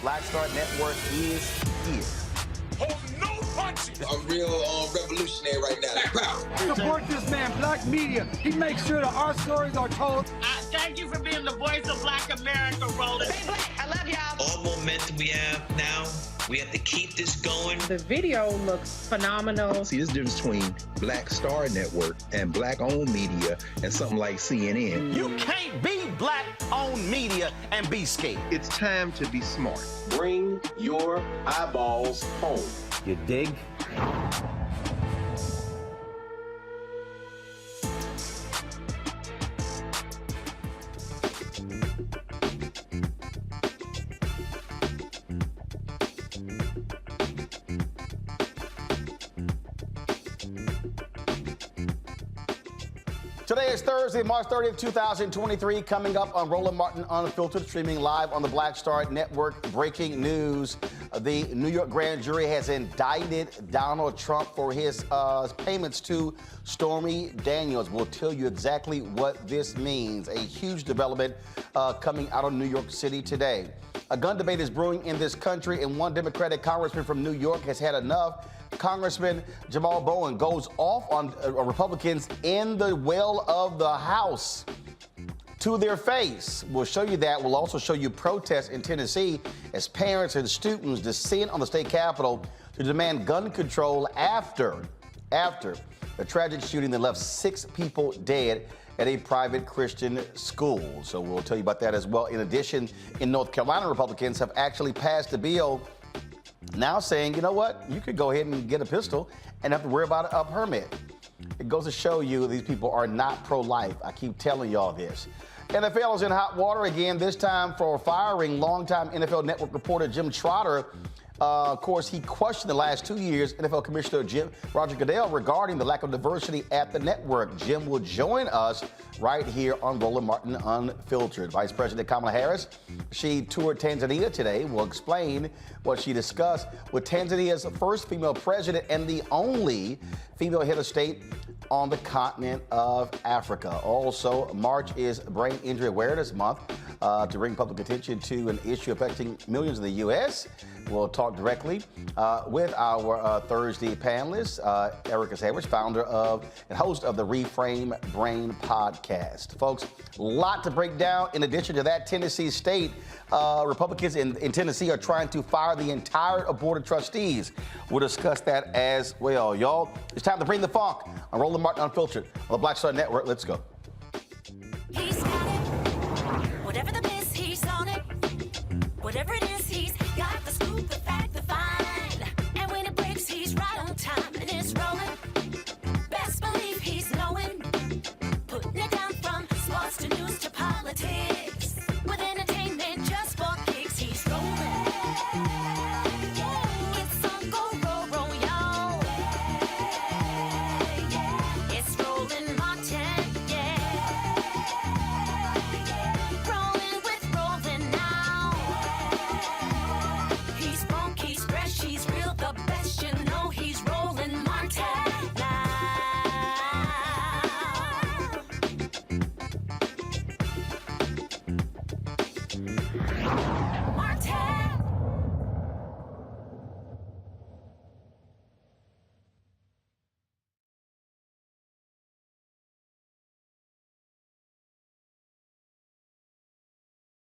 Black Star Network is here. Hold no punches. I'm real revolutionary right now. Black power. Support this man, Black media. He makes sure that our stories are told. Thank you for being the voice of Black America, Roland. Stay black. I love y'all. All momentum we have now, we have to keep this going. The video looks phenomenal. See, this difference between Black Star Network and Black-owned media and something like CNN. You can't be Black-owned media and be scared. It's time to be smart. Bring your eyeballs home. You dig? Today is Thursday, March 30th, 2023. Coming up on Roland Martin Unfiltered, streaming live on the Black Star Network. Breaking news. The New York grand jury has indicted Donald Trump for his payments to Stormy Daniels. We'll tell you exactly what this means. A huge development coming out of New York City today. A gun debate is brewing in this country, and one Democratic congressman from New York has had enough. Congressman Jamaal Bowman goes off on Republicans in the well of the House to their face. We'll show you that. We'll also show you protests in Tennessee as parents and students descend on the state capitol to demand gun control after the tragic shooting that left 6 people dead at a private Christian school. So we'll tell you about that as well. In addition, in North Carolina, Republicans have actually passed a bill now saying, you know what, you could go ahead and get a pistol and have to worry about a permit. It goes to show you these people are not pro-life. I keep telling y'all this. NFL is in hot water again, this time for firing longtime NFL Network reporter Jim Trotter Of course, he questioned the last 2 years NFL Commissioner Roger Goodell regarding the lack of diversity at the network. Jim will join us right here on Roland Martin Unfiltered. Vice President Kamala Harris, she toured Tanzania today. We'll explain what she discussed with Tanzania's first female president and the only female head of state on the continent of Africa. Also, March is Brain Injury Awareness Month to bring public attention to an issue affecting millions in the U.S. We'll talk directly with our Thursday panelist, Erica Savage, founder of and host of the Reframe Brain podcast. Folks, a lot to break down. In addition to that, Tennessee State Republicans in Tennessee are trying to fire the entire board of trustees. We'll discuss that as well. Y'all, it's time to bring the funk on Roland Martin Unfiltered on the Black Star Network. Let's go. He's got it. Whatever the miss, he's on it. Whatever it is, he's got the scoop, the fact, the find. And when it breaks, he's right on time and it's rolling. Best believe he's knowing. Putting it down from sports to news to politics. With entertainment just for kicks, he's rolling. It's on go, roll, y'all. It's Roland Martin, rolling with Roland now. He's funk, he's fresh, he's real, the best, you know he's Roland Martin now. Martin.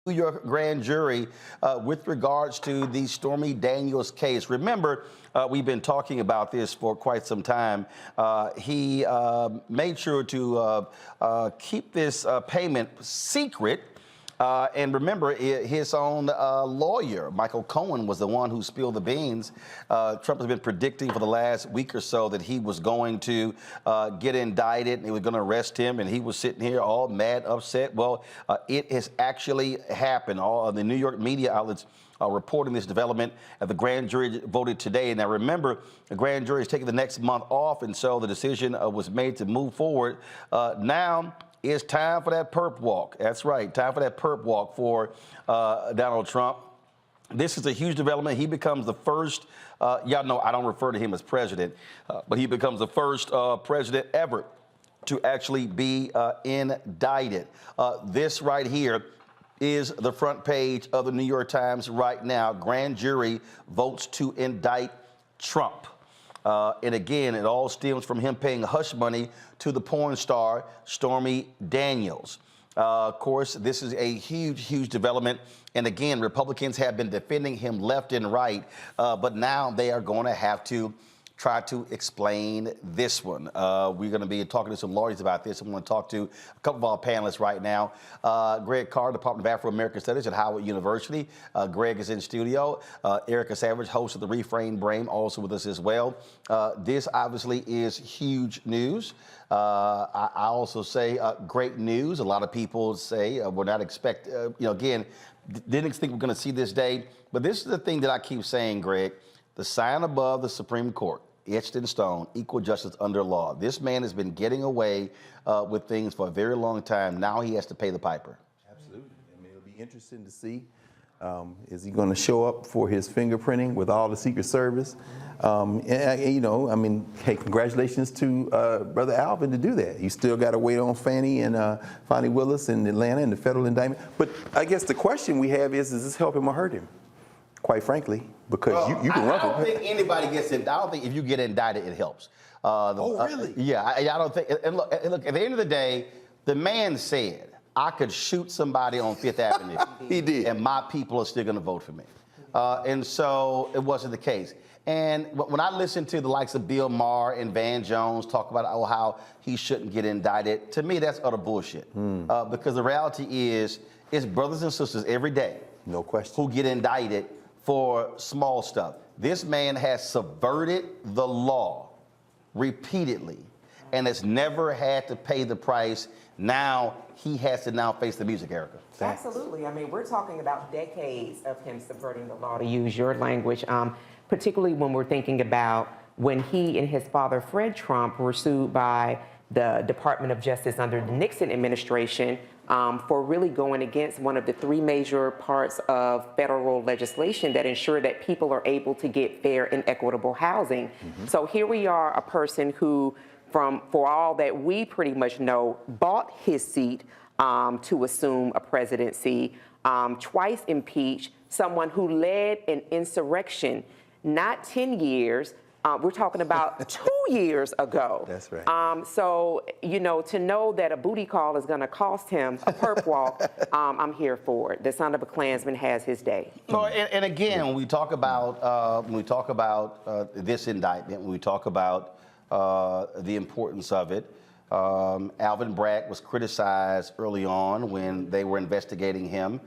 New York grand jury with regards to the Stormy Daniels case. Remember, we've been talking about this for quite some time. He made sure to keep this payment secret. And remember, his own lawyer, Michael Cohen, was the one who spilled the beans. Trump has been predicting for the last week or so that he was going to get indicted and they were going to arrest him. And he was sitting here all mad, upset. Well, it has actually happened. All of the New York media outlets are reporting this development. The grand jury voted today. Now, remember, the grand jury is taking the next month off. And so the decision was made to move forward. Now, it's time for that perp walk. That's right, time for that perp walk for Donald Trump. This is a huge development. He becomes the first, y'all know I don't refer to him as president, but he becomes the first president ever to actually be indicted. This right here is the front page of the New York Times right now. Grand jury votes to indict Trump. And again, it all stems from him paying hush money to the porn star Stormy Daniels. Of course, this is a huge, huge development. And again, Republicans have been defending him left and right, but now they are going to have to try to explain this one. We're going to be talking to some lawyers about this. I'm going to talk to a couple of our panelists right now. Greg Carr, Department of Afro-American Studies at Howard University. Greg is in studio. Erica Savage, host of the Reframe Brain, also with us as well. This obviously is huge news. I also say great news. A lot of people say we're not again, didn't think we're going to see this day. But this is the thing that I keep saying, Greg. The sign above the Supreme Court, etched in stone, equal justice under law. This man has been getting away with things for a very long time. Now he has to pay the piper. Absolutely. I mean, it'll be interesting to see. Is he going to show up for his fingerprinting with all the Secret Service? Hey, congratulations to Brother Alvin to do that. You still got to wait on Fani Willis in Atlanta and the federal indictment. But I guess the question we have is this help him or hurt him? Quite frankly, because you can run. I don't think anybody gets in. I don't think if you get indicted, it helps. Really? Yeah, I don't think. And look, at the end of the day, the man said, I could shoot somebody on Fifth Avenue. He did. And my people are still going to vote for me. And so it wasn't the case. And when I listen to the likes of Bill Maher and Van Jones talk about how he shouldn't get indicted, to me, that's utter bullshit. Because the reality is, it's brothers and sisters every day. No question. Who get indicted for small stuff. This man has subverted the law repeatedly. and has never had to pay the price. Now he has to now face the music, Erica. Absolutely. I mean, we're talking about decades of him subverting the law, to use your language, particularly when we're thinking about when he and his father, Fred Trump, were sued by the Department of Justice under the Nixon administration for really going against one of the three major parts of federal legislation that ensure that people are able to get fair and equitable housing. So here we are, a person who, for all that we pretty much know, bought his seat to assume a presidency, twice impeached, someone who led an insurrection, not 10 years, we're talking about 2 years ago. That's right. So, you know, to know that a booty call is going to cost him a perp walk, I'm here for it. The son of a Klansman has his day. So, and again, when we talk about this indictment, when we talk about the importance of it, Alvin Bragg was criticized early on when they were investigating him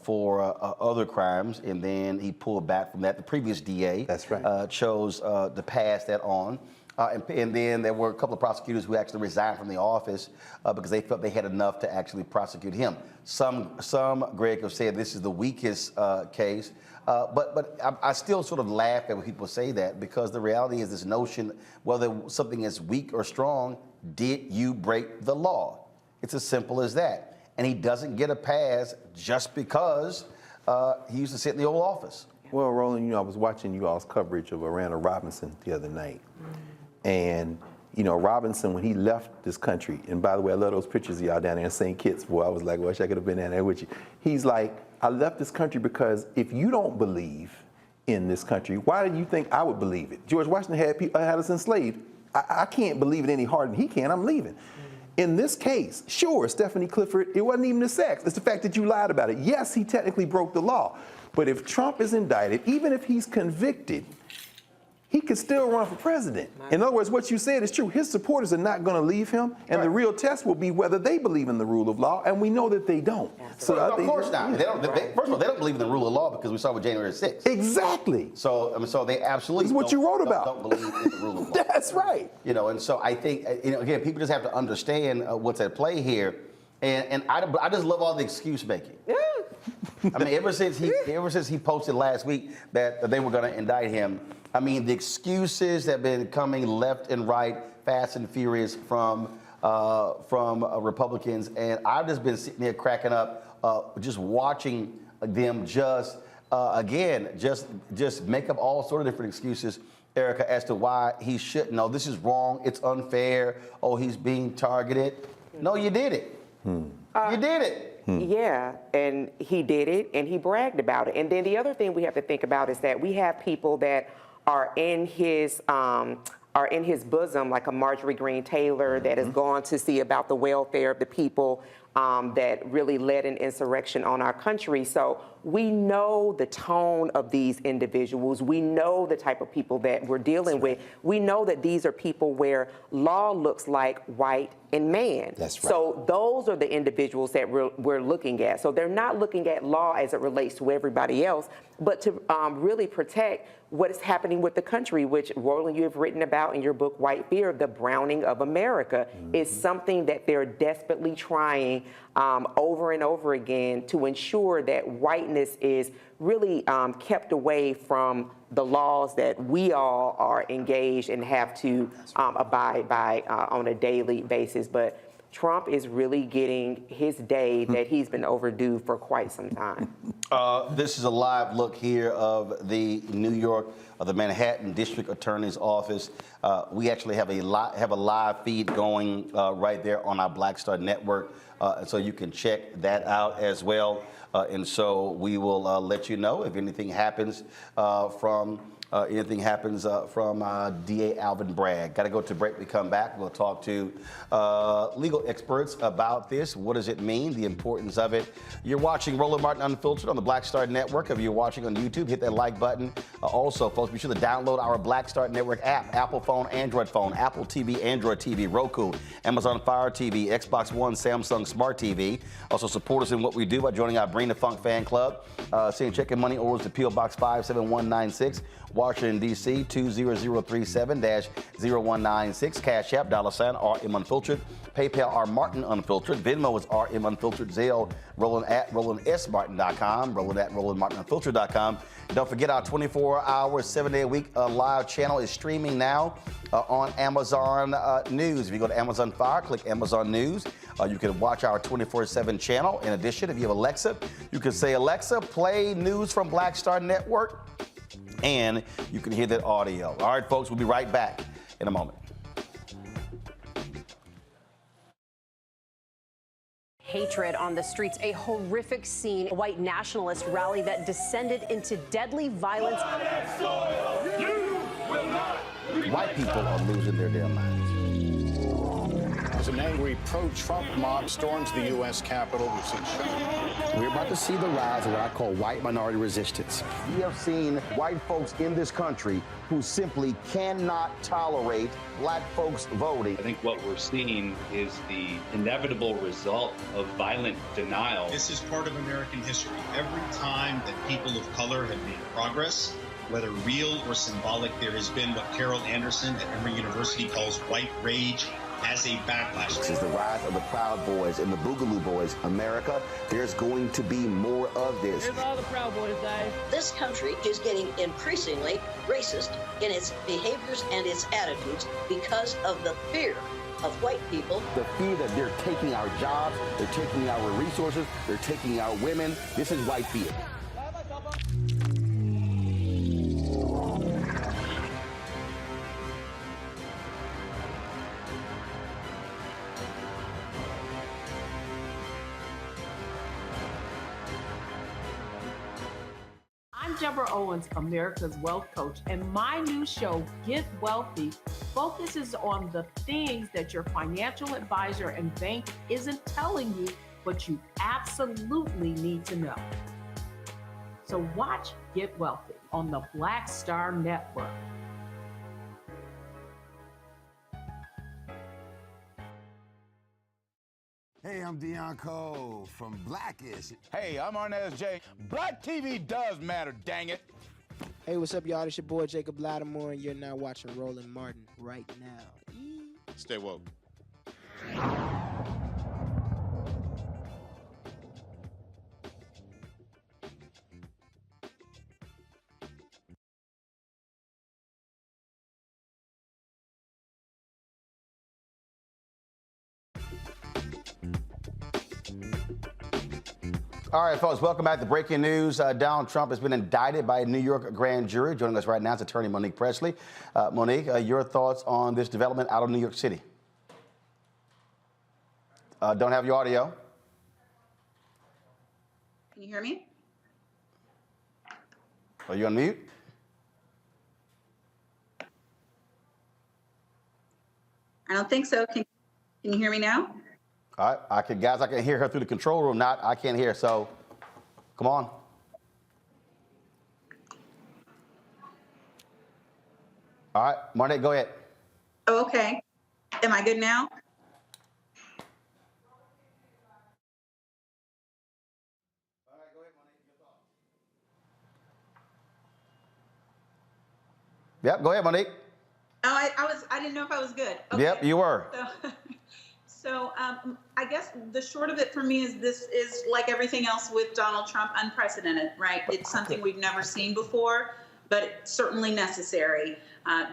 for other crimes, and then he pulled back from that. The previous DA That's right. chose to pass that on. And then there were a couple of prosecutors who actually resigned from the office because they felt they had enough to actually prosecute him. Some Greg, have said this is the weakest case, but I still sort of laugh at when people say that, because the reality is this notion, whether something is weak or strong, did you break the law? It's as simple as that. And he doesn't get a pass just because he used to sit in the Oval Office. Well, Roland, you know, I was watching you all's coverage of Orlando Robinson the other night. And, you know, Robinson, when he left this country, and by the way, I love those pictures of y'all down there in St. Kitts, boy, I was like, wish I could have been down there with you. He's like, I left this country because if you don't believe in this country, why do you think I would believe it? George Washington had us enslaved. I can't believe it any harder than he can. I'm leaving. In this case, sure, Stephanie Clifford, it wasn't even the sex. It's the fact that you lied about it. Yes, he technically broke the law. But if Trump is indicted, even if he's convicted, he could still run for president. In other words, what you said is true. His supporters are not going to leave him, and the real test will be whether they believe in the rule of law, and we know that they don't. So of course not. First of all, they don't believe in the rule of law because we saw with January 6th. Exactly. So, so they absolutely what you wrote about. Don't believe in the rule of law. That's right. You know, and so I think, you know, again, people just have to understand what's at play here, and I just love all the excuse making. Yeah. I mean, ever since he posted last week that they were going to indict him, I mean, the excuses have been coming left and right, fast and furious from Republicans, and I've just been sitting there cracking up, just watching them just make up all sort of different excuses, Erica, as to why he shouldn't. No, this is wrong. It's unfair. Oh, he's being targeted. No, you did it. You did it. Yeah, and he did it, and he bragged about it. And then the other thing we have to think about is that we have people that are in his bosom, like a Marjorie Greene Taylor, that has gone to see about the welfare of the people, that really led an insurrection on our country. So we know the tone of these individuals. We know the type of people that we're dealing with. We know that these are people where law looks like white and man. That's right. So those are the individuals that we're looking at. So they're not looking at law as it relates to everybody else, but to really protect what is happening with the country, which, Roland, you have written about in your book, White Fear, the browning of America, is something that they're desperately trying over and over again to ensure that whiteness is really kept away from the laws that we all are engaged and have to abide by on a daily basis. But Trump is really getting his day that he's been overdue for quite some time. This is a live look here of the the Manhattan District Attorney's Office. We actually have a live feed going right there on our Black Star Network, so you can check that out as well. And so we will let you know if anything happens from DA Alvin Bragg. Got to go to break. We come back. We'll talk to legal experts about this. What does it mean? The importance of it. You're watching Roland Martin Unfiltered on the Black Star Network. If you're watching on YouTube, hit that like button. Also, folks, be sure to download our Black Star Network app. Apple phone, Android phone, Apple TV, Android TV, Roku, Amazon Fire TV, Xbox One, Samsung Smart TV. Also, support us in what we do by joining our Bring the Funk fan club. Send check and money orders to P.O. Box 57196. Washington, D.C., 20037-0196. Cash App, $RM Unfiltered. PayPal, R Martin Unfiltered. Venmo is RM Unfiltered. Zelle, Roland@RolandSMartin.com. Roland@RolandMartinUnfiltered.com. Don't forget our 24-hour, 7-day-a-week live channel is streaming now on Amazon News. If you go to Amazon Fire, click Amazon News. You can watch our 24/7 channel. In addition, if you have Alexa, you can say, Alexa, play news from Black Star Network, and you can hear that audio. All right, folks, we'll be right back in a moment. Hatred on the streets, a horrific scene, a white nationalist rally that descended into deadly violence. White people are losing their damn minds. As an angry pro-Trump mob storms the U.S. Capitol, we've seen shooting. We're about to see the rise of what I call white minority resistance. We have seen white folks in this country who simply cannot tolerate black folks voting. I think what we're seeing is the inevitable result of violent denial. This is part of American history. Every time that people of color have made progress, whether real or symbolic, there has been what Carol Anderson at Emory University calls white rage as a backlash. This is the rise of the Proud Boys and the Boogaloo Boys. America, there's going to be more of this. Here's all the Proud Boys, guys. This country is getting increasingly racist in its behaviors and its attitudes because of the fear of white people. The fear that they're taking our jobs, they're taking our resources, they're taking our women. This is white fear. I'm Deborah Owens, America's Wealth Coach, and my new show, Get Wealthy, focuses on the things that your financial advisor and bank isn't telling you, but you absolutely need to know. So watch Get Wealthy on the Black Star Network. Hey, I'm Deion Cole from Blackish. Hey, I'm Arnez J. Black TV does matter, dang it. Hey, what's up, y'all? It's your boy Jacob Lattimore, and you're now watching Roland Martin right now. Stay woke. All right, folks, welcome back to Breaking News. Donald Trump has been indicted by a New York grand jury. Joining us right now is attorney Monique Presley. Monique, your thoughts on this development out of New York City? Don't have your audio. Can you hear me? Are you on mute? I don't think so. Can you hear me now? All right, I can hear her through the control room. I can't hear. So, come on. All right, Monique, go ahead. Oh, okay. Am I good now? Yep, go ahead, Monique. Oh, I didn't know if I was good. Okay. Yep, you were. So I guess the short of it for me is this is like everything else with Donald Trump, unprecedented, right? It's something we've never seen before, but it's certainly necessary.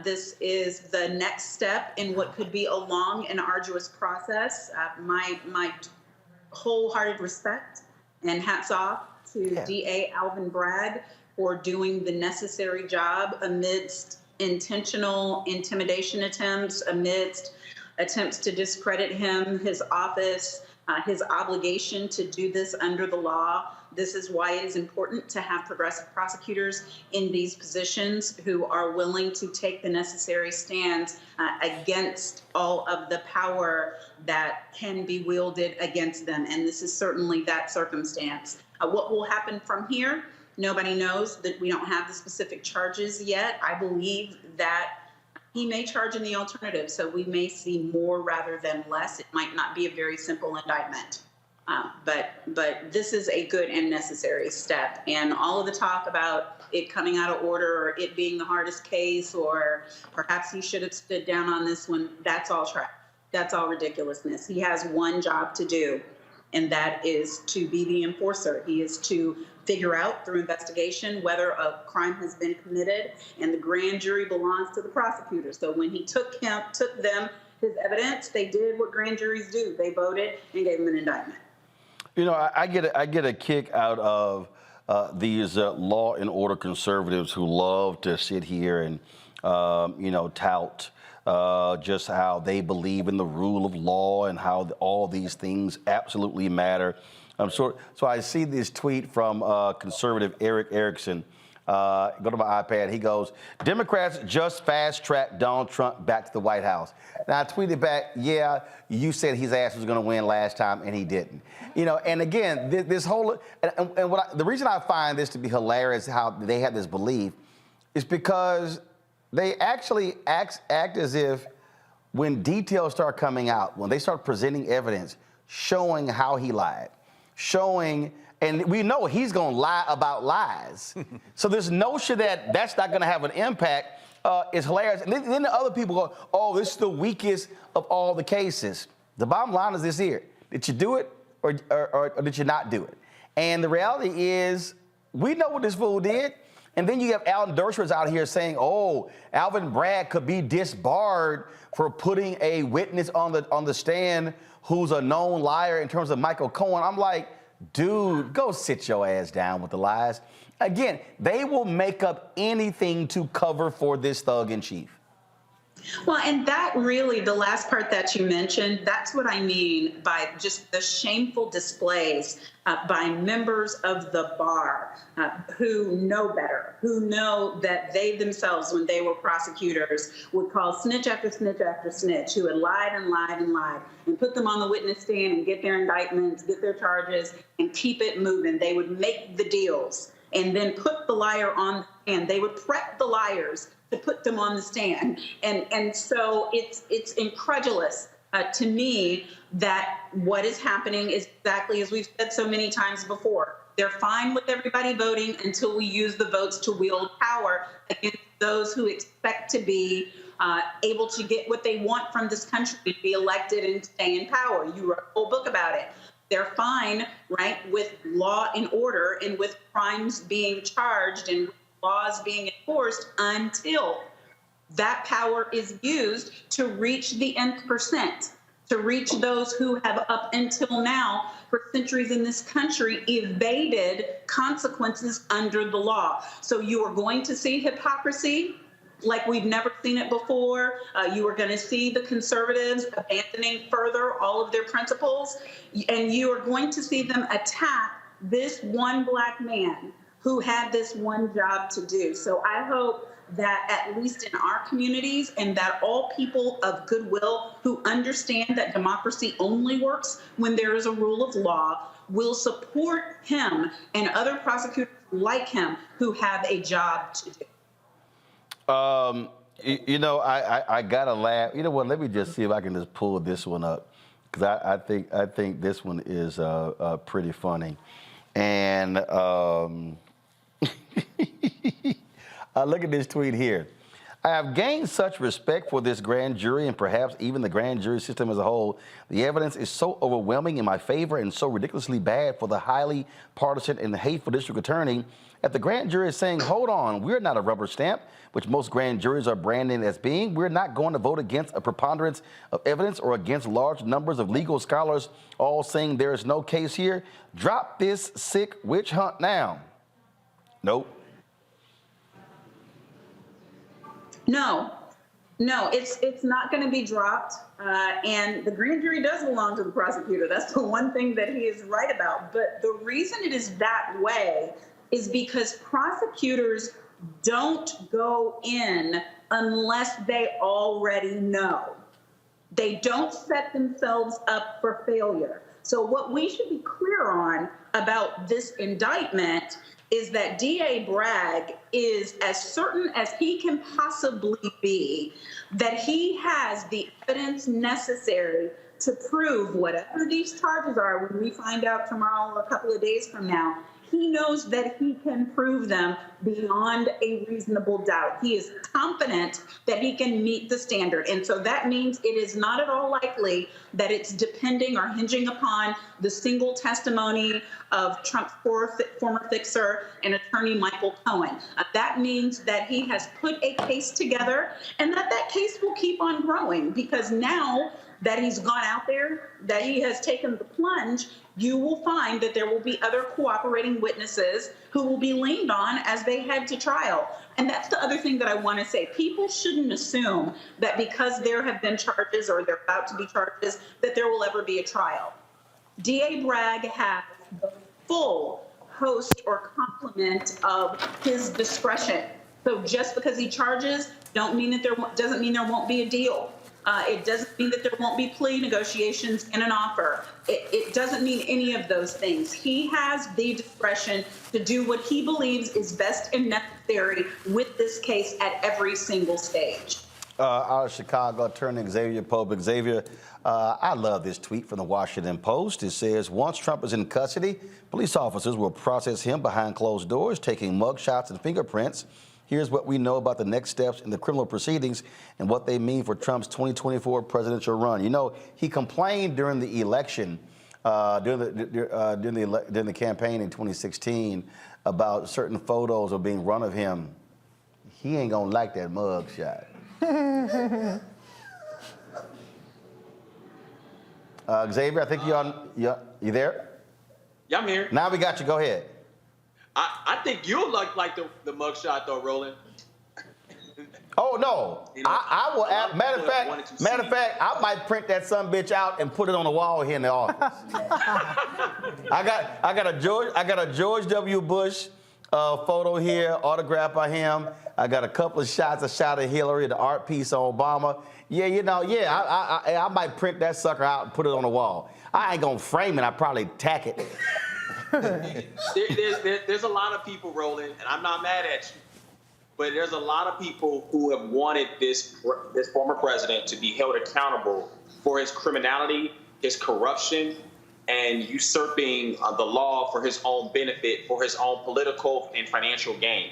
This is the next step in what could be a long and arduous process. My wholehearted respect and hats off to DA Alvin Bragg for doing the necessary job amidst intentional intimidation attempts, amidst attempts to discredit him, his office, his obligation to do this under the law. This is why it is important to have progressive prosecutors in these positions who are willing to take the necessary stands against all of the power that can be wielded against them. And this is certainly that circumstance. What will happen from here? Nobody knows. That we don't have the specific charges yet. I believe that he may charge in the alternative, so we may see more rather than less. It might not be a very simple indictment, but but this is a good and necessary step. And all of the talk about it coming out of order or it being the hardest case or perhaps he should have stood down on this one, that's all trash. That's all ridiculousness. He has one job to do, and that is to be the enforcer. He is to figure out through investigation whether a crime has been committed, and the grand jury belongs to the prosecutor. So when he took them his evidence, they did what grand juries do. They voted and gave him an indictment. You know, I get a kick out of these law and order conservatives who love to sit here and tout just how they believe in the rule of law and how all these things absolutely matter. So I see this tweet from conservative Eric Erickson. Go to my iPad. He goes, Democrats just fast-tracked Donald Trump back to the White House. Now, I tweeted back, yeah, you said his ass was going to win last time, and he didn't. You know, and again, this whole, the reason I find this to be hilarious, how they have this belief, is because they actually act as if when details start coming out, when they start presenting evidence, showing how he lied, and we know he's going to lie about lies. So this notion that that's not going to have an impact is hilarious. And then the other people go, oh, this is the weakest of all the cases. The bottom line is this here. Did you do it or did you not do it? And the reality is we know what this fool did. And then you have Alan Dershowitz out here saying, oh, Alvin Bragg could be disbarred for putting a witness on the stand who's a known liar in terms of Michael Cohen. I'm like, dude, go sit your ass down with the lies. Again, they will make up anything to cover for this thug in chief. Well, and that really, the last part that you mentioned, that's what I mean by just the shameful displays by members of the bar who know better, who know that they themselves, when they were prosecutors, would call snitch after snitch after snitch, who had lied and lied and lied, and put them on the witness stand and get their indictments, get their charges, and keep it moving. They would make the deals and then put the liar on the stand. They would prep the liars to put them on the stand. And so it's incredulous to me that what is happening is exactly as we've said so many times before. They're fine with everybody voting until we use the votes to wield power against those who expect to be able to get what they want from this country, to be elected and stay in power. You wrote a whole book about it. They're fine, right, with law and order and with crimes being charged and laws being enforced until that power is used to reach the nth percent, to reach those who have up until now, for centuries in this country, evaded consequences under the law. So you are going to see hypocrisy like we've never seen it before. You are going to see the conservatives abandoning further all of their principles, and you are going to see them attack this one black man who had this one job to do. So I hope that at least in our communities, and that all people of goodwill who understand that democracy only works when there is a rule of law, will support him and other prosecutors like him who have a job to do. I gotta laugh. You know what? Let me just see if I can just pull this one up, because I think this one is pretty funny. And look at this tweet here. I have gained such respect for this grand jury and perhaps even the grand jury system as a whole. The evidence is so overwhelming in my favor and so ridiculously bad for the highly partisan and hateful district attorney that the grand jury is saying, hold on, we're not a rubber stamp, which most grand juries are branded as being. We're not going to vote against a preponderance of evidence or against large numbers of legal scholars all saying there is no case here. Drop this sick witch hunt now. Nope. No, it's not going to be dropped. And the grand jury does belong to the prosecutor. That's the one thing that he is right about. But the reason it is that way is because prosecutors don't go in unless they already know. They don't set themselves up for failure. So what we should be clear on about this indictment is that DA Bragg is as certain as he can possibly be that he has the evidence necessary to prove whatever these charges are when we find out tomorrow or a couple of days from now. He knows that he can prove them beyond a reasonable doubt. He is confident that he can meet the standard. And so that means it is not at all likely that it's depending or hinging upon the single testimony of Trump's former fixer and attorney Michael Cohen. That means that he has put a case together and that case will keep on growing, because now that he's gone out there, that he has taken the plunge, you will find that there will be other cooperating witnesses who will be leaned on as they head to trial. And that's the other thing that I want to say. People shouldn't assume that because there have been charges or there are about to be charges that there will ever be a trial. DA Bragg has the full host or complement of his discretion. So just because he charges doesn't mean there won't be a deal. It doesn't mean that there won't be plea negotiations and an offer. It doesn't mean any of those things. He has the discretion to do what he believes is best and necessary with this case at every single stage. Out of Chicago, attorney Xavier Pope. Xavier, I love this tweet from the Washington Post. It says, once Trump is in custody, police officers will process him behind closed doors, taking mugshots and fingerprints. Here's what we know about the next steps in the criminal proceedings and what they mean for Trump's 2024 presidential run. You know, he complained during the election, during the campaign in 2016 about certain photos of being run of him. He ain't gonna like that mug shot. Xavier, I think you there? Yeah, I'm here. Now we got you. Go ahead. I think you'll like the mugshot though, Roland. Oh no! You know, I will. Matter of fact, I might print that sumbitch out and put it on the wall here in the office. I got a George W. Bush photo here, autographed by him. I got a couple of shots. A shot of Hillary, the art piece of Obama. Yeah, I might print that sucker out and put it on the wall. I ain't gonna frame it. I probably tack it. There's a lot of people, Roland, and I'm not mad at you, but there's a lot of people who have wanted this former president to be held accountable for his criminality, his corruption, and usurping the law for his own benefit, for his own political and financial gain.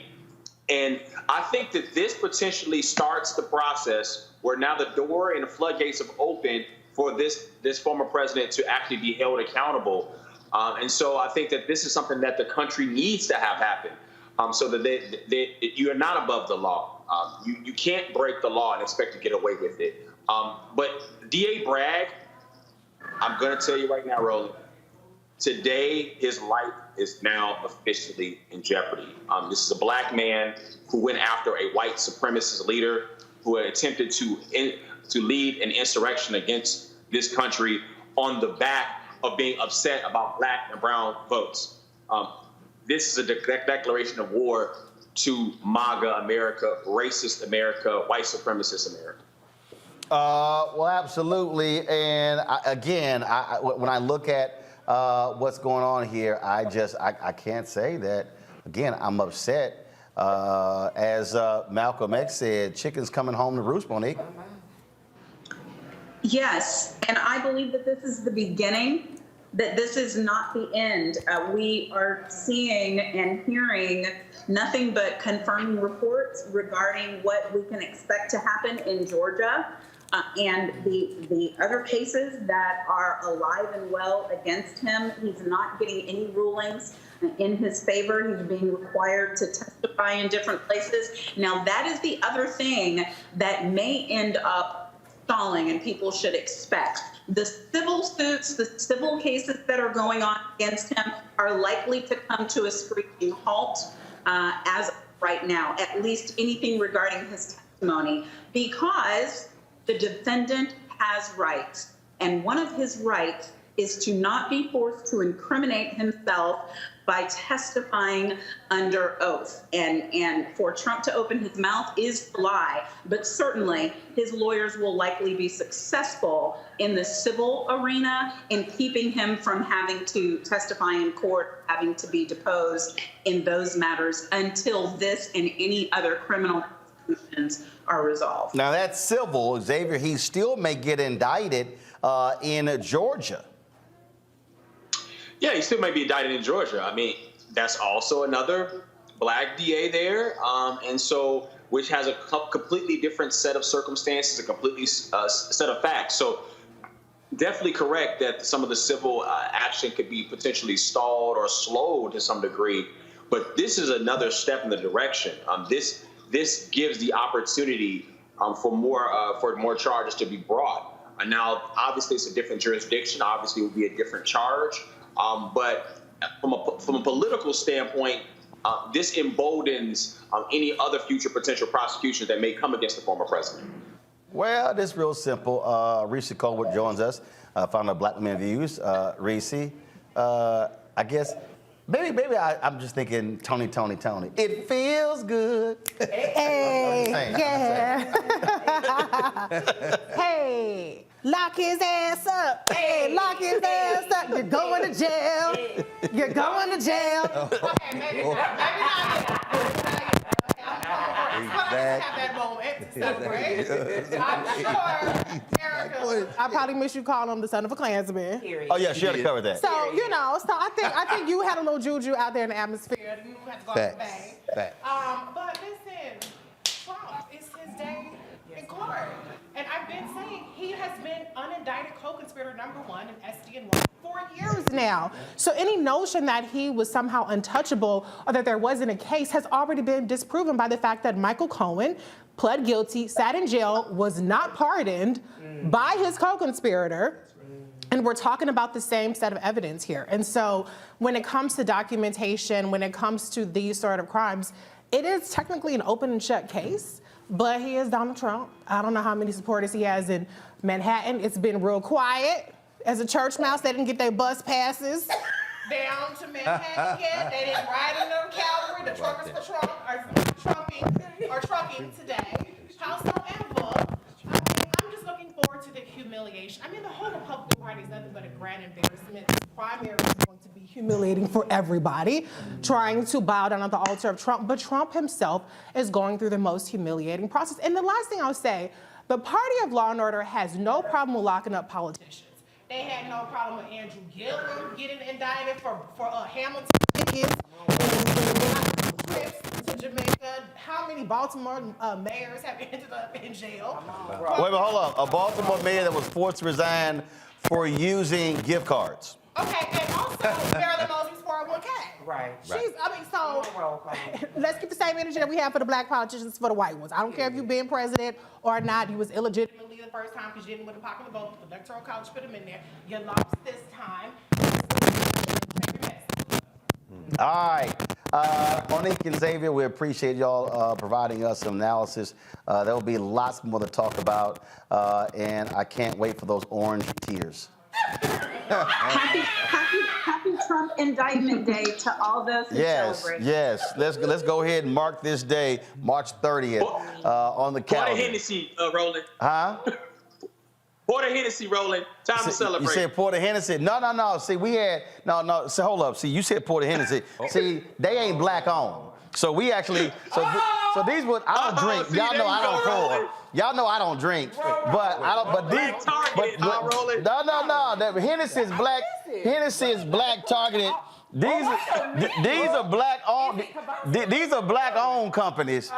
And I think that this potentially starts the process where now the door and the floodgates have opened for this former president to actually be held accountable. And so I think that this is something that the country needs to have happen, so that you are not above the law. You can't break the law and expect to get away with it. But DA Bragg, I'm going to tell you right now, Roland, today his life is now officially in jeopardy. This is a black man who went after a white supremacist leader who had attempted to lead an insurrection against this country on the back of being upset about black and brown votes. This is a declaration of war to MAGA America, racist America, white supremacist America. Well, absolutely. And when I look at what's going on here, I can't say that. Again, I'm upset. As Malcolm X said, chicken's coming home to roost, Monique. Yes, and I believe that this is the beginning, that this is not the end. We are seeing and hearing nothing but confirming reports regarding what we can expect to happen in Georgia and the other cases that are alive and well against him. He's not getting any rulings in his favor. He's being required to testify in different places. Now, that is the other thing that may end up stalling, and people should expect. The civil suits, the civil cases that are going on against him are likely to come to a screeching halt as of right now, at least anything regarding his testimony, because the defendant has rights. And one of his rights is to not be forced to incriminate himself by testifying under oath. And for Trump to open his mouth is a lie, but certainly his lawyers will likely be successful in the civil arena in keeping him from having to testify in court, having to be deposed in those matters until this and any other criminal prosecutions are resolved. Now that's civil, Xavier. He still may get indicted in Georgia. Yeah, he still may be indicted in Georgia. I mean, that's also another black DA there, and so which has a completely different set of circumstances, a completely set of facts. So definitely correct that some of the civil action could be potentially stalled or slowed to some degree. But this is another step in the direction. This gives the opportunity for more charges to be brought. Now, obviously, it's a different jurisdiction. Obviously, it would be a different charge. But from a political standpoint, this emboldens any other future potential prosecutions that may come against the former president. Well, this is real simple. Reese Colwood joins us, founder of Black Men Views. Reese, I guess, maybe I'm just thinking Tony. It feels good. Hey, yeah. Hey, lock his ass up. Hey, lock his ass up. You're going to jail. You're going to jail. Okay, maybe not. Have that moment to celebrate. I'm sure, Erica, I probably miss you calling him the son of a Klansman. Oh yeah, she had to cover that. So I think you had a little juju out there in the atmosphere. You had to go to the bank. But listen, Trump, it's his day in court, and I've been saying he has been unindicted co-conspirator #1 in SDNY for years now. So any notion that he was somehow untouchable or that there wasn't a case has already been disproven by the fact that Michael Cohen pled guilty, sat in jail, was not pardoned by his co-conspirator. And we're talking about the same set of evidence here. And so when it comes to documentation, when it comes to these sort of crimes, it is technically an open and shut case, but he is Donald Trump. I don't know how many supporters he has in Manhattan. It's been real quiet. As a church mouse, they didn't get their bus passes down to Manhattan yet. They didn't ride in their cavalry. The truckers for Trump are trucking today. Howsoever, I'm just looking forward to the humiliation. I mean, the whole Republican Party is nothing but a grand embarrassment. The primary is going to be humiliating for everybody, trying to bow down at the altar of Trump. But Trump himself is going through the most humiliating process. And the last thing I'll say, the party of law and order has no problem with locking up politicians. They had no problem with Andrew Gillum getting indicted for Hamilton tickets, trips to Jamaica. How many Baltimore mayors have ended up in jail? Wait, hold on. A Baltimore mayor that was forced to resign for using gift cards. Okay, and also Marilyn Mosby's 401k. Right. Let's keep the same energy that we have for the black politicians for the white ones. I don't care if you've been president or not. You was illegitimately the first time because you didn't win the popular vote. The Electoral College put him in there. You lost this time. All right. Monique and Xavier, we appreciate y'all providing us some analysis. There will be lots more to talk about, and I can't wait for those orange tears. Happy Trump Indictment Day to all those who celebrate. Yes. Let's go ahead and mark this day, March 30th, on the calendar. Pour the Hennessy, Roland. Huh? Pour the Hennessy, Roland. Time to celebrate. You said pour the Hennessy. No. See, we had no. So hold up. See, you said pour the Hennessy. See, they ain't black owned. So we actually. So these would I don't drink. Y'all know I don't pour. Y'all know I don't drink. But I don't. But these. No. That Hennessy is black. Hennessy is black targeted. These are black owned. These are black owned companies. So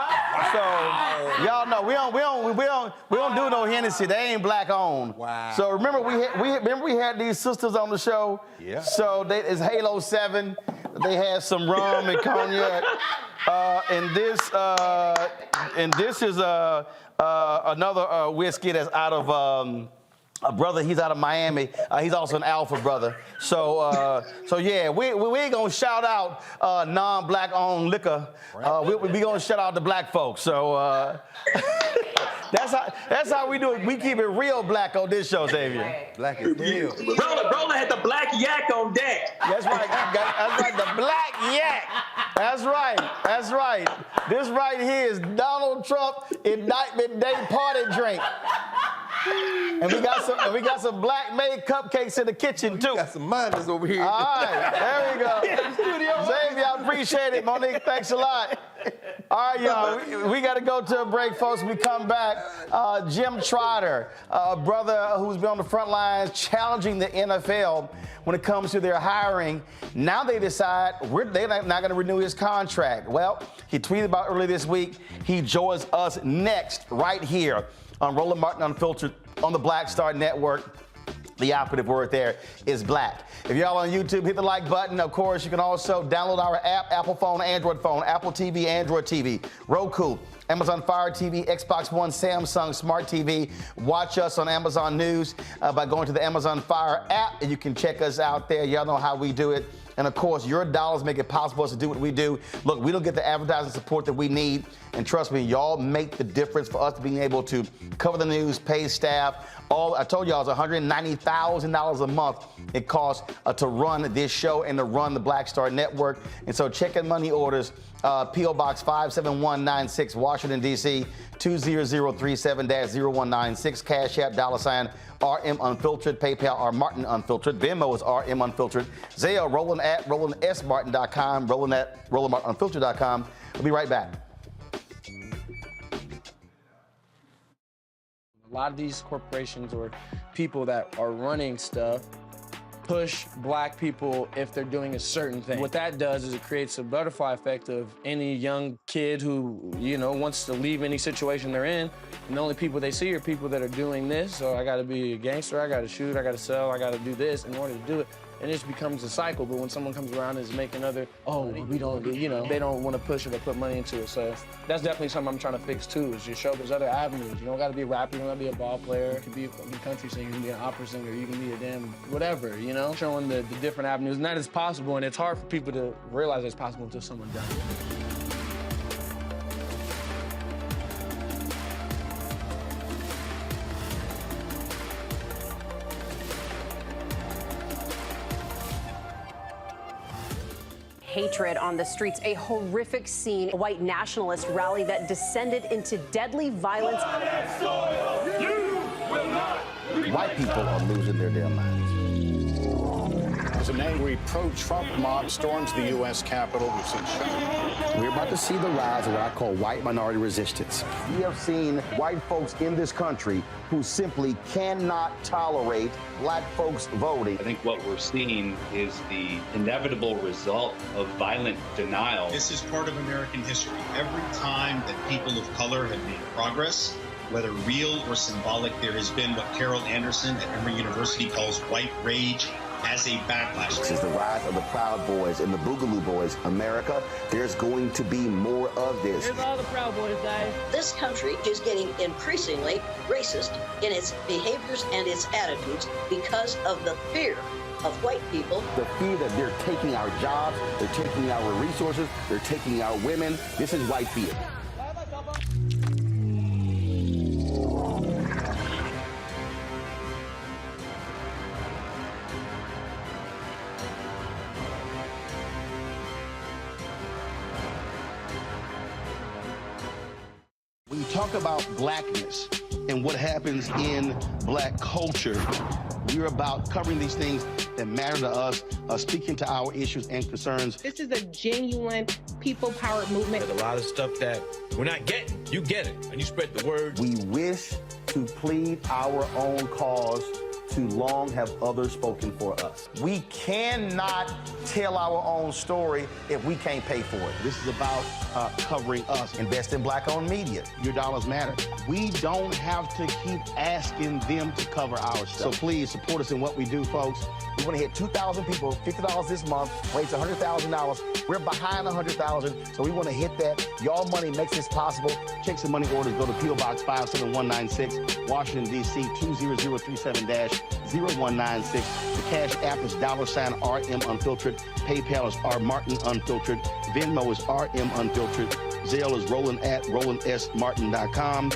y'all know we don't do no Hennessy. They ain't black owned. Wow. So remember we had these sisters on the show. Yeah. So it's Halo 7. They had some rum and cognac. And this is another whiskey that's out of. A brother, he's out of Miami. He's also an Alpha brother. So yeah, we ain't gonna shout out non-black owned liquor. We gonna shout out the black folks. So that's how we do it. We keep it real black on this show, Xavier. Black is real. Roland had the black yak on deck. That's right. That's right. The black yak. That's right. This right here is Donald Trump Indictment Day party drink. And we got some black made cupcakes in the kitchen too. We got some miners over here. All right, there we go. Xavier, I appreciate it. Monique, thanks a lot. All right, y'all, we got to go to a break, folks. When we come back, Jim Trotter, a brother who's been on the front lines challenging the NFL when it comes to their hiring. Now they decide they're not going to renew his contract. Well, he tweeted about earlier this week. He joins us next right here on Roland Martin Unfiltered on the Black Star Network. The operative word there is black. If y'all on YouTube, hit the like button. Of course, you can also download our app, Apple phone, Android phone, Apple TV, Android TV, Roku, Amazon Fire TV, Xbox One, Samsung Smart TV. Watch us on Amazon News by going to the Amazon Fire app, and you can check us out there. Y'all know how we do it. And of course, your dollars make it possible for us to do what we do. Look, we don't get the advertising support that we need. And trust me, y'all make the difference for us being able to cover the news, pay staff. I told y'all it's $190,000 a month it costs to run this show and to run the Black Star Network. And so check in money orders, P.O. Box 57196, Washington, D.C., 20037-0196, Cash App, $ RM Unfiltered, PayPal, R Martin Unfiltered, Venmo is RM Unfiltered, Zelle, Roland at RolandSMartin.com, Roland at RolandMartinUnfiltered.com. We'll be right back. A lot of these corporations or people that are running stuff push black people if they're doing a certain thing. What that does is it creates a butterfly effect of any young kid who, wants to leave any situation they're in, and the only people they see are people that are doing this. So I gotta be a gangster, I gotta shoot, I gotta sell, I gotta do this in order to do it. And it just becomes a cycle. But when someone comes around and is making we don't, they don't want to push it or put money into it. So that's definitely something I'm trying to fix too, is just show there's other avenues. You don't got to be a rapper, you don't got to be a ball player. You can be a country singer, you can be an opera singer, you can be a damn whatever, showing the different avenues. And that is possible, and it's hard for people to realize it's possible until someone does it. Hatred on the streets, a horrific scene, a white nationalist rally that descended into deadly violence. White people are losing their damn minds. As an angry pro-Trump mob storms the U.S. Capitol, we've seen shootings. We're about to see the rise of what I call white minority resistance. We have seen white folks in this country who simply cannot tolerate black folks voting. I think what we're seeing is the inevitable result of violent denial. This is part of American history. Every time that people of color have made progress, whether real or symbolic, there has been what Carol Anderson at Emory University calls white rage as a backlash. This is the rise of the Proud Boys and the Boogaloo Boys. America, there's going to be more of this. Here's all the Proud Boys, guys. This country is getting increasingly racist in its behaviors and its attitudes because of the fear of white people. The fear that they're taking our jobs, they're taking our resources, they're taking our women. This is white fear. When you talk about blackness and what happens in black culture, we're about covering these things that matter to us, speaking to our issues and concerns. This is a genuine people-powered movement. There's a lot of stuff that we're not getting. You get it, and you spread the word. We wish to plead our own cause. Too long have others spoken for us. We cannot tell our own story if we can't pay for it. This is about covering us. Invest in black-owned media. Your dollars matter. We don't have to keep asking them to cover our stuff. So please support us in what we do, folks. We want to hit 2,000 people, $50 this month, raise $100,000. We're behind 100,000, so we want to hit that. Y'all money makes this possible. Check some money orders. Go to P.O. Box 57196, Washington, D.C., 20037-0196. The Cash App is $RM Unfiltered. PayPal is R Martin Unfiltered. Venmo is RM Unfiltered. Zelle is Roland at RolandSMartin.com.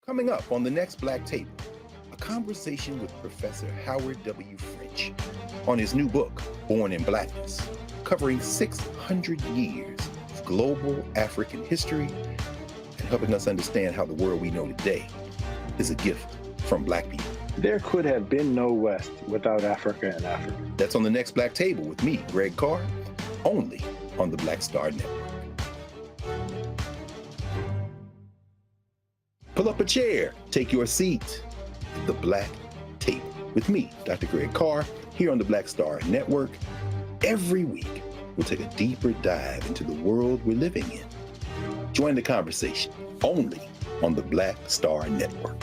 Coming up on the next Black Table, a conversation with Professor Howard W. French on his new book, Born in Blackness, covering 600 years of global African history and helping us understand how the world we know today is a gift from black people. There could have been no West without Africa and Africa. That's on the next Black Table with me, Greg Carr, only on the Black Star Network. Pull up a chair, take your seat at the Black Table with me, Dr. Greg Carr, here on the Black Star Network. Every week, we'll take a deeper dive into the world we're living in. Join the conversation only on the Black Star Network.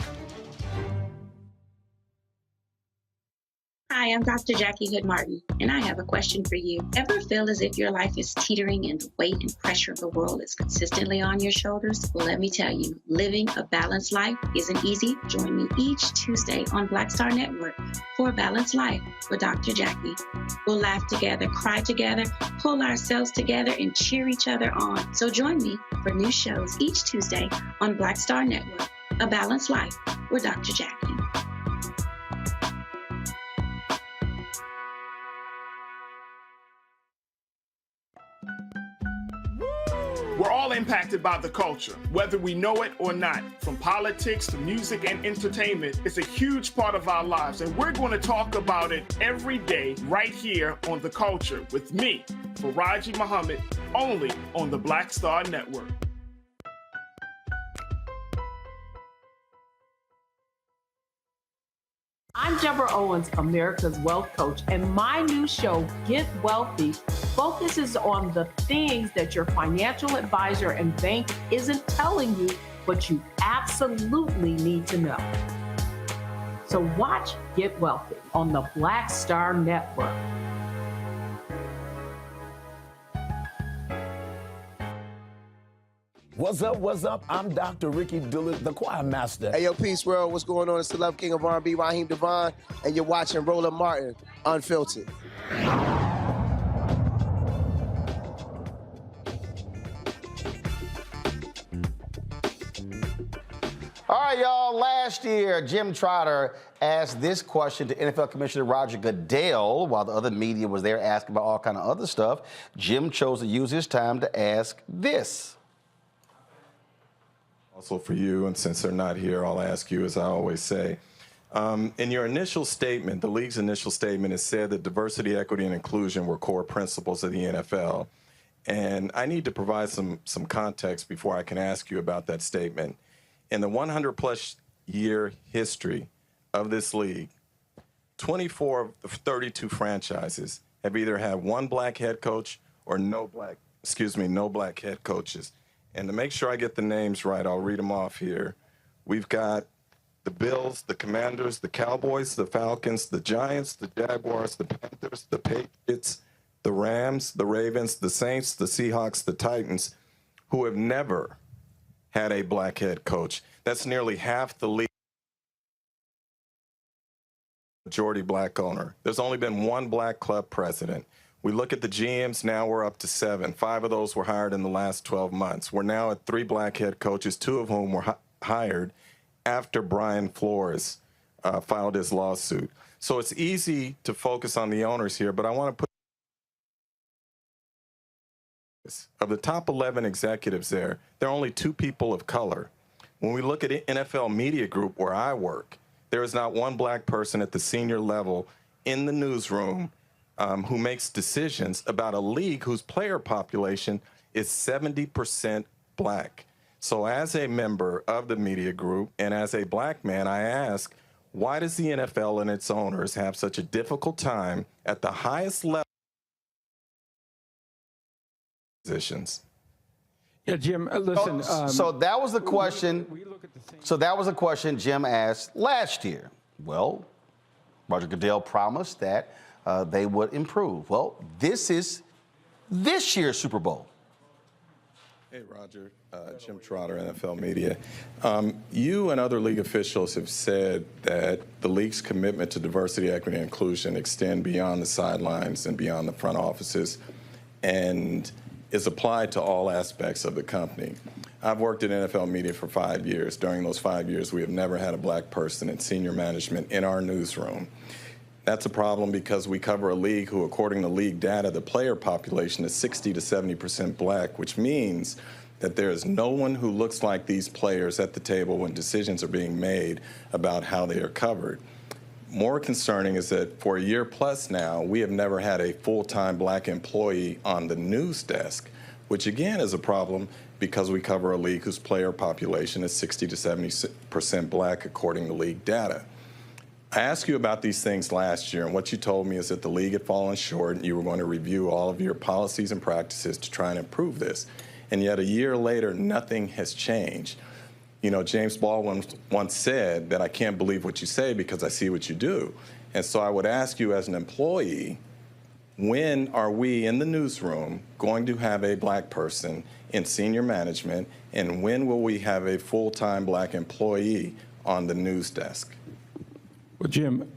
Hi, I'm Dr. Jackie Hood Martin, and I have a question for you. Ever feel as if your life is teetering and the weight and pressure of the world is consistently on your shoulders? Well, let me tell you, living a balanced life isn't easy. Join me each Tuesday on Black Star Network for A Balanced Life with Dr. Jackie. We'll laugh together, cry together, pull ourselves together, and cheer each other on. So join me for new shows each Tuesday on Black Star Network, A Balanced Life with Dr. Jackie. We're all impacted by the culture, whether we know it or not. From politics to music and entertainment, it's a huge part of our lives, and we're going to talk about it every day right here on The Culture with me, Faraji Muhammad, only on the Black Star Network. I'm Deborah Owens, America's Wealth Coach, and my new show, Get Wealthy, focuses on the things that your financial advisor and bank isn't telling you, but you absolutely need to know. So watch Get Wealthy on the Black Star Network. What's up, what's up? I'm Dr. Ricky Dillard, the choir master. Hey, yo, Peace World, what's going on? It's the Love King of R&B, Raheem Devon, and you're watching Roland Martin, Unfiltered. All right, y'all. Last year, Jim Trotter asked this question to NFL Commissioner Roger Goodell while the other media was there asking about all kind of other stuff. Jim chose to use his time to ask this. Also for you, and since they're not here, I'll ask you, as I always say. In your initial statement, the league's initial statement, it said that diversity, equity, and inclusion were core principles of the NFL. And I need to provide some context before I can ask you about that statement. In the 100-plus year history of this league, 24 of 32 franchises have either had one black head coach or no black head coaches. And to make sure I get the names right, I'll read them off here. We've got the Bills, the Commanders, the Cowboys, the Falcons, the Giants, the Jaguars, the Panthers, the Patriots, the Rams, the Ravens, the Saints, the Seahawks, the Titans, who have never had a black head coach. That's nearly half the league. Majority black owner. There's only been one black club president. We look at the GMs, now we're up to 7. 5 of those were hired in the last 12 months. We're now at 3 black head coaches, 2 of whom were hired after Brian Flores filed his lawsuit. So it's easy to focus on the owners here, but I want to put of the top 11 executives there are only 2 people of color. When we look at NFL Media Group, where I work, there is not one black person at the senior level in the newsroom who makes decisions about a league whose player population is 70% black. So as a member of the media group and as a black man, I ask, why does the NFL and its owners have such a difficult time at the highest level positions? Yeah, Jim, listen. So that was the question. So that was a question Jim asked last year. Well, Roger Goodell promised that they would improve. Well, this is this year's Super Bowl. Hey, Roger. Jim Trotter, NFL Media. You and other league officials have said that the league's commitment to diversity, equity, and inclusion extend beyond the sidelines and beyond the front offices and is applied to all aspects of the company. I've worked in NFL media for 5 years. During those 5 years, we have never had a black person in senior management in our newsroom. That's a problem because we cover a league who, according to league data, the player population is 60 to 70% black, which means that there is no one who looks like these players at the table when decisions are being made about how they are covered. more concerning is that for a year plus now, we have never had a full-time black employee on the news desk, which again is a problem because we cover a league whose player population is 60 to 70% black according to league data. I asked you about these things last year, and what you told me is that the league had fallen short and you were going to review all of your policies and practices to try and improve this. And yet a year later, nothing has changed. You know, James Baldwin once said that I can't believe what you say because I see what you do. And so I would ask you as an employee, when are we in the newsroom going to have a black person in senior management, and when will we have a full-time black employee on the news desk? Well, Jim,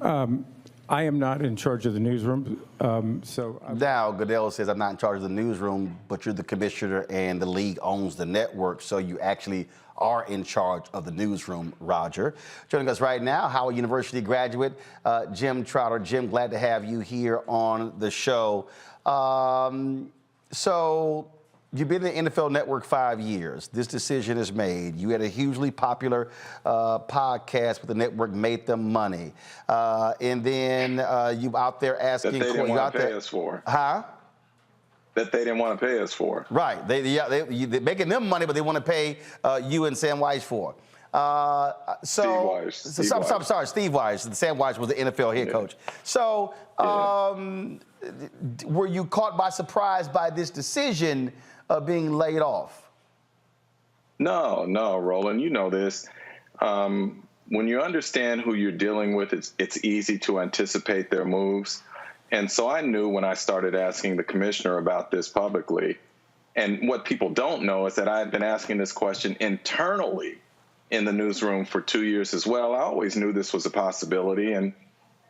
I am not in charge of the newsroom, Now, Goodell says, I'm not in charge of the newsroom, but you're the commissioner and the league owns the network, so you actually are in charge of the newsroom, Roger. Joining us right now, Howard University graduate Jim Trotter. Jim, glad to have you here on the show. So you've been in the NFL Network 5 years. This decision is made. You had a hugely popular podcast with the network, made them money. And then you out there asking... That they didn't want to pay us for. Huh? That they didn't want to pay us for. Right. They're making them money, but they want to pay you and Sam Weiss for. Steve Weiss. Sorry, Steve Weiss. Sam Weiss was the NFL head coach. So were you caught by surprise by this decision of being laid off? No, Roland, you know this. When you understand who you're dealing with, it's easy to anticipate their moves. And so I knew when I started asking the commissioner about this publicly, and what people don't know is that I had been asking this question internally in the newsroom for 2 years as well. I always knew this was a possibility.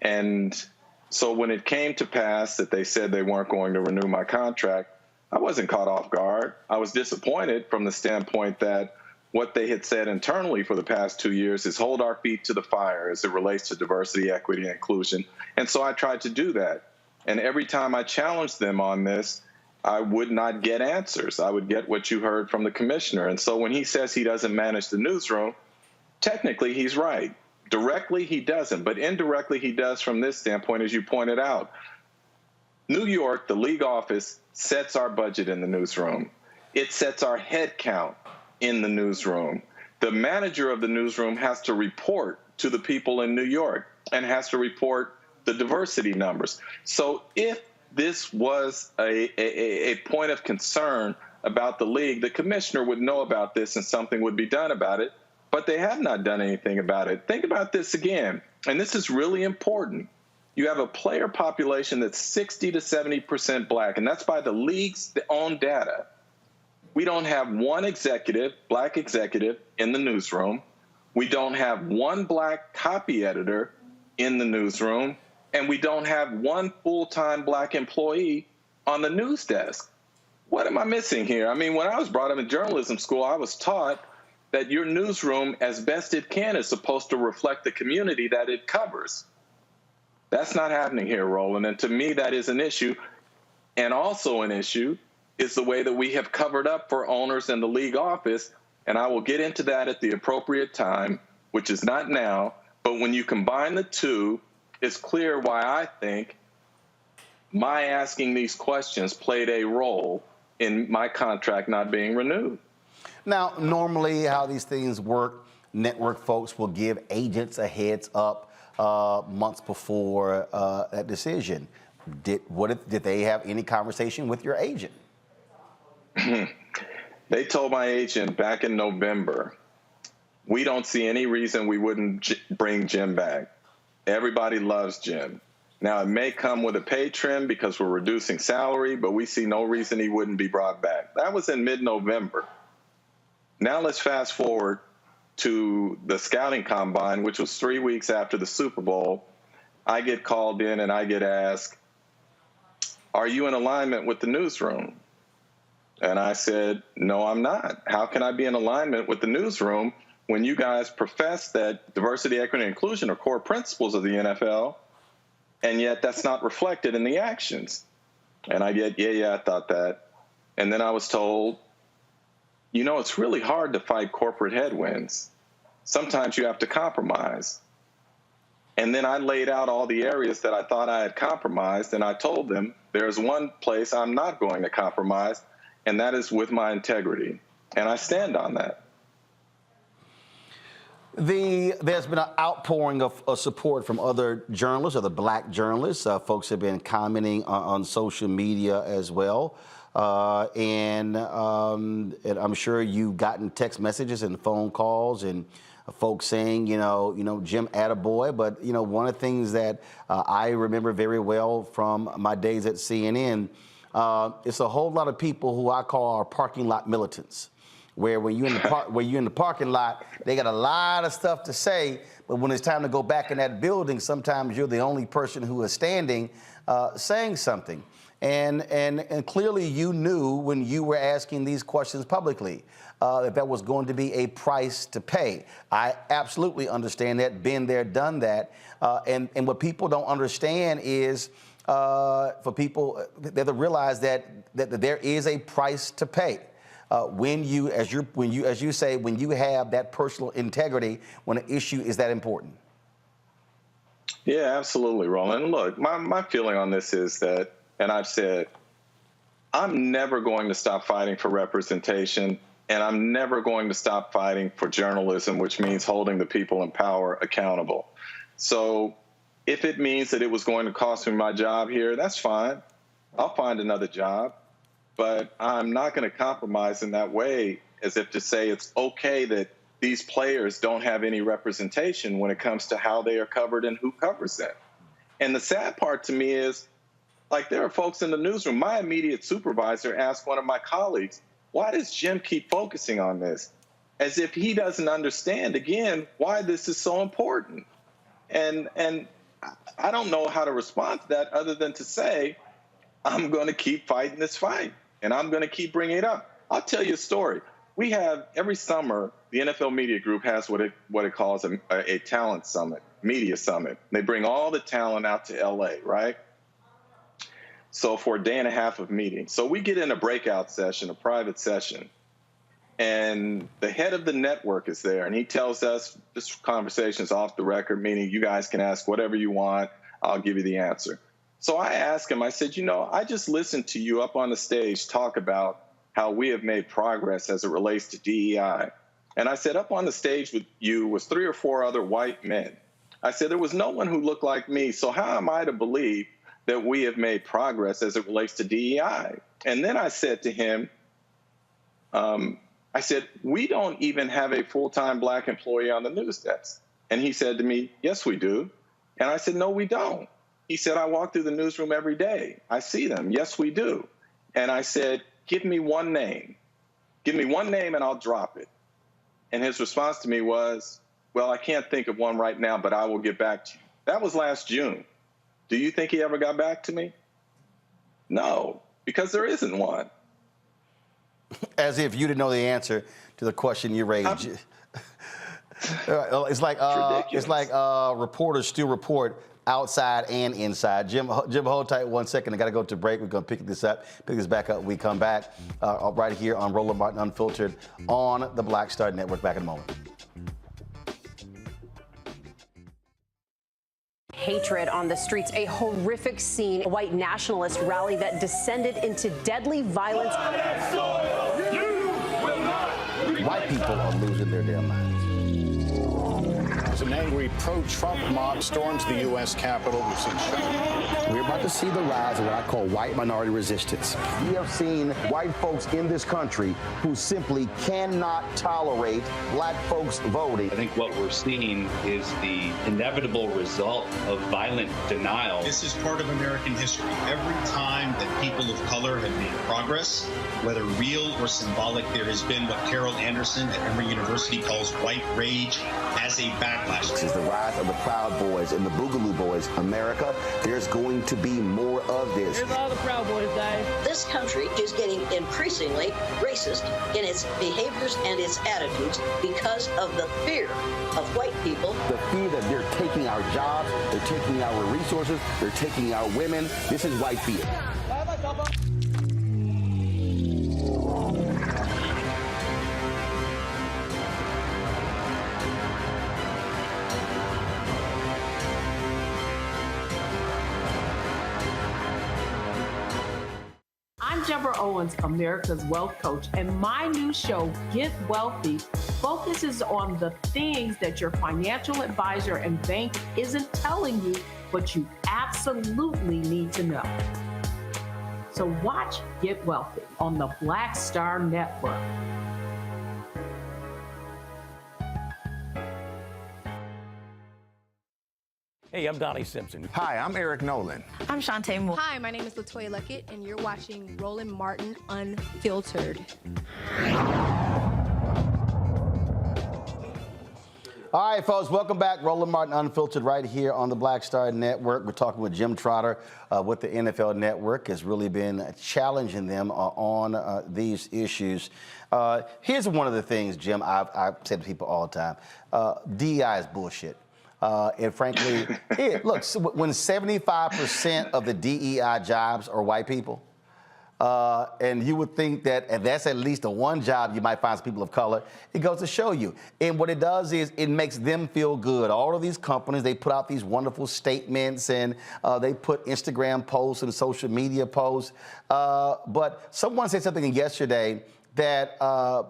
And so when it came to pass that they said they weren't going to renew my contract, I wasn't caught off guard. I was disappointed from the standpoint that what they had said internally for the past 2 years is hold our feet to the fire as it relates to diversity, equity, and inclusion. And so I tried to do that. And every time I challenged them on this, I would not get answers. I would get what you heard from the commissioner. And so when he says he doesn't manage the newsroom, technically he's right. Directly, he doesn't. But indirectly, he does from this standpoint, as you pointed out. New York, the league office, sets our budget in the newsroom. It sets our head count in the newsroom. The manager of the newsroom has to report to the people in New York and has to report the diversity numbers. So if this was a point of concern about the league, the commissioner would know about this and something would be done about it, but they have not done anything about it. Think about this again, and this is really important. You have a player population that's 60 to 70% black, and that's by the league's own data. We don't have one executive, black executive, in the newsroom. We don't have one black copy editor in the newsroom, and we don't have one full-time black employee on the news desk. What am I missing here? I mean, when I was brought up in journalism school, I was taught that your newsroom, as best it can, is supposed to reflect the community that it covers. That's not happening here, Roland, and to me, that is an issue. And also an issue is the way that we have covered up for owners in the league office, and I will get into that at the appropriate time, which is not now, but when you combine the two, it's clear why I think my asking these questions played a role in my contract not being renewed. Now, normally how these things work, network folks will give agents a heads up months before that decision. Did they have any conversation with your agent? They told my agent back in November, we don't see any reason we wouldn't bring Jim back. Everybody loves Jim. Now, it may come with a pay trim because we're reducing salary, but we see no reason he wouldn't be brought back. That was in mid-November. Now let's fast forward to the scouting combine, which was 3 weeks after the Super Bowl. I get called in and I get asked, are you in alignment with the newsroom? And I said, no, I'm not. How can I be in alignment with the newsroom when you guys profess that diversity, equity, and inclusion are core principles of the NFL, and yet that's not reflected in the actions? And I get, yeah, I thought that. And then I was told, you know, it's really hard to fight corporate headwinds. Sometimes you have to compromise. And then I laid out all the areas that I thought I had compromised, and I told them there's one place I'm not going to compromise, and that is with my integrity. And I stand on that. There's been an outpouring of support from other journalists, other black journalists. Folks have been commenting on social media as well. And I'm sure you've gotten text messages and phone calls and folks saying, Jim, attaboy. But, one of the things that I remember very well from my days at CNN, it's a whole lot of people who I call our parking lot militants, where when you're in the parking lot, they got a lot of stuff to say, but when it's time to go back in that building, sometimes you're the only person who is standing saying something. And clearly you knew when you were asking these questions publicly that was going to be a price to pay. I absolutely understand that, been there, done that. And what people don't understand is for people they have to realize that there is a price to pay. When you have that personal integrity, when an issue is that important. Yeah, absolutely, Roland. Look, my feeling on this is that, and I've said, I'm never going to stop fighting for representation, and I'm never going to stop fighting for journalism, which means holding the people in power accountable. So if it means that it was going to cost me my job here, that's fine. I'll find another job. But I'm not going to compromise in that way as if to say it's okay that these players don't have any representation when it comes to how they are covered and who covers them. And the sad part to me is, like, there are folks in the newsroom. My immediate supervisor asked one of my colleagues, why does Jim keep focusing on this? As if he doesn't understand, again, why this is so important. And I don't know how to respond to that other than to say, I'm going to keep fighting this fight. And I'm going to keep bringing it up. I'll tell you a story. We have, every summer, the NFL Media Group has what it calls a talent summit, media summit. They bring all the talent out to L.A., right? So for a day and a half of meetings. So we get in a breakout session, a private session, and the head of the network is there, and he tells us, this conversation is off the record, meaning you guys can ask whatever you want, I'll give you the answer. So I asked him, I said, I just listened to you up on the stage talk about how we have made progress as it relates to DEI. And I said, up on the stage with you was 3 or 4 other white men. I said, there was no one who looked like me. So how am I to believe that we have made progress as it relates to DEI? And then I said to him, I said, we don't even have a full-time black employee on the news desk. And he said to me, yes, we do. And I said, no, we don't. He said, I walk through the newsroom every day. I see them. Yes, we do. And I said, give me one name. Give me one name and I'll drop it. And his response to me was, well, I can't think of one right now, but I will get back to you. That was last June. Do you think he ever got back to me? No, because there isn't one. As if you didn't know the answer to the question you raised. It's like reporters still report outside and inside. Jim, hold tight 1 second. I got to go to break. We're going to pick this back up. We come back right here on Roland Martin Unfiltered on the Black Star Network. Back in a moment. Hatred on the streets, a horrific scene, a white nationalist rally that descended into deadly violence. White people are losing their damn minds. As an angry pro-Trump mob storms the U.S. Capitol, we've seen shooting. We're about to see the rise of what I call white minority resistance. We have seen white folks in this country who simply cannot tolerate black folks voting. I think what we're seeing is the inevitable result of violent denial. This is part of American history. Every time that people of color have made progress, whether real or symbolic, there has been what Carol Anderson at Emory University calls white rage as a backlash. This is the rise of the Proud Boys and the Boogaloo Boys. America, there's going to be more of this. Here's all the Proud Boys, guys. This country is getting increasingly racist in its behaviors and its attitudes because of the fear of white people. The fear that they're taking our jobs, they're taking our resources, they're taking our women. This is white fear. I'm Deborah Owens, America's Wealth Coach, and my new show, Get Wealthy, focuses on the things that your financial advisor and bank isn't telling you, but you absolutely need to know. So watch Get Wealthy on the Black Star Network. Hey, I'm Donnie Simpson. Hi, I'm Eric Nolan. I'm Shantae Moore. Hi, my name is LaToya Luckett, and you're watching Roland Martin Unfiltered. All right, folks, welcome back. Roland Martin Unfiltered right here on the Black Star Network. We're talking with Jim Trotter with the NFL Network. Has really been challenging them on these issues. Here's one of the things, Jim, I've said to people all the time. DEI is bullshit. And frankly, look, when 75% of the DEI jobs are white people, and you would think that, and that's at least the one job you might find some people of color, it goes to show you. And what it does is it makes them feel good. All of these companies, they put out these wonderful statements and they put Instagram posts and social media posts. But someone said something yesterday that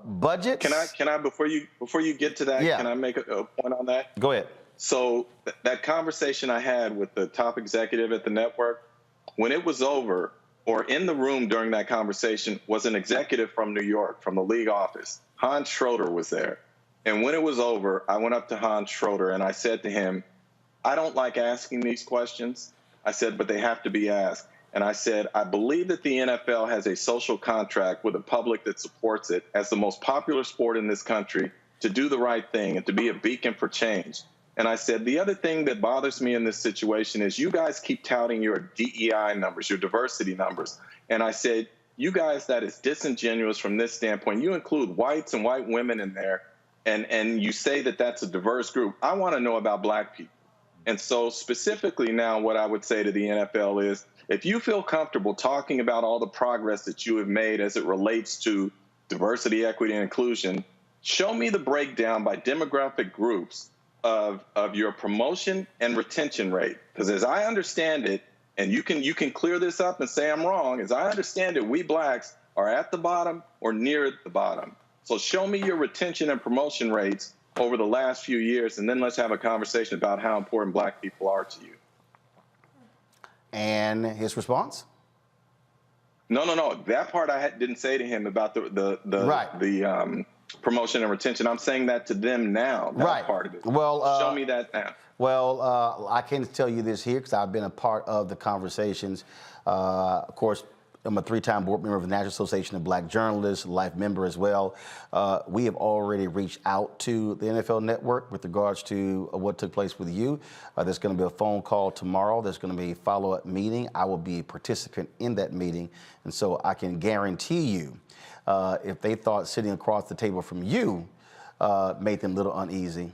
budgets. Can I before you get to that, can I make a point on that? Go ahead. So that conversation I had with the top executive at the network, when it was over, or in the room during that conversation, was an executive from New York, from the league office. Hans Schroeder was there. And when it was over, I went up to Hans Schroeder and I said to him, I don't like asking these questions. I said, but they have to be asked. And I said, I believe that the NFL has a social contract with a public that supports it as the most popular sport in this country to do the right thing and to be a beacon for change. And I said, the other thing that bothers me in this situation is you guys keep touting your DEI numbers, your diversity numbers. And I said, you guys, that is disingenuous from this standpoint. You include whites and white women in there, and you say that that's a diverse group. I want to know about black people. And so specifically now what I would say to the NFL is, if you feel comfortable talking about all the progress that you have made as it relates to diversity, equity, and inclusion, show me the breakdown by demographic groups of your promotion and retention rate. Because as I understand it, and you can clear this up and say I'm wrong, as I understand it, we blacks are at the bottom or near the bottom. So show me your retention and promotion rates over the last few years, and then let's have a conversation about how important black people are to you. And his response? No. That part I didn't say to him about the promotion and retention. I'm saying that to them now. That part of it. Well, show me that now. Well, I can tell you this here because I've been a part of the conversations. Of course, I'm a 3-time board member of the National Association of Black Journalists, life member as well. We have already reached out to the NFL Network with regards to what took place with you. There's going to be a phone call tomorrow. There's going to be a follow-up meeting. I will be a participant in that meeting. And so I can guarantee you, if they thought sitting across the table from you made them a little uneasy.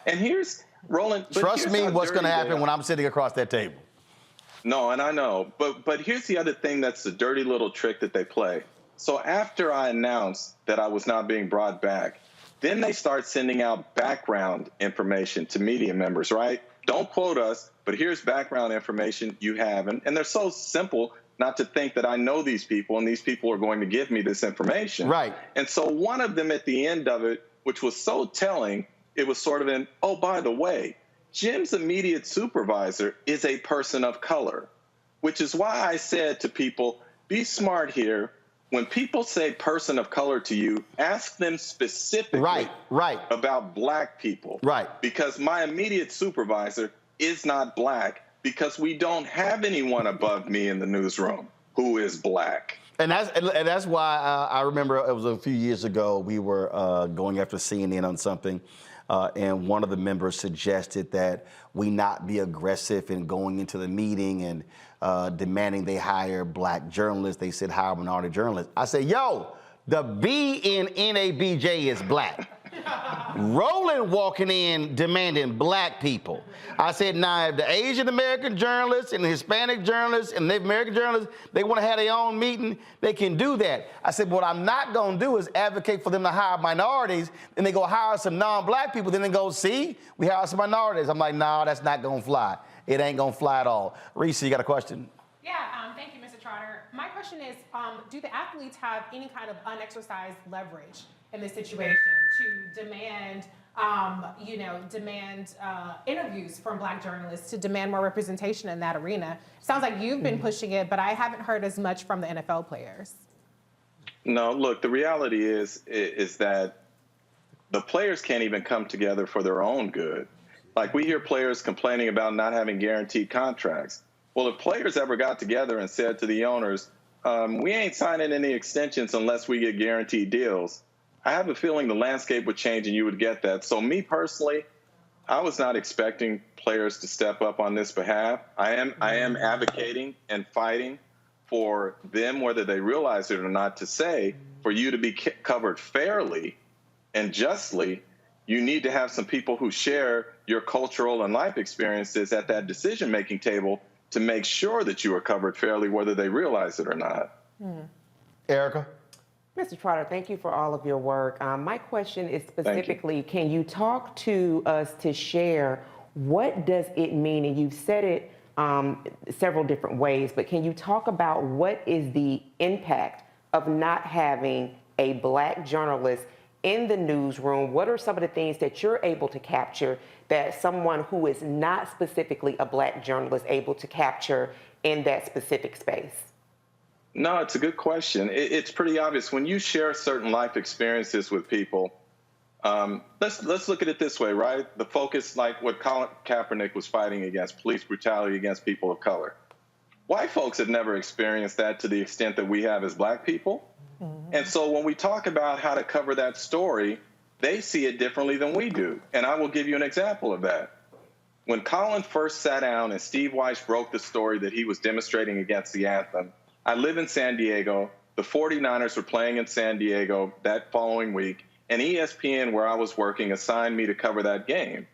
And here's, Roland. Trust me, what's going to happen when I'm sitting across that table. No, and I know. But here's the other thing that's the dirty little trick that they play. So after I announced that I was not being brought back, then they start sending out background information to media members, right? Don't quote us, but here's background information you have. And they're so simple not to think that I know these people and these people are going to give me this information. Right. And so one of them at the end of it, which was so telling, it was sort of oh, by the way, Jim's immediate supervisor is a person of color, which is why I said to people, be smart here. When people say person of color to you, ask them specifically about black people. Right. Because my immediate supervisor is not black, because we don't have anyone above me in the newsroom who is black. And that's why I remember it was a few years ago, we were going after CNN on something, and one of the members suggested that we not be aggressive in going into the meeting and demanding they hire black journalists. They said hire minority journalists. I said, yo, the B in NABJ is black. Roland walking in demanding black people. I said, now, if the Asian American journalists and the Hispanic journalists and Native American journalists, they want to have their own meeting, they can do that. I said, what I'm not going to do is advocate for them to hire minorities, and they go hire some non-black people, then they go, see, we hire some minorities. I'm like, no, that's not going to fly. It ain't going to fly at all. Reese, you got a question? Yeah, thank you, Mr. Trotter. My question is, do the athletes have any kind of unexercised leverage in this situation to demand, interviews from Black journalists, to demand more representation in that arena? Sounds like you've been pushing it, but I haven't heard as much from the NFL players. No, look, the reality is that the players can't even come together for their own good. Like, we hear players complaining about not having guaranteed contracts. Well, if players ever got together and said to the owners, we ain't signing any extensions unless we get guaranteed deals, I have a feeling the landscape would change and you would get that. So me personally, I was not expecting players to step up on this behalf. I am advocating and fighting for them, whether they realize it or not, to say, for you to be covered fairly and justly, you need to have some people who share your cultural and life experiences at that decision-making table to make sure that you are covered fairly, whether they realize it or not. Erica? Mr. Trotter, thank you for all of your work. My question is specifically, can you talk to us to share what does it mean, and you've said it several different ways, but can you talk about what is the impact of not having a Black journalist in the newsroom? What are some of the things that you're able to capture that someone who is not specifically a Black journalist able to capture in that specific space? No, it's a good question. It's pretty obvious. When you share certain life experiences with people, let's look at it this way, right? The focus, like what Colin Kaepernick was fighting against, police brutality against people of color. White folks have never experienced that to the extent that we have as Black people. And so when we talk about how to cover that story, they see it differently than we do. And I will give you an example of that. When Colin first sat down and Steve Weiss broke the story that he was demonstrating against the anthem, I live in San Diego. The 49ers were playing in San Diego that following week, and ESPN, where I was working, assigned me to cover that game.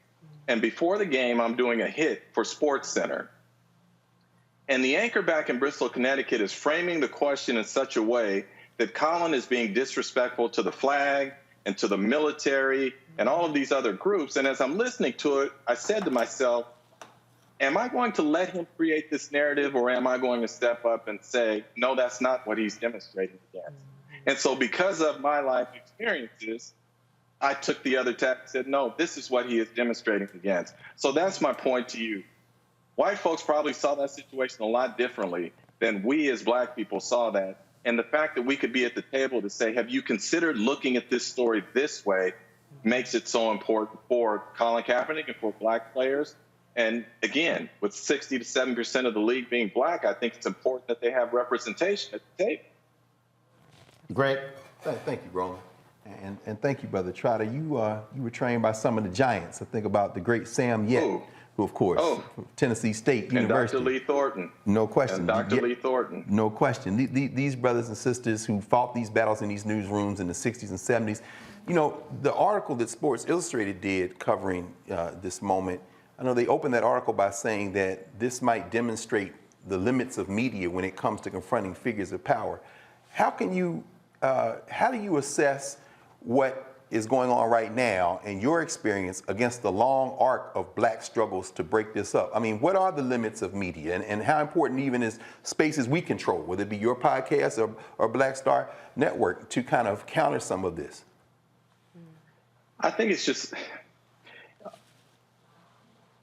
And before the game, I'm doing a hit for SportsCenter. And the anchor back in Bristol, Connecticut is framing the question in such a way that Colin is being disrespectful to the flag and to the military and all of these other groups. And as I'm listening to it, I said to myself, am I going to let him create this narrative, or am I going to step up and say, no, that's not what he's demonstrating against? And so because of my life experiences, I took the other tack and said, no, this is what he is demonstrating against. So that's my point to you. White folks probably saw that situation a lot differently than we as Black people saw that. And the fact that we could be at the table to say, have you considered looking at this story this way, makes it so important for Colin Kaepernick and for Black players. And again, with 60 to 7% of the league being Black, I think it's important that they have representation at the table. Great. Thank you, Roland. And thank you, Brother Trotter. You were trained by some of the giants. I think about the great Sam Yet, who, of course, Tennessee State University. And Dr. Lee Thornton. No question. And Dr. Lee Thornton. No question. These brothers and sisters who fought these battles in these newsrooms in the 60s and 70s. You know, the article that Sports Illustrated did covering this moment, I know they opened that article by saying that this might demonstrate the limits of media when it comes to confronting figures of power. How do you assess what is going on right now in your experience against the long arc of Black struggles to break this up? I mean, what are the limits of media, and how important even is spaces we control, whether it be your podcast or Black Star Network, to kind of counter some of this? I think it's just,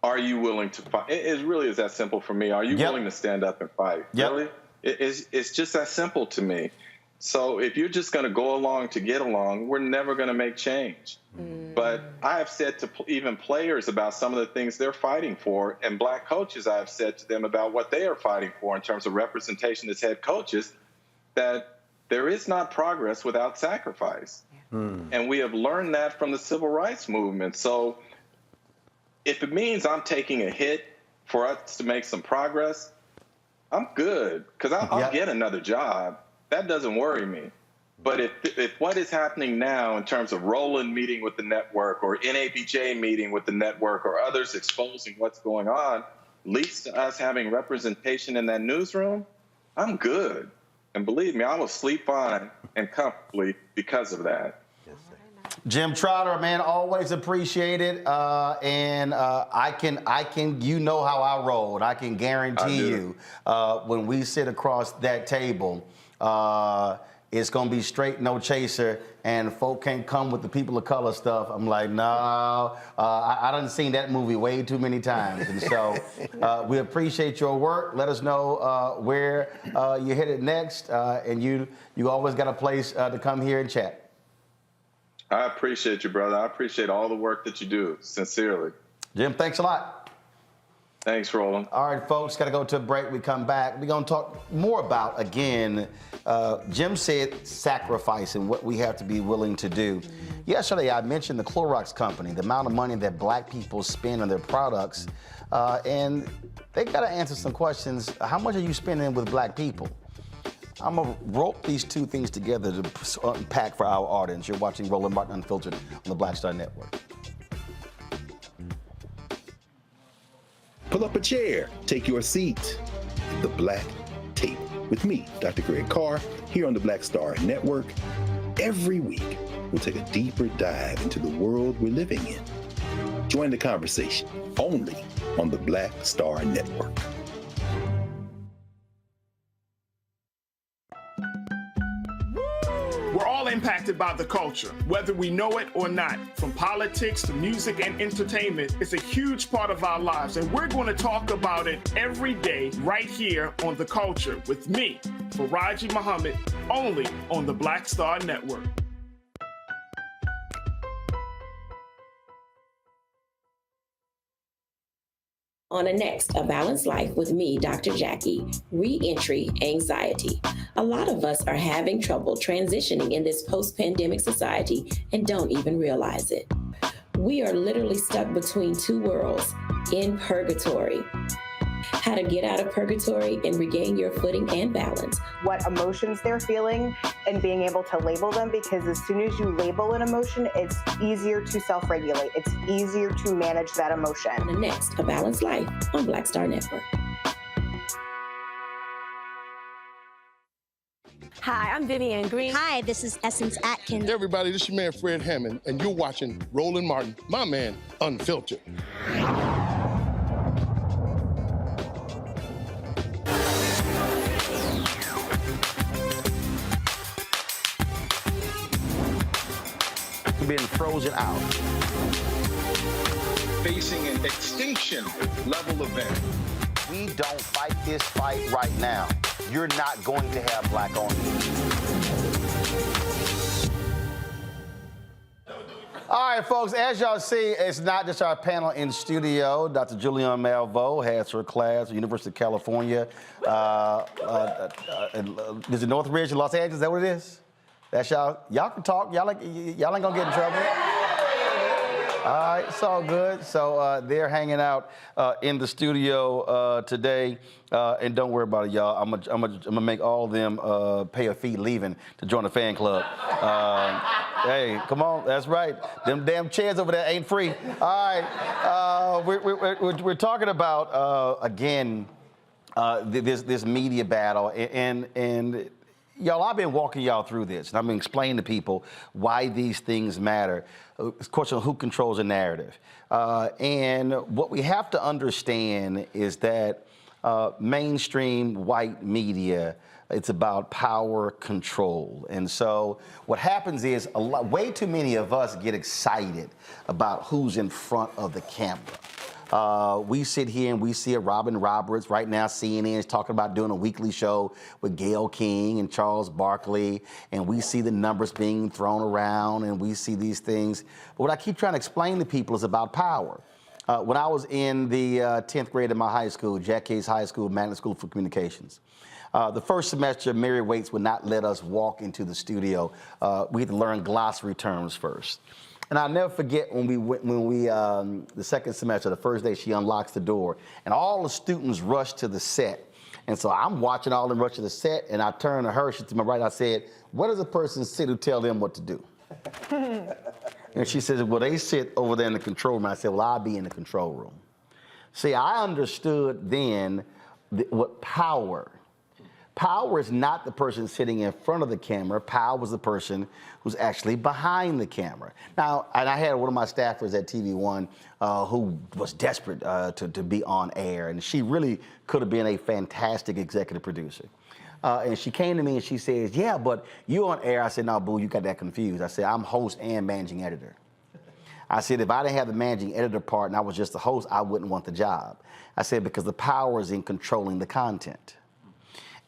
are you willing to fight? It really is that simple for me. Are you willing to stand up and fight? Really? It's just that simple to me. So if you're just going to go along to get along, we're never going to make change. But I have said to even players about some of the things they're fighting for, and Black coaches, I have said to them about what they are fighting for in terms of representation as head coaches, that there is not progress without sacrifice. And we have learned that from the civil rights movement. So if it means I'm taking a hit for us to make some progress, I'm good, because I'll get another job. That doesn't worry me. But if what is happening now in terms of Roland meeting with the network, or NABJ meeting with the network, or others exposing what's going on, leads to us having representation in that newsroom, I'm good. And believe me, I will sleep fine and comfortably because of that. Jim Trotter, man, always appreciate it. I can, you know how I roll. And I can guarantee you, when we sit across that table, it's gonna be straight, no chaser, and folk can't come with the people of color stuff. I'm like, no, I done seen that movie way too many times. And so we appreciate your work. Let us know where you're headed next. And you always got a place to come here and chat. I appreciate you, brother. I appreciate all the work that you do, sincerely. Jim, thanks a lot. Thanks, Roland. All right, folks, got to go to a break. We come back. We're going to talk more about, again, Jim said sacrifice and what we have to be willing to do. Yesterday, I mentioned the Clorox company, the amount of money that black people spend on their products, and they got to answer some questions. How much are you spending with black people? I'm going to rope these two things together to unpack for our audience. You're watching Roland Martin Unfiltered on the Black Star Network. Pull up a chair, take your seat. The Black Tape with me, Dr. Greg Carr, here on the Black Star Network. Every week, we'll take a deeper dive into the world we're living in. Join the conversation only on the Black Star Network. We're all impacted by the culture, whether we know it or not. From politics to music and entertainment, it's a huge part of our lives, and we're going to talk about it every day right here on The Culture with me, Faraji Muhammad, only on the Black Star Network. On the next, A Balanced Life with me, Dr. Jackie, Re-Entry Anxiety. A lot of us are having trouble transitioning in this post-pandemic society and don't even realize it. We are literally stuck between two worlds, in purgatory. How to get out of purgatory and regain your footing and balance. What emotions they're feeling and being able to label them, because as soon as you label an emotion, it's easier to self-regulate. It's easier to manage that emotion. The next, A Balanced Life on Black Star Network. Hi, I'm Vivian Green. Hi, this is Essence Atkins. Hey everybody, this is your man Fred Hammond, and you're watching Roland Martin, my man, Unfiltered. Being frozen out. Facing an extinction level event. We don't fight this fight right now, you're not going to have black on you. All right, folks, as y'all see, it's not just our panel in studio. Dr. Julianne Malveaux has her class at University of California. Is it Northridge in Los Angeles? Is that what it is? That's y'all. Y'all can talk. Y'all ain't gonna get in trouble. All right, it's all good. So they're hanging out in the studio today, and don't worry about it, y'all. I'm gonna make all of them pay a fee leaving to join the fan club. Hey, come on, that's right. Them damn chairs over there ain't free. All right, we're talking about again this media battle and. Y'all, I've been walking y'all through this, and I've been explaining to people why these things matter. It's a question of who controls the narrative. And what we have to understand is that mainstream white media, it's about power control. And so what happens is way too many of us get excited about who's in front of the camera. We sit here and we see a Robin Roberts. Right now, CNN is talking about doing a weekly show with Gayle King and Charles Barkley, and we see the numbers being thrown around, and we see these things. But what I keep trying to explain to people is about power. When I was in the 10th grade of my high school, Jack Case High School, Magnet School for Communications, the first semester, Mary Waits would not let us walk into the studio. We had to learn glossary terms first. And I'll never forget when we the second semester, the first day, she unlocks the door, and all the students rush to the set. And so I'm watching all of them rush to the set, and I turn to her, she's to my right, I said, where does a person sit who tell them what to do? And she says, well, they sit over there in the control room. I said, well, I'll be in the control room. See, I understood then what power Power is not the person sitting in front of the camera. Power is the person who's actually behind the camera. Now, and I had one of my staffers at TV One who was desperate to be on air, and she really could have been a fantastic executive producer. And she came to me and she says, yeah, but you on air. I said, no, boo, you got that confused. I said, I'm host and managing editor. I said, if I didn't have the managing editor part and I was just the host, I wouldn't want the job. I said, because the power is in controlling the content.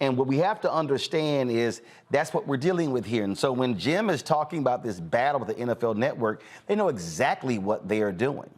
And what we have to understand is that's what we're dealing with here. And so when Jim is talking about this battle with the NFL Network, they know exactly what they are doing.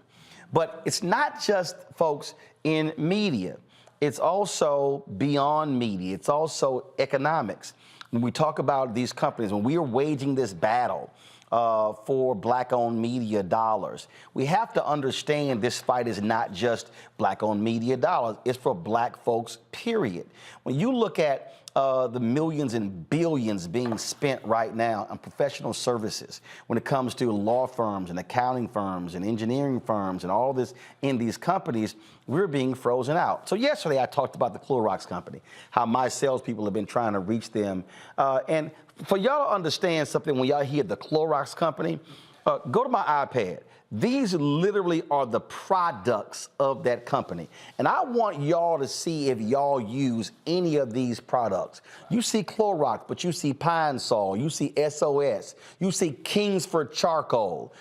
But it's not just, folks, in media. It's also beyond media. It's also economics. When we talk about these companies, when we are waging this battle for black-owned media dollars, we have to understand this fight is not just black-owned media dollars. It's for black folks, period. When you look at the millions and billions being spent right now on professional services when it comes to law firms and accounting firms and engineering firms and all this in these companies, we're being frozen out. So yesterday I talked about the Clorox company, how my salespeople have been trying to reach them. And for y'all to understand something, when y'all hear the Clorox company, go to my iPad. These literally are the products of that company. And I want y'all to see if y'all use any of these products. You see Clorox, but you see Pine Sol, you see SOS, you see Kingsford Charcoal,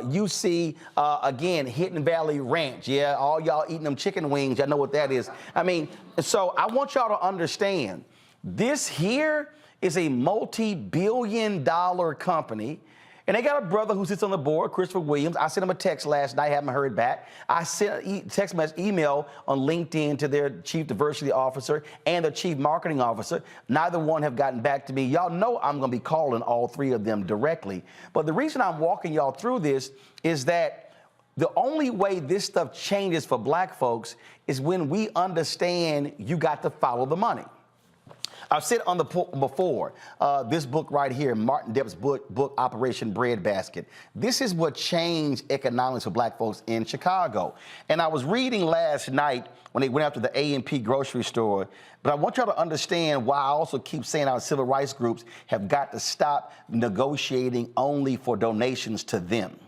you see, again, Hidden Valley Ranch. Yeah, all y'all eating them chicken wings, I know what that is. I mean, so I want y'all to understand, this here is a multi-billion-dollar company. And they got a brother who sits on the board, Christopher Williams. I sent him a text last night, haven't heard back. I sent a text message, email on LinkedIn to their chief diversity officer and their chief marketing officer. Neither one have gotten back to me. Y'all know I'm gonna be calling all three of them directly. But the reason I'm walking y'all through this is that the only way this stuff changes for black folks is when we understand you got to follow the money. I've said on the before, this book right here, Martin Depp's book, Operation Breadbasket. This is what changed economics for black folks in Chicago. And I was reading last night when they went after the A&P grocery store, but I want y'all to understand why I also keep saying our civil rights groups have got to stop negotiating only for donations to them.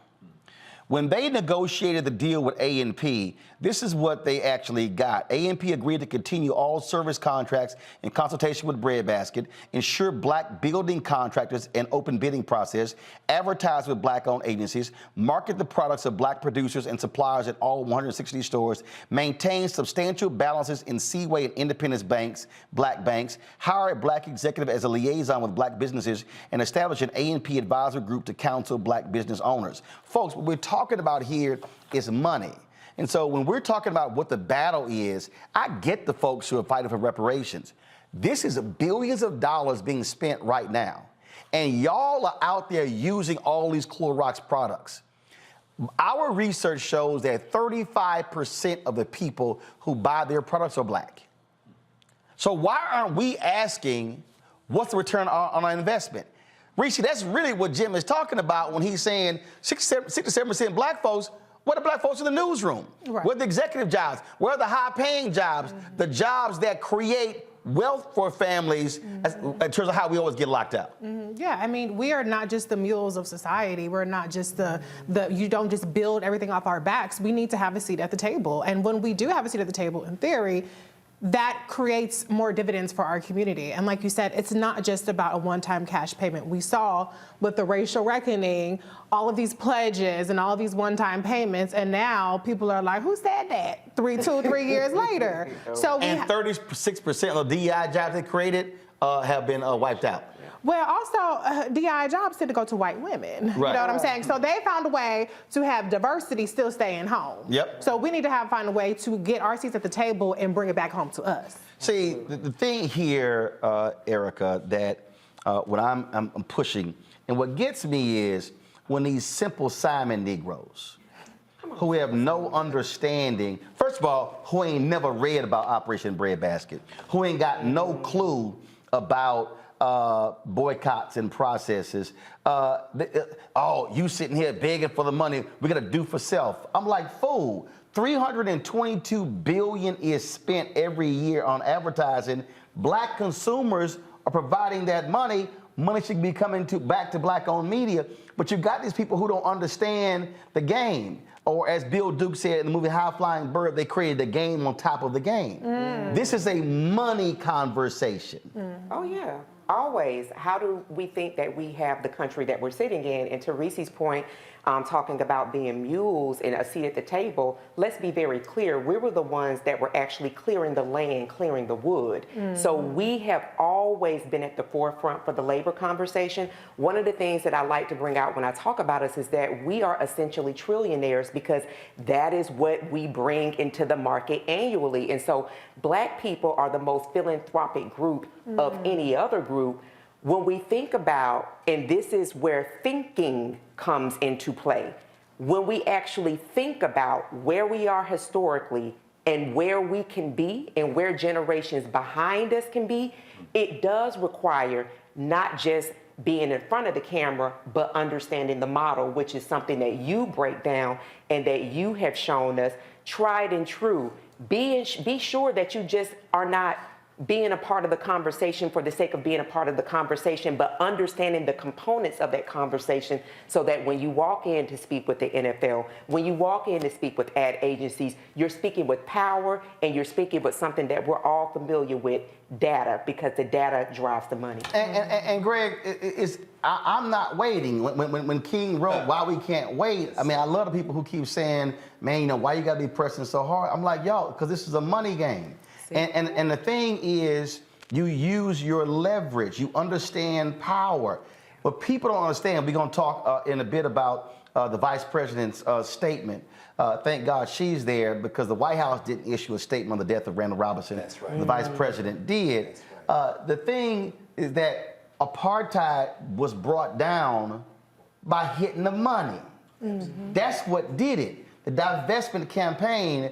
When they negotiated the deal with A&P, this is what they actually got. A&P agreed to continue all service contracts in consultation with Breadbasket, ensure black building contractors and open bidding process, advertise with black-owned agencies, market the products of black producers and suppliers at all 160 stores, maintain substantial balances in Seaway and Independence banks, black banks, hire a black executive as a liaison with black businesses, and establish an A&P advisor group to counsel black business owners. Folks, what we're talking about here is money. And so when we're talking about what the battle is, I get the folks who are fighting for reparations. This is billions of dollars being spent right now. And y'all are out there using all these Clorox products. Our research shows that 35% of the people who buy their products are black. So why aren't we asking what's the return on our investment? Rishi, that's really what Jim is talking about when he's saying 67% black folks. Where are the black folks in the newsroom? Right. Where are the executive jobs? Where are the high-paying jobs? The jobs that create wealth for families in terms of how we always get locked out. Yeah, I mean, we are not just the mules of society. We're not just you don't just build everything off our backs. We need to have a seat at the table. And when we do have a seat at the table, in theory, that creates more dividends for our community. And like you said, it's not just about a one-time cash payment. We saw with the racial reckoning, all of these pledges and all of these one-time payments, and now people are like, who said that? 3 years later. So and 36% of the DEI jobs they created have been wiped out. Well, also, DI jobs tend to go to white women. Right. You know what I'm saying? So they found a way to have diversity still staying home. Yep. So we need to find a way to get our seats at the table and bring it back home to us. See, the thing here, Erica, that what I'm pushing, and what gets me is when these Simple Simon Negroes, who have no understanding, first of all, who ain't never read about Operation Breadbasket, who ain't got no clue about boycotts and processes. You sitting here begging for the money, we're gonna do for self. I'm like, fool, $322 billion is spent every year on advertising Black consumers are providing that money. Money should be coming back to Black-owned media. But you got these people who don't understand the game. Or as Bill Duke said in the movie High Flying Bird, they created a game on top of the game. This is a money conversation. Oh, yeah. Always. How do we think that we have the country that we're sitting in? And to Reese's point, talking about being mules and a seat at the table, let's be very clear. We were the ones that were actually clearing the land, clearing the wood. So we have always been at the forefront for the labor conversation. One of the things that I like to bring out when I talk about us is that we are essentially trillionaires because that is what we bring into the market annually. And so Black people are the most philanthropic group of any other group. When we think about, and this is where thinking comes into play, when we actually think about where we are historically and where we can be and where generations behind us can be, it does require not just being in front of the camera, but understanding the model, which is something that you break down and that you have shown us, tried and true. Be sure that you just are not being a part of the conversation for the sake of being a part of the conversation, but understanding the components of that conversation so that when you walk in to speak with the NFL, when you walk in to speak with ad agencies, you're speaking with power and you're speaking with something that we're all familiar with, data, because the data drives the money. And Greg, I'm not waiting. When King wrote Why We Can't Wait, I mean, I love the people who keep saying, man, you know, why you gotta be pressing so hard? I'm like, yo, because this is a money game. And the thing is, you use your leverage. You understand power. What people don't understand, we're going to talk in a bit about the vice president's statement. Thank God she's there because the White House didn't issue a statement on the death of Randall Robinson. That's right. The vice president did. The thing is that apartheid was brought down by hitting the money. That's what did it. The divestment campaign,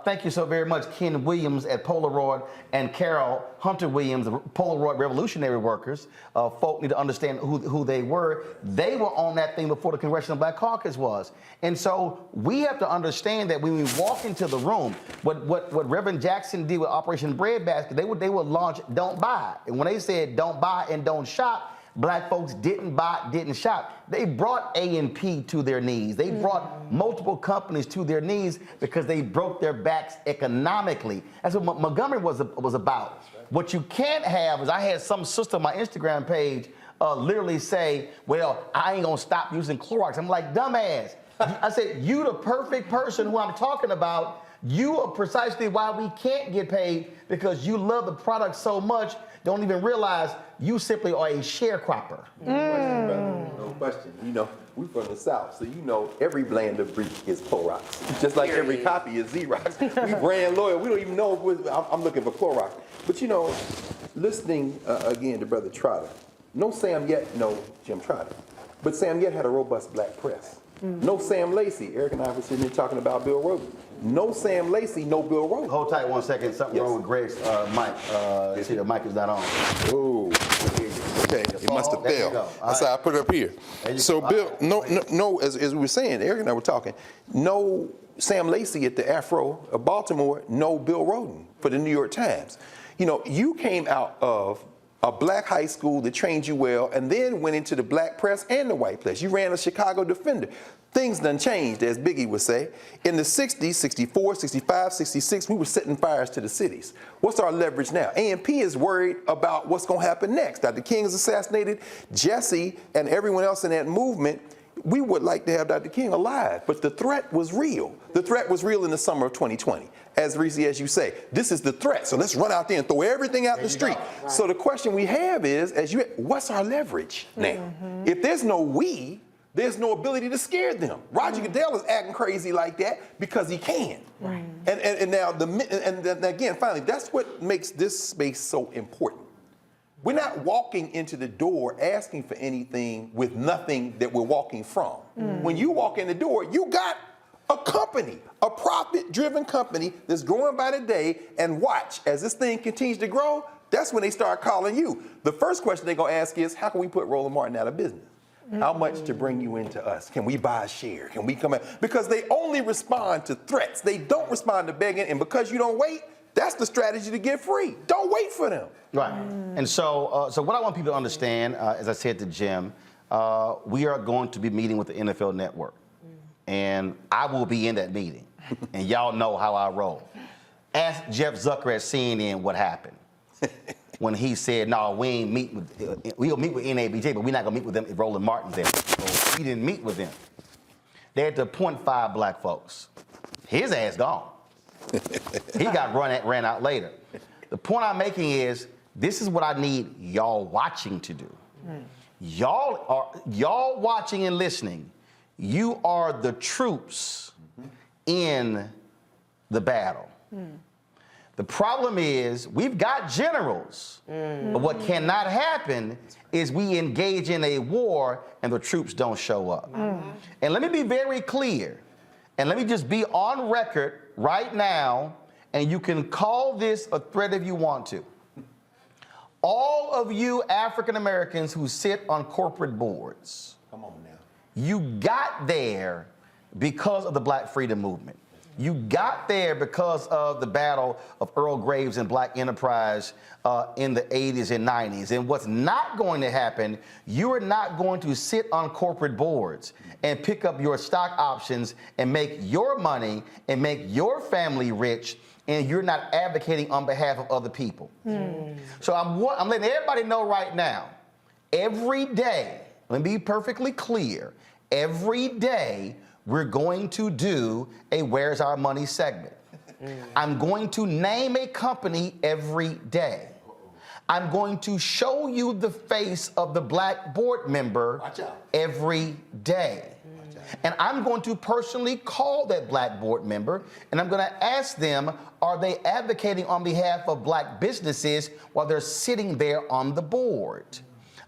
thank you so very much, Ken Williams at Polaroid and Carol Hunter Williams, the Polaroid Revolutionary Workers. Folk need to understand who they were. They were on that thing before the Congressional Black Caucus was. And so we have to understand that when we walk into the room, what Reverend Jackson did with Operation Breadbasket, they would launch Don't Buy. And when they said don't buy and don't shop, Black folks didn't buy, didn't shop. They brought A&P to their knees. They brought multiple companies to their knees because they broke their backs economically. That's what Montgomery was about. What you can't have is I had some sister on my Instagram page literally say, well, I ain't gonna stop using Clorox. I'm like, dumbass. I said, you the perfect person who I'm talking about. You are precisely why we can't get paid because you love the product so much, don't even realize you simply are a sharecropper. No question. You know, we're from the South, so you know every blend of brief is Clorox. Just like every copy is Xerox. We brand loyal. We don't even know if I'm looking for Clorox. But you know, listening again to Brother Trotter, no Sam Yet, no Jim Trotter. But Sam Yet had a robust Black press. No Sam Lacey. Eric and I were sitting here talking about Bill Rhoden. No Sam Lacey, no Bill Rhoden. Hold tight 1 second. Something wrong with Greg's mic. See, the mic is not on. Oh, okay. It must have failed. That's how I put it up here. So, Bill, no, as we were saying, Eric and I were talking, no Sam Lacey at the Afro of Baltimore, no Bill Rhoden for the New York Times. You know, you came out of a Black high school that trained you well and then went into the Black press and the white press. You ran a Chicago Defender. Things done changed, as Biggie would say. In the 60s, 64, 65, 66, we were setting fires to the cities. What's our leverage now? A&P is worried about what's going to happen next. Dr. King is assassinated. Jesse and everyone else in that movement, we would like to have Dr. King alive, but the threat was real. The threat was real in the summer of 2020. As Reese, as you say, this is the threat, so let's run out there and throw everything out the street. Right. So the question we have is, what's our leverage now? If there's no we, there's no ability to scare them. Roger Goodell is acting crazy like that because he can. Right. And now, again, finally, that's what makes this space so important. We're not walking into the door asking for anything with nothing that we're walking from. When you walk in the door, you got a company, a profit-driven company that's growing by the day, and watch, as this thing continues to grow, that's when they start calling you. The first question they're gonna ask is, how can we put Roland Martin out of business? How much to bring you into us? Can we buy a share? Can we come in? Because they only respond to threats. They don't respond to begging, and because you don't wait, That's the strategy to get free. Don't wait for them. Right. And so what I want people to understand, as I said to Jim, we are going to be meeting with the NFL Network. And I will be in that meeting. And y'all know how I roll. Ask Jeff Zucker at CNN what happened when he said, no, we'll meet with NABJ, but we're not going to meet with them if Roland Martin's there. So we didn't meet with them. They had to appoint 5 black folks. His ass gone. He got ran out later. The point I'm making is, this is what I need y'all watching to do. Y'all watching and listening, you are the troops in the battle. The problem is, we've got generals, but what cannot happen is we engage in a war and the troops don't show up. And let me be very clear, and let me just be on record right now, and you can call this a threat if you want to. All of you African Americans who sit on corporate boards, come on now, you got there because of the Black Freedom Movement. You got there because of the battle of Earl Graves and Black Enterprise in the 80s and 90s. And what's not going to happen, you are not going to sit on corporate boards and pick up your stock options and make your money and make your family rich, and you're not advocating on behalf of other people. So I'm letting everybody know right now, every day, let me be perfectly clear, every day, we're going to do a Where's Our Money segment. I'm going to name a company every day. I'm going to show you the face of the black board member every day. And I'm going to personally call that black board member, and I'm going to ask them, are they advocating on behalf of black businesses while they're sitting there on the board?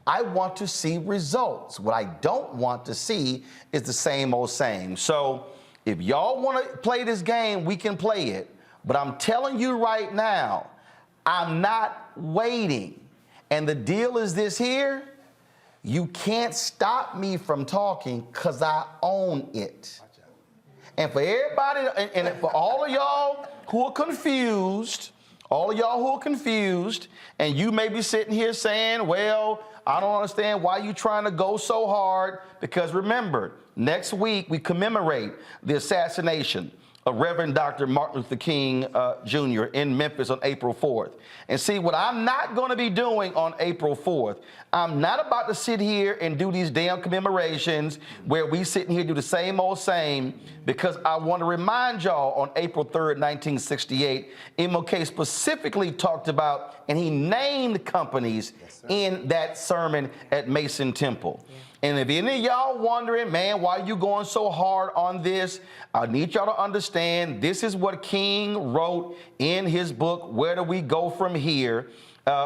I want to see results. What I don't want to see is the same old same. So if y'all want to play this game, we can play it. But I'm telling you right now, I'm not waiting. And the deal is this here. You can't stop me from talking because I own it. And for everybody, and for all of y'all who are confused, and you may be sitting here saying, well, I don't understand why you're trying to go so hard, because remember, next week we commemorate the assassination of Reverend Dr. Martin Luther King Jr. in Memphis on April 4th. And see, what I'm not going to be doing on April 4th, I'm not about to sit here and do these damn commemorations where we sit here and do the same old same, because I want to remind y'all on April 3rd, 1968, MLK specifically talked about, and he named companies in that sermon at Mason Temple. And if any of y'all wondering, man, why are you going so hard on this? I need y'all to understand this is what King wrote in his book, Where Do We Go From Here?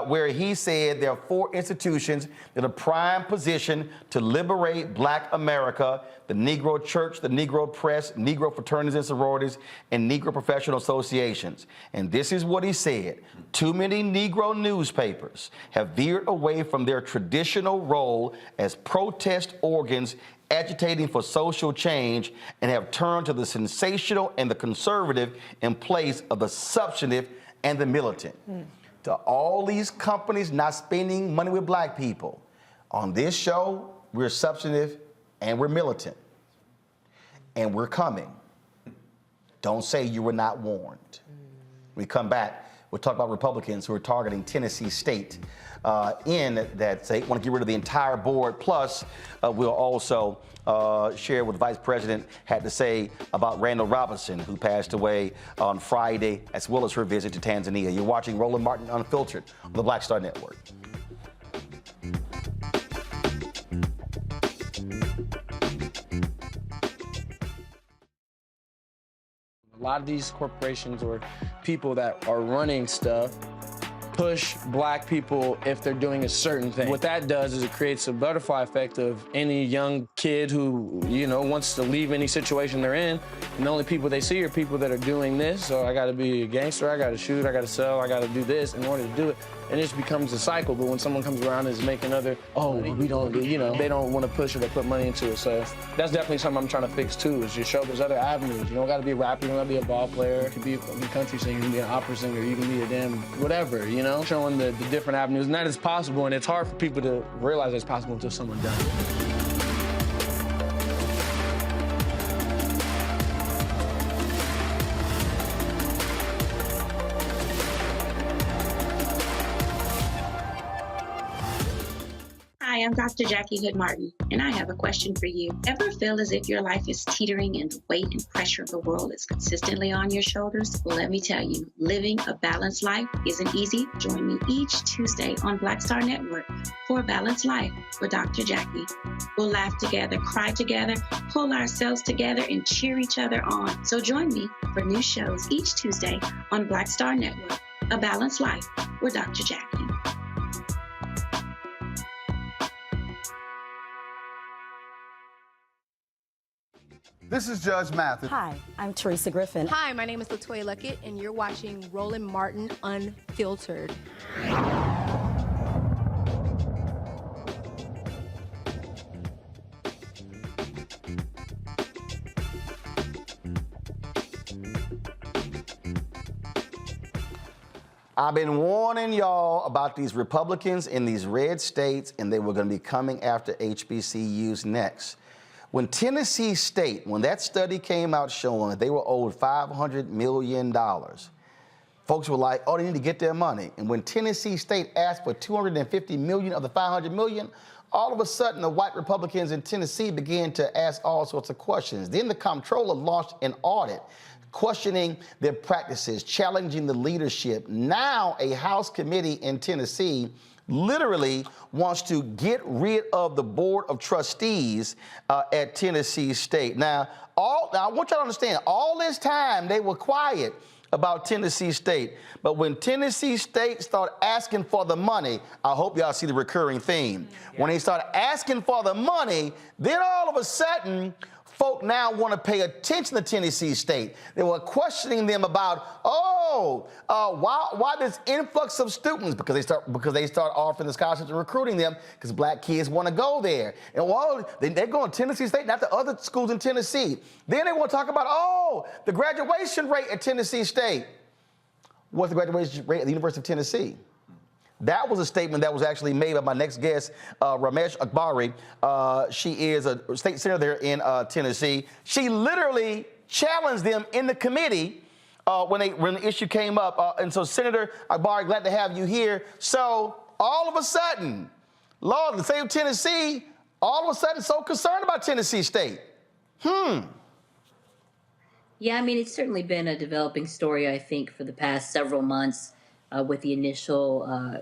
Where he said there are 4 institutions that are prime position to liberate black America: the Negro Church, the Negro Press, Negro fraternities and sororities, and Negro professional associations. And this is what he said: too many Negro newspapers have veered away from their traditional role as protest organs agitating for social change, and have turned to the sensational and the conservative in place of the substantive and the militant. To all these companies not spending money with black people, on this show, we're substantive and we're militant. And we're coming. Don't say you were not warned. When we come back, we'll talk about Republicans who are targeting Tennessee State in that state, want to get rid of the entire board. Plus, we'll also share what the Vice President had to say about Randall Robinson, who passed away on Friday, as well as her visit to Tanzania. You're watching Roland Martin Unfiltered on the Black Star Network. A lot of these corporations or people that are running stuff push black people if they're doing a certain thing. What that does is it creates a butterfly effect of any young kid who, you know, wants to leave any situation they're in, and the only people they see are people that are doing this. So I gotta be a gangster, I gotta shoot, I gotta sell, I gotta do this in order to do it. and it just becomes a cycle. But when someone comes around and is making we don't do, they don't want to push it or put money into it. So that's definitely something I'm trying to fix too, is just show there's other avenues. You don't got to be a rapper, you don't got to be a ball player, you can be a country singer, you can be an opera singer, you can be a damn whatever, showing the different avenues. And that is possible, and it's hard for people to realize it's possible until someone does it. Hi, I'm Dr. Jackie Hood Martin, and I have a question for you. Ever feel as if your life is teetering and the weight and pressure of the world is consistently on your shoulders? Well, let me tell you, living a balanced life isn't easy. Join me each Tuesday on Black Star Network for A Balanced Life with Dr. Jackie. We'll laugh together, cry together, pull ourselves together, and cheer each other on. So join me for new shows each Tuesday on Black Star Network, A Balanced Life with Dr. Jackie. This is Judge Mathis. Hi, I'm Teresa Griffin. Hi, my name is Latoya Luckett, and you're watching Roland Martin Unfiltered. I've been warning y'all about these Republicans in these red states, and they were going to be coming after HBCUs next. When Tennessee State, when that study came out showing that they were owed $500 million, folks were like, oh, they need to get their money. And when Tennessee State asked for $250 million of the $500 million, all of a sudden the white Republicans in Tennessee began to ask all sorts of questions. Then the comptroller launched an audit questioning their practices, challenging the leadership. Now a House committee in Tennessee literally wants to get rid of the Board of Trustees at Tennessee State. Now, I want you to understand, all this time they were quiet about Tennessee State. But when Tennessee State started asking for the money, I hope y'all see the recurring theme. Yeah. When they started asking for the money, then all of a sudden, folk now want to pay attention to Tennessee State. They were questioning them about, why this influx of students? Because they start offering the scholarships and recruiting them because black kids want to go there. And they're going to Tennessee State, not the other schools in Tennessee. Then they want to talk about, the graduation rate at Tennessee State. What's the graduation rate at the University of Tennessee? That was a statement that was actually made by my next guest, Ramesh Akbari. She is a state senator there in Tennessee. She literally challenged them in the committee when the issue came up. And so, Senator Akbari, glad to have you here. So all of a sudden, Lord, the state of Tennessee, all of a sudden so concerned about Tennessee State. Yeah, I mean, it's certainly been a developing story, I think, for the past several months. With the initial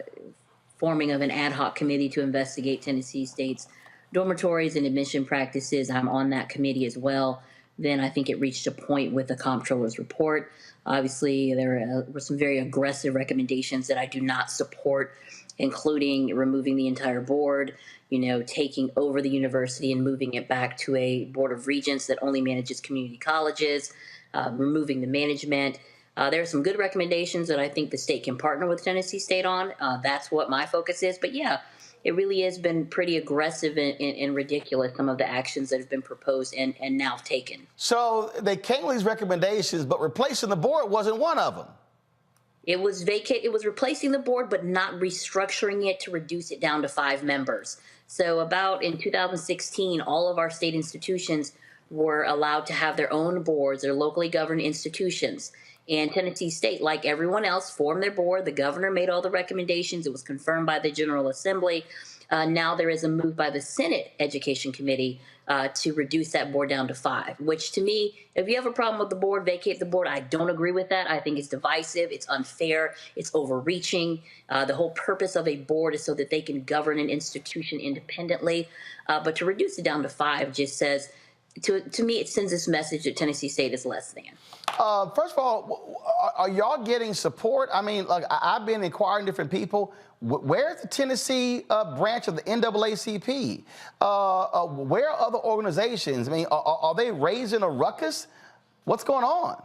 forming of an ad hoc committee to investigate Tennessee State's dormitories and admission practices. I'm on that committee as well. Then I think it reached a point with the comptroller's report. Obviously, there were some very aggressive recommendations that I do not support, including removing the entire board, taking over the university and moving it back to a board of regents that only manages community colleges, removing the management. There are some good recommendations that I think the state can partner with Tennessee State on. That's what my focus is. But yeah, it really has been pretty aggressive and ridiculous, some of the actions that have been proposed and now taken. So they came with these recommendations, but replacing the board wasn't one of them. It was replacing the board, but not restructuring it to reduce it down to 5 members. So about in 2016, all of our state institutions were allowed to have their own boards, their locally governed institutions. And Tennessee State, like everyone else, formed their board. The governor made all the recommendations. It was confirmed by the General Assembly. Now there is a move by the Senate Education Committee to reduce that board down to 5, which to me, if you have a problem with the board, vacate the board. I don't agree with that. I think it's divisive. It's unfair. It's overreaching. The whole purpose of a board is so that they can govern an institution independently. But to reduce it down to 5 just says, to me, it sends this message that Tennessee State is less than. First of all, are y'all getting support? I mean, I've been inquiring different people. Where's the Tennessee branch of the NAACP? Where are other organizations? I mean, are they raising a ruckus? What's going on?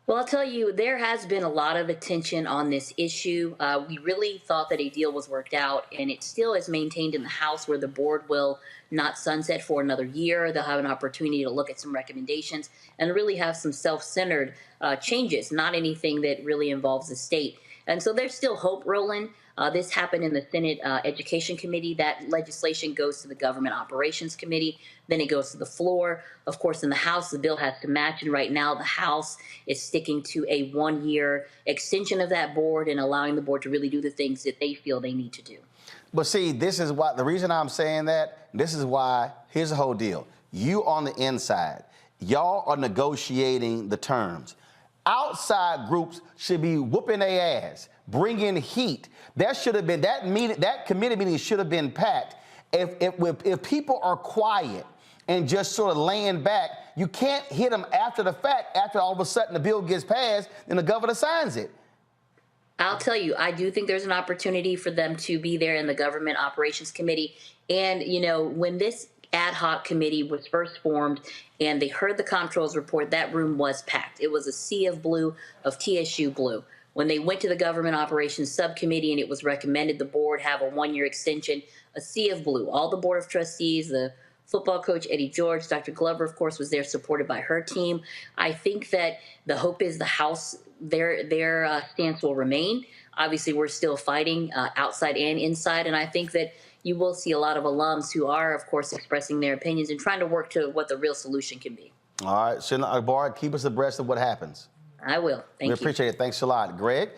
Well, I'll tell you, there has been a lot of attention on this issue. We really thought that a deal was worked out, and it still is maintained in the House, where the board will not sunset for another year. They'll have an opportunity to look at some recommendations and really have some self-centered changes, not anything that really involves the state. And so there's still hope, Roland. This happened in the Senate Education Committee. That legislation goes to the Government Operations Committee. Then it goes to the floor. Of course, in the House, the bill has to match. And right now, the House is sticking to a one-year extension of that board and allowing the board to really do the things that they feel they need to do. But see, this is why, the reason I'm saying that, this is why, here's the whole deal. You on the inside, y'all are negotiating the terms. Outside groups should be whooping their ass, bringing heat. That should have been, that meeting, that committee meeting should have been packed. If people are quiet and just sort of laying back, you can't hit them after the fact, after all of a sudden the bill gets passed and the governor signs it. I'll tell you, I do think there's an opportunity for them to be there in the Government Operations Committee. And, you know, when this ad hoc committee was first formed and they heard the comptroller's report, that room was packed. It was a sea of blue, of TSU blue. When they went to the Government Operations Subcommittee and it was recommended the board have a one-year extension, a sea of blue. All the Board of Trustees, the football coach, Eddie George, Dr. Glover, of course, was there supported by her team. I think that the hope is the House, their stance will remain. Obviously, we're still fighting outside and inside, and I think that you will see a lot of alums who are, of course, expressing their opinions and trying to work to what the real solution can be. All right, Senator Akbar, keep us abreast of what happens. I will. Thank you. We appreciate it. Thanks a lot. Greg,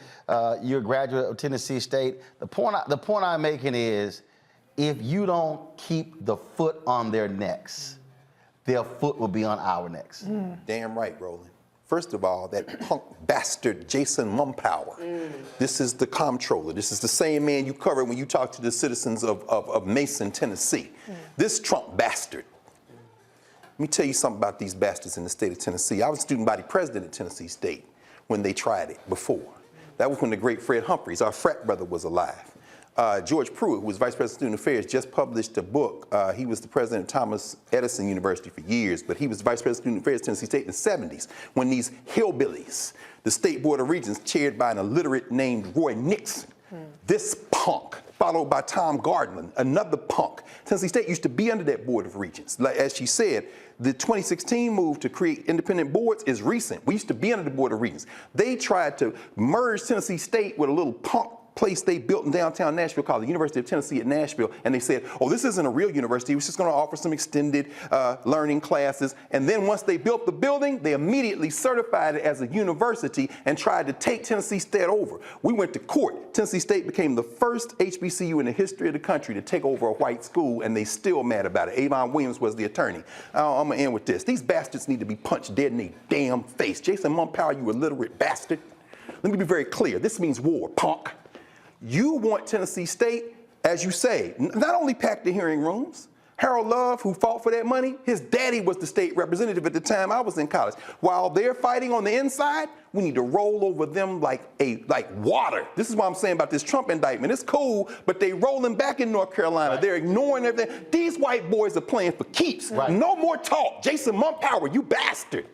you're a graduate of Tennessee State. The point I'm making is, if you don't keep the foot on their necks, their foot will be on our necks. Damn right, Roland. First of all, that punk bastard Jason Mumpower. This is the comptroller. This is the same man you covered when you talked to the citizens of Mason, Tennessee. This Trump bastard. Let me tell you something about these bastards in the state of Tennessee. I was student body president at Tennessee State when they tried it before. That was when the great Fred Humphreys, our frat brother, was alive. George Pruitt, who was Vice President of Student Affairs, just published a book. He was the president of Thomas Edison University for years, but he was Vice President of Student Affairs at Tennessee State in the 70s, when these hillbillies, the State Board of Regents, chaired by an illiterate named Roy Nixon, this punk, followed by Tom Gardner, another punk. Tennessee State used to be under that Board of Regents. Like, as she said, the 2016 move to create independent boards is recent. We used to be under the Board of Regents. They tried to merge Tennessee State with a little punk place they built in downtown Nashville called the University of Tennessee at Nashville, and they said, oh, this isn't a real university, we're just going to offer some extended learning classes. And then once they built the building, they immediately certified it as a university and tried to take Tennessee State over. We went to court. Tennessee State became the first HBCU in the history of the country to take over a white school, and they still mad about it. Avon Williams was the attorney. I'm going to end with this. These bastards need to be punched dead in their damn face. Jason Mumpower, you illiterate bastard. Let me be very clear. This means war, punk. You want Tennessee State, as you say, not only pack the hearing rooms. Harold Love, who fought for that money, his daddy was the state representative at the time I was in college. While they're fighting on the inside, we need to roll over them like water. This is what I'm saying about this Trump indictment. It's cool, but they rolling back in North Carolina. Right. They're ignoring everything. These white boys are playing for keeps. Right. No more talk. Jason Mumpower, you bastard.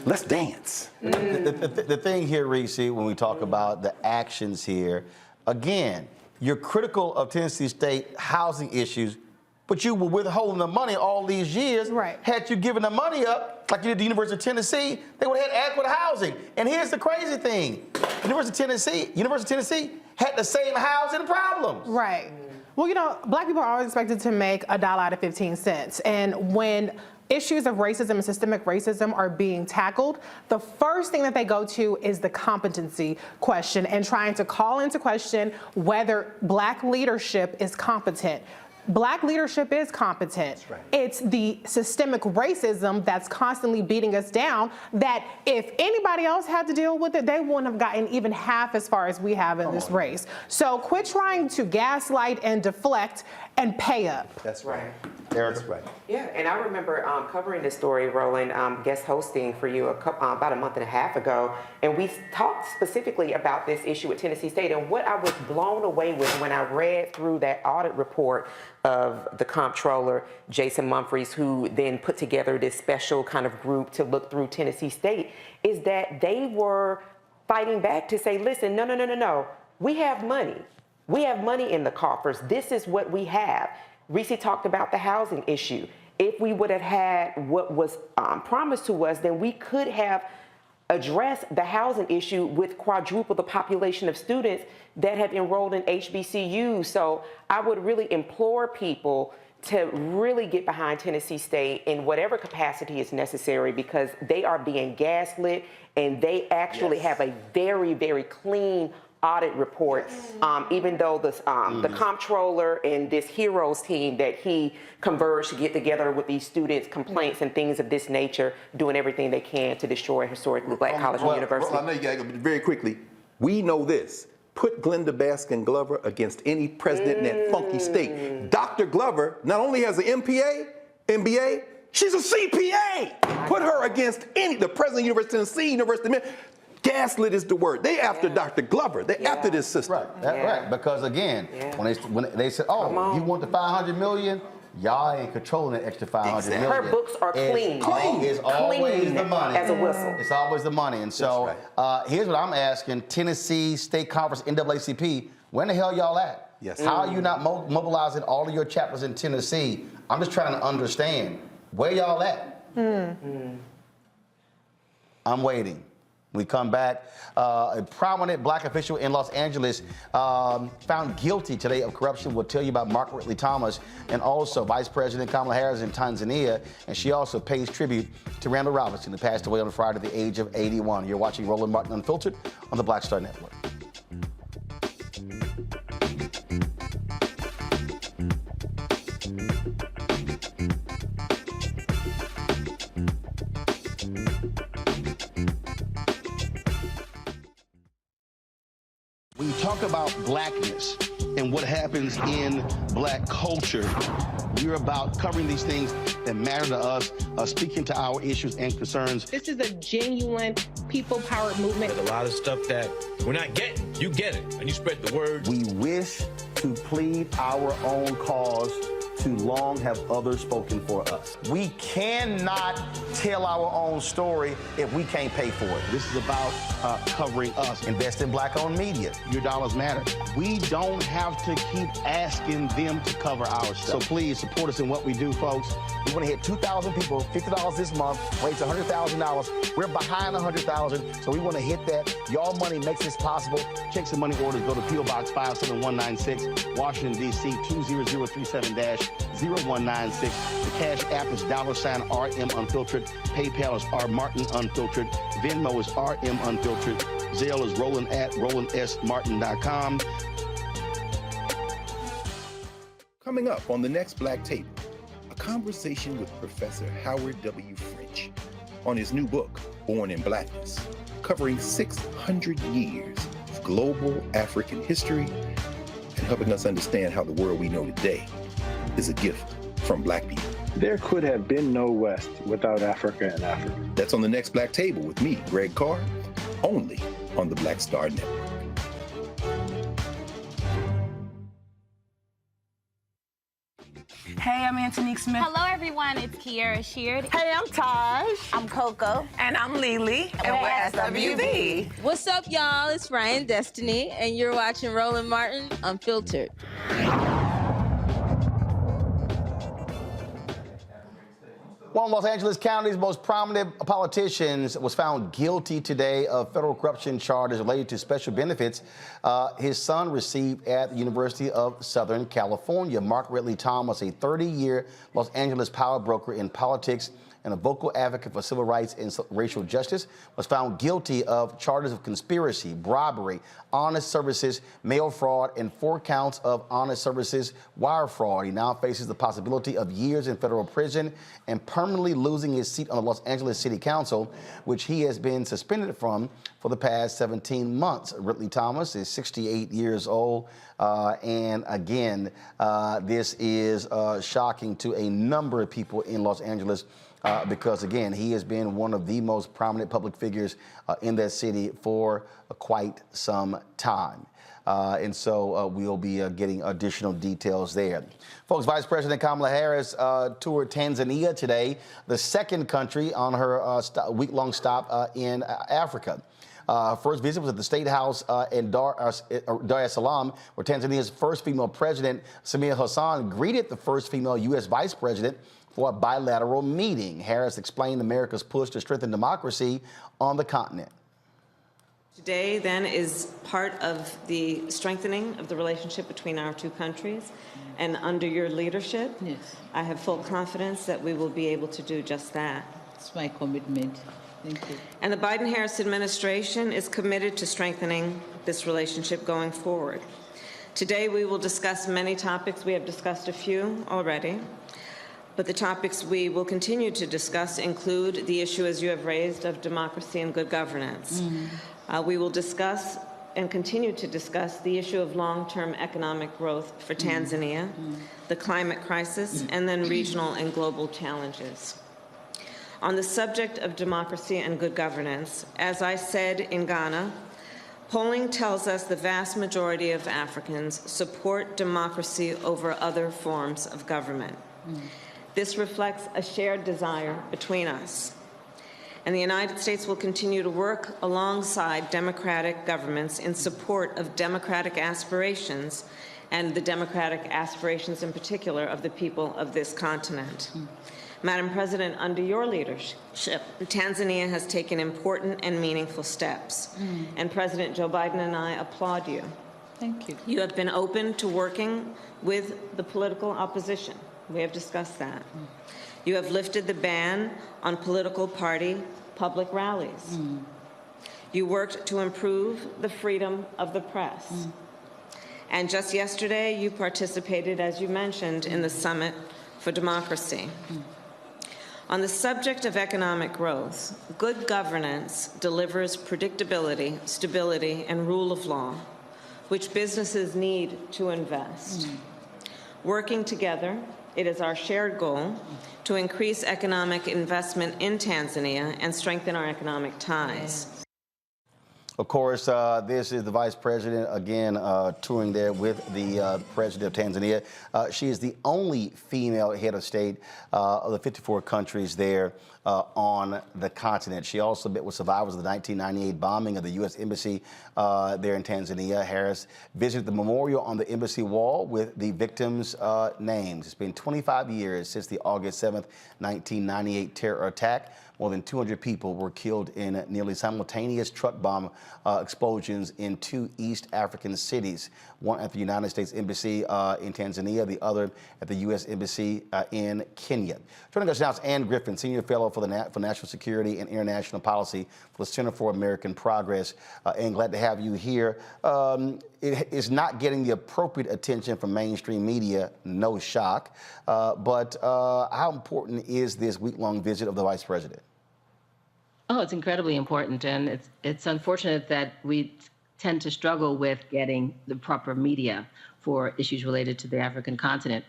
Let's dance. The thing here, Reese, when we talk about the actions here, again, you're critical of Tennessee State housing issues, but you were withholding the money all these years. Right. Had you given the money up, like you did the University of Tennessee, they would have had adequate housing. And here's the crazy thing. University of Tennessee had the same housing problems. Right. Well, you know, black people are always expected to make $1 out of 15 cents. And when issues of racism and systemic racism are being tackled, the first thing that they go to is the competency question and trying to call into question whether black leadership is competent. Black leadership is competent. Right. It's the systemic racism that's constantly beating us down that if anybody else had to deal with it, they wouldn't have gotten even half as far as we have in this race. So quit trying to gaslight and deflect and pay up. That's right. Eric. That's right. Yeah, and I remember covering this story, Roland, guest hosting for you about a month and a half ago, and we talked specifically about this issue at Tennessee State. And what I was blown away with when I read through that audit report of the comptroller, Jason Humphreys, who then put together this special kind of group to look through Tennessee State, is that they were fighting back to say, listen, no, we have money. We have money in the coffers. This is what we have. Reese talked about the housing issue. If we would have had what was promised to us, then we could have addressed the housing issue with quadruple the population of students that have enrolled in HBCUs. So I would really implore people to really get behind Tennessee State in whatever capacity is necessary, because they are being gaslit, and they actually have a very, very clean audit report, even though the comptroller and this heroes team that he converged to get together with these students' complaints and things of this nature, doing everything they can to destroy historically black college and university. I know you got to go very quickly. We know this. Put Glenda Baskin Glover against any president in that funky state. Dr. Glover not only has an MBA, she's a CPA. Put her against the president of University of Tennessee, University of Michigan. Gaslit is the word. They after Dr. Glover. They after this sister. Right. Because again, when they said, "Oh, you want the $500 million?" Y'all ain't controlling that extra $500 million. Her books are clean. It's always the money. As a whistle. It's always the money. And so here's what I'm asking: Tennessee State Conference, NAACP, where in the hell y'all at? Yes. How are you not mobilizing all of your chapters in Tennessee? I'm just trying to understand where y'all at. I'm waiting. We come back. A prominent black official in Los Angeles found guilty today of corruption. We'll tell you about Margaret Lee Thomas, and also Vice President Kamala Harris in Tanzania. And she also pays tribute to Randall Robinson, who passed away on Friday at the age of 81. You're watching Roland Martin Unfiltered on the Black Star Network. When you talk about blackness and what happens in black culture, we're about covering these things that matter to us, speaking to our issues and concerns. This is a genuine people-powered movement. There's a lot of stuff that we're not getting. You get it, and you spread the word. We wish to plead our own cause. Too long have others spoken for us. We cannot tell our own story if we can't pay for it. This is about covering us. Invest in black-owned media. Your dollars matter. We don't have to keep asking them to cover our stuff. So please support us in what we do, folks. We want to hit 2,000 people, $50 this month, raise $100,000. We're behind 100,000, so we want to hit that. Y'all money makes this possible. Check some money orders. Go to P.O. Box 57196, Washington, D.C. 20037-0196. The Cash App is $RM Unfiltered. PayPal is R Martin Unfiltered. Venmo is RM Unfiltered. Zelle is Roland at RolandSMartin.com. Coming up on the next Black Table, a conversation with Professor Howard W. French on his new book, Born in Blackness, covering 600 years of global African history and helping us understand how the world we know today is a gift from Black people. There could have been no West without Africa and Africa. That's on the next Black Table with me, Greg Carr, only on the Black Star Network. Hey, I'm Antonique Smith. Hello, everyone. It's Kiara Sheard. Hey, I'm Taj. I'm Coco. And I'm Lily. And we're SWV. What's up, y'all? It's Ryan Destiny, and you're watching Roland Martin Unfiltered. One of Los Angeles County's most prominent politicians was found guilty today of federal corruption charges related to special benefits his son received at the University of Southern California. Margaret Lee Thomas, a 30-year Los Angeles power broker in politics and and a vocal advocate for civil rights and racial justice, was found guilty of charges of conspiracy, bribery, honest services, mail fraud, and 4 counts of honest services wire fraud. He now faces the possibility of years in federal prison and permanently losing his seat on the Los Angeles City Council, which he has been suspended from for the past 17 months. Ridley Thomas is 68 years old. And again, this is shocking to a number of people in Los Angeles because, again, he has been one of the most prominent public figures in that city for quite some time. And so we'll be getting additional details there. Folks, Vice President Kamala Harris toured Tanzania today, the second country on her week-long stop in Africa. First visit was at the State House in Dar es Salaam, where Tanzania's first female president, Samia Hassan, greeted the first female U.S. vice president for a bilateral meeting. Harris explained America's push to strengthen democracy on the continent. Today, then, is part of the strengthening of the relationship between our two countries. And under your leadership, I have full confidence that we will be able to do just that. It's my commitment. Thank you. And the Biden-Harris administration is committed to strengthening this relationship going forward. Today, we will discuss many topics. We have discussed a few already. But the topics we will continue to discuss include the issue, as you have raised, of democracy and good governance. We will discuss and continue to discuss the issue of long-term economic growth for Tanzania, the climate crisis, and then regional and global challenges. On the subject of democracy and good governance, as I said in Ghana, polling tells us the vast majority of Africans support democracy over other forms of government. This reflects a shared desire between us. And the United States will continue to work alongside democratic governments in support of democratic aspirations and the democratic aspirations in particular of the people of this continent. Madam President, under your leadership, Tanzania has taken important and meaningful steps. And President Joe Biden and I applaud you. Thank you. You have been open to working with the political opposition. We have discussed that. You have lifted the ban on political party public rallies. You worked to improve the freedom of the press. And just yesterday, you participated, as you mentioned, in the Summit for Democracy. On the subject of economic growth, good governance delivers predictability, stability, and rule of law, which businesses need to invest. Working together, it is our shared goal to increase economic investment in Tanzania and strengthen our economic ties. Of course, this is the vice president, again, touring there with the president of Tanzania. She is the only female head of state of the 54 countries there on the continent. She also met with survivors of the 1998 bombing of the U.S. Embassy there in Tanzania. Harris visited the memorial on the embassy wall with the victims' names. It's been 25 years since the August 7th, 1998 terror attack. More than 200 people were killed in nearly simultaneous truck bomb explosions in 2 East African cities, one at the United States Embassy in Tanzania, the other at the U.S. Embassy in Kenya. Joining us now is Ann Griffin, Senior Fellow for National Security and International Policy for the Center for American Progress. Ann, glad to have you here. It is not getting the appropriate attention from mainstream media, no shock. But how important is this week-long visit of the Vice President? Oh, it's incredibly important, and it's unfortunate that we tend to struggle with getting the proper media for issues related to the African continent.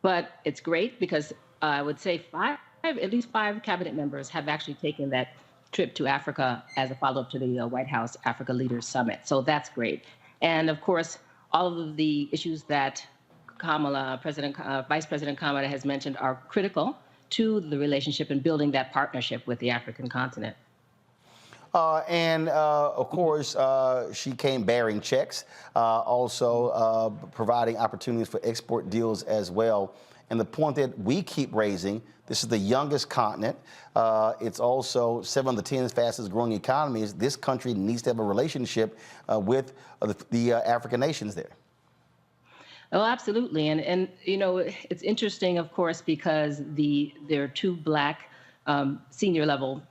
But it's great because I would say at least five cabinet members have actually taken that trip to Africa as a follow-up to the White House Africa Leaders Summit. So that's great. And of course, all of the issues that Vice President Kamala has mentioned are critical to the relationship and building that partnership with the African continent. Of course, she came bearing checks, also providing opportunities for export deals as well. And the point that we keep raising, this is the youngest continent. It's also 7 of the 10 fastest growing economies. This country needs to have a relationship with the African nations there. Oh, absolutely. And you know, it's interesting, of course, because there are 2 Black senior level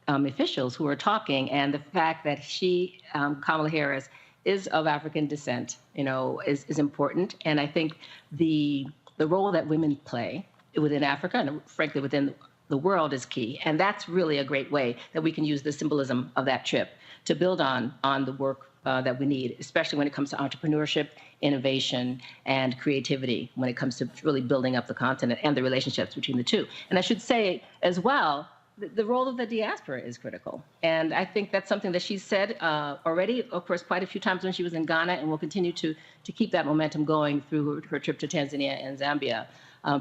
officials who are talking, and the fact that she, Kamala Harris, is of African descent, is important. And I think the role that women play within Africa and frankly within the world is key. And that's really a great way that we can use the symbolism of that trip to build on the work that we need, especially when it comes to entrepreneurship, innovation, and creativity, when it comes to really building up the continent and the relationships between the two. And I should say as well, the role of the diaspora is critical. And I think that's something that she said already, of course, quite a few times when she was in Ghana, and will continue to keep that momentum going through her trip to Tanzania and Zambia.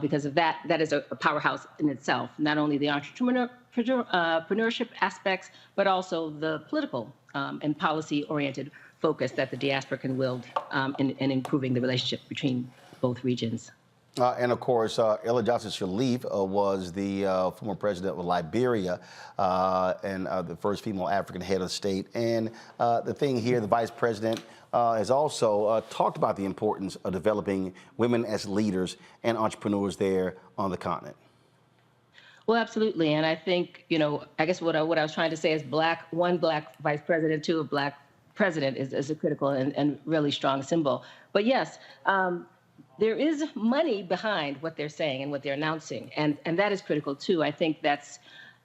Because of that is a powerhouse in itself, not only the entrepreneurship aspects, but also the political and policy-oriented focus that the diaspora can wield in improving the relationship between both regions. And of course, Ella Johnson Sirleaf was the former president of Liberia and the first female African head of state. And the thing here, the vice president has also talked about the importance of developing women as leaders and entrepreneurs there on the continent. Well, absolutely. And I think, I guess what I was trying to say is one black vice president, two, a black president is a critical and really strong symbol. But yes, there is money behind what they're saying and what they're announcing, and that is critical too. I think that's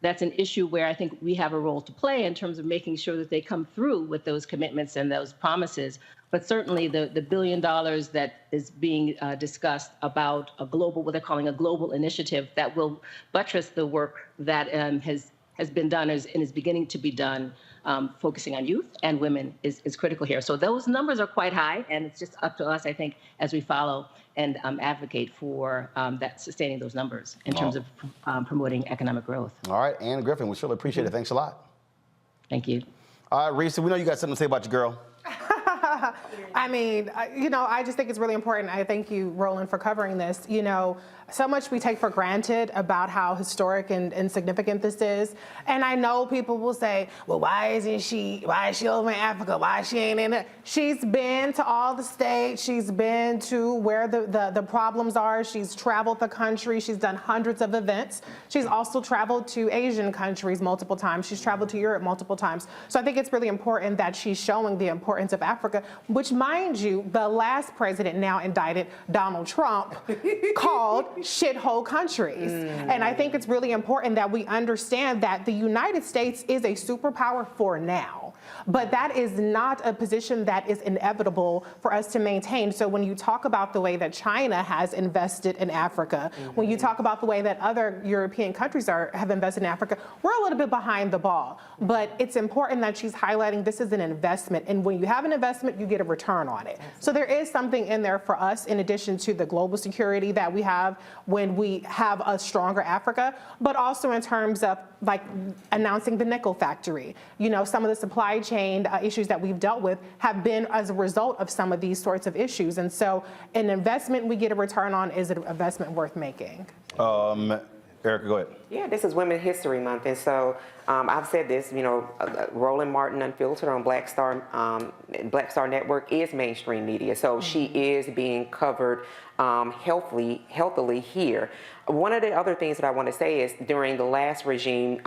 an issue where I think we have a role to play in terms of making sure that they come through with those commitments and those promises. But certainly the $1 billion that is being discussed about what they're calling a global initiative that will buttress the work that has been done and is beginning to be done, focusing on youth and women is critical here. So those numbers are quite high, and it's just up to us, I think, as we follow and advocate for sustaining those numbers in terms of promoting economic growth. All right, Ann Griffin, we certainly appreciate it. Thanks a lot. Thank you. All right, Reese, we know you got something to say about your girl. I mean, I just think it's really important. I thank you, Roland, for covering this. So much we take for granted about how historic and significant this is. And I know people will say, well, why is she over in Africa? Why she ain't in it? She's been to all the states. She's been to where the problems are. She's traveled the country. She's done hundreds of events. She's also traveled to Asian countries multiple times. She's traveled to Europe multiple times. So I think it's really important that she's showing the importance of Africa, which, mind you, the last president, now indicted, Donald Trump, called shithole countries. And I think it's really important that we understand that the United States is a superpower for now, but that is not a position that is inevitable for us to maintain. So when you talk about the way that China has invested in Africa, when you talk about the way that other European countries have invested in Africa, we're a little bit behind the ball. But it's important that she's highlighting this is an investment, and when you have an investment, you get a return on it. So there is something in there for us, in addition to the global security that we have when we have a stronger Africa, but also in terms of like announcing the nickel factory. Some of the supply chain issues that we've dealt with have been as a result of some of these sorts of issues. And so an investment we get a return on is an investment worth making. Erica, go ahead. Yeah, this is Women's History Month, and so I've said this, Roland Martin Unfiltered on Black Star Network is mainstream media, so she is being covered healthily here. One of the other things that I want to say is during the last regime,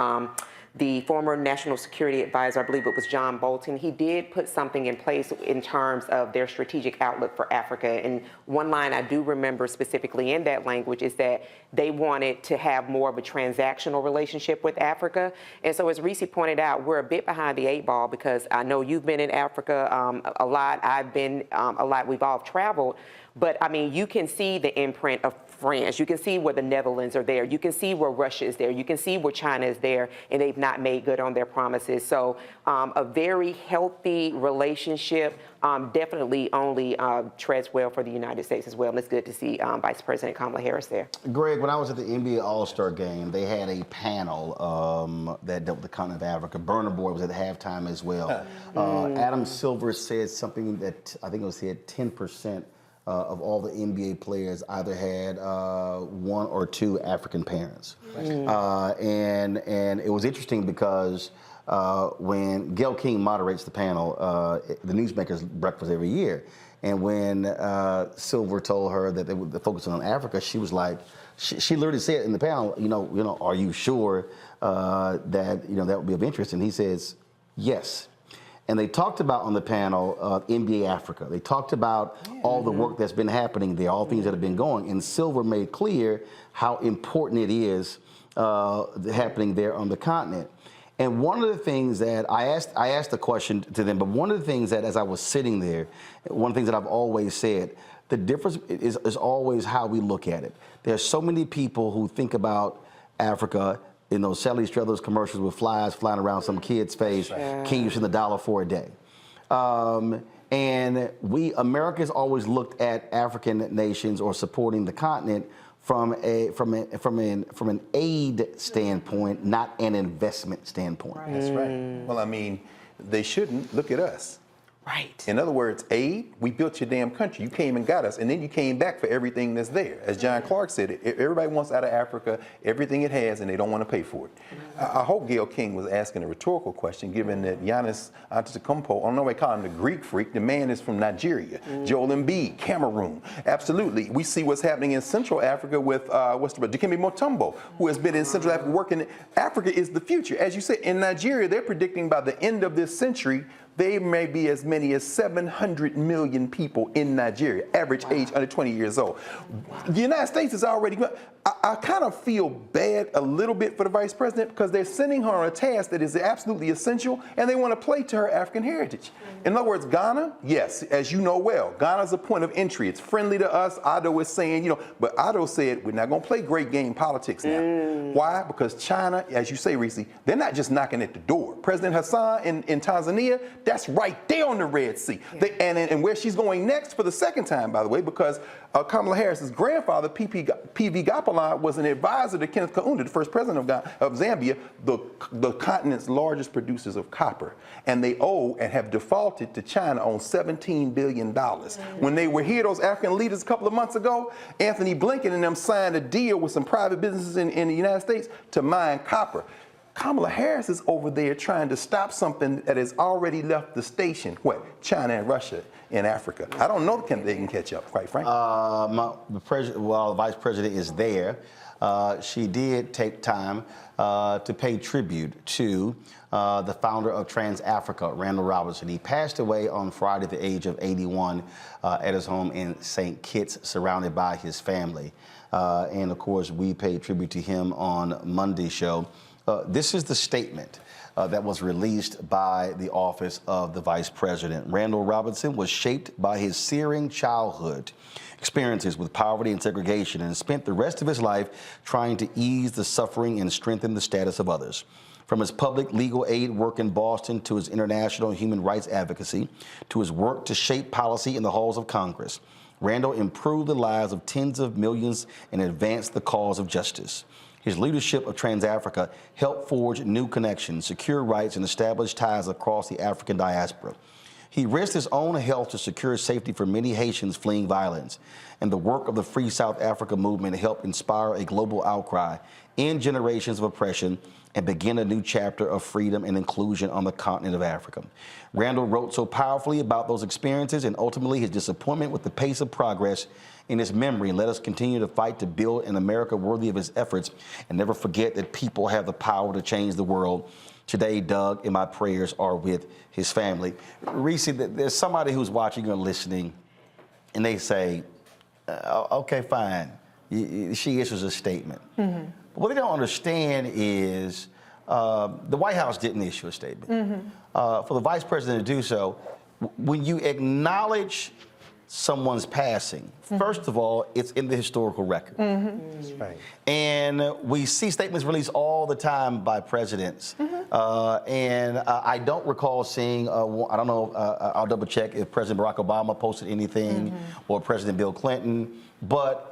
the former National Security Advisor, I believe it was John Bolton, he did put something in place in terms of their strategic outlook for Africa. And one line I do remember specifically in that language is that they wanted to have more of a transactional relationship with Africa. And so as Reese pointed out, we're a bit behind the 8 ball, because I know you've been in Africa a lot, I've been a lot, we've all traveled. But I mean, you can see the imprint of France. You can see where the Netherlands are there. You can see where Russia is there. You can see where China is there, and they've not made good on their promises. So a very healthy relationship definitely only treads well for the United States as well. And it's good to see Vice President Kamala Harris there. Greg, when I was at the NBA All-Star game, they had a panel that dealt with the continent of Africa. Burna Boy was at halftime as well. Adam Silver said something that I think it was he had 10% of all the NBA players either had 1 or 2 African parents. And it was interesting because when Gayle King moderates the panel, the Newsmakers breakfast every year, And when Silver told her that they would focus on Africa, she was like, she literally said in the panel, are you sure that that would be of interest? And he says, yes. And they talked about on the panel NBA Africa. They talked about all the work that's been happening there, all things that have been going. And Silver made clear how important it is happening there on the continent. And one of the things that I asked the question to them, but one of the things that as I was sitting there, one of the things that I've always said, the difference is always how we look at it. There's so many people who think about Africa in those Sally Struthers commercials with flies flying around some kid's face. Can you send $1 for a day? And America's always looked at African nations or supporting the continent from an aid standpoint, not an investment standpoint. Right. That's right. Well, I mean, they shouldn't look at us. Right. In other words, aid, we built your damn country. You came and got us, and then you came back for everything that's there. As John Clark said, everybody wants out of Africa everything it has, and they don't want to pay for it. I hope Gayle King was asking a rhetorical question, given that Giannis Antetokounmpo, I don't know why they call him the Greek freak, the man is from Nigeria. Joel Embiid, Cameroon. Absolutely. We see what's happening in Central Africa with, Dikembe Mutombo, who has been in Central Africa working. Africa is the future. As you said, in Nigeria, they're predicting by the end of this century, there may be as many as 700 million people in Nigeria, average age under 20 years old. The United States is already, I kind of feel bad a little bit for the vice president because they're sending her on a task that is absolutely essential, and they want to play to her African heritage. In other words, Ghana, yes, as you know well, Ghana's a point of entry. It's friendly to us. Otto is saying, but Otto said, we're not going to play great game politics now. Why? Because China, as you say, Reese, they're not just knocking at the door. President Hassan in Tanzania, that's right there on the Red Sea. And where she's going next for the second time, by the way, because Kamala Harris's grandfather, P.V. Gopala, was an advisor to Kenneth Kaunda, the first president of Zambia, the continent's largest producers of copper. And they owe and have defaulted to China on $17 billion. When they were here, those African leaders a couple of months ago, Anthony Blinken and them signed a deal with some private businesses in the United States to mine copper. Kamala Harris is over there trying to stop something that has already left the station. What? China and Russia in Africa. I don't know if they can catch up, quite frankly. The vice president is there. She did take time to pay tribute to the founder of TransAfrica, Randall Robinson. He passed away on Friday at the age of 81 at his home in St. Kitts, surrounded by his family. And of course, we paid tribute to him on Monday's show. This is the statement that was released by the office of the vice president. Randall Robinson was shaped by his searing childhood experiences with poverty and segregation, and spent the rest of his life trying to ease the suffering and strengthen the status of others. From his public legal aid work in Boston to his international human rights advocacy to his work to shape policy in the halls of Congress, Randall improved the lives of tens of millions and advanced the cause of justice. His leadership of TransAfrica helped forge new connections, secure rights, and establish ties across the African diaspora. He risked his own health to secure safety for many Haitians fleeing violence. And the work of the Free South Africa movement helped inspire a global outcry, end generations of oppression, and begin a new chapter of freedom and inclusion on the continent of Africa. Randall wrote so powerfully about those experiences and ultimately his disappointment with the pace of progress in his memory. Let us continue to fight to build an America worthy of his efforts and never forget that people have the power to change the world. Today, Doug and my prayers are with his family. Reese, there's somebody who's watching or listening and they say, okay, fine. She issues a statement. Mm-hmm. What they don't understand is the White House didn't issue a statement. Mm-hmm. For the vice president to do so, when you acknowledge someone's passing, mm-hmm. first of all, it's in the historical record. Mm-hmm. That's right. And we see statements released all the time by presidents. Mm-hmm. And I don't recall seeing, I don't know, I'll double check if President Barack Obama posted anything mm-hmm. or President Bill Clinton, but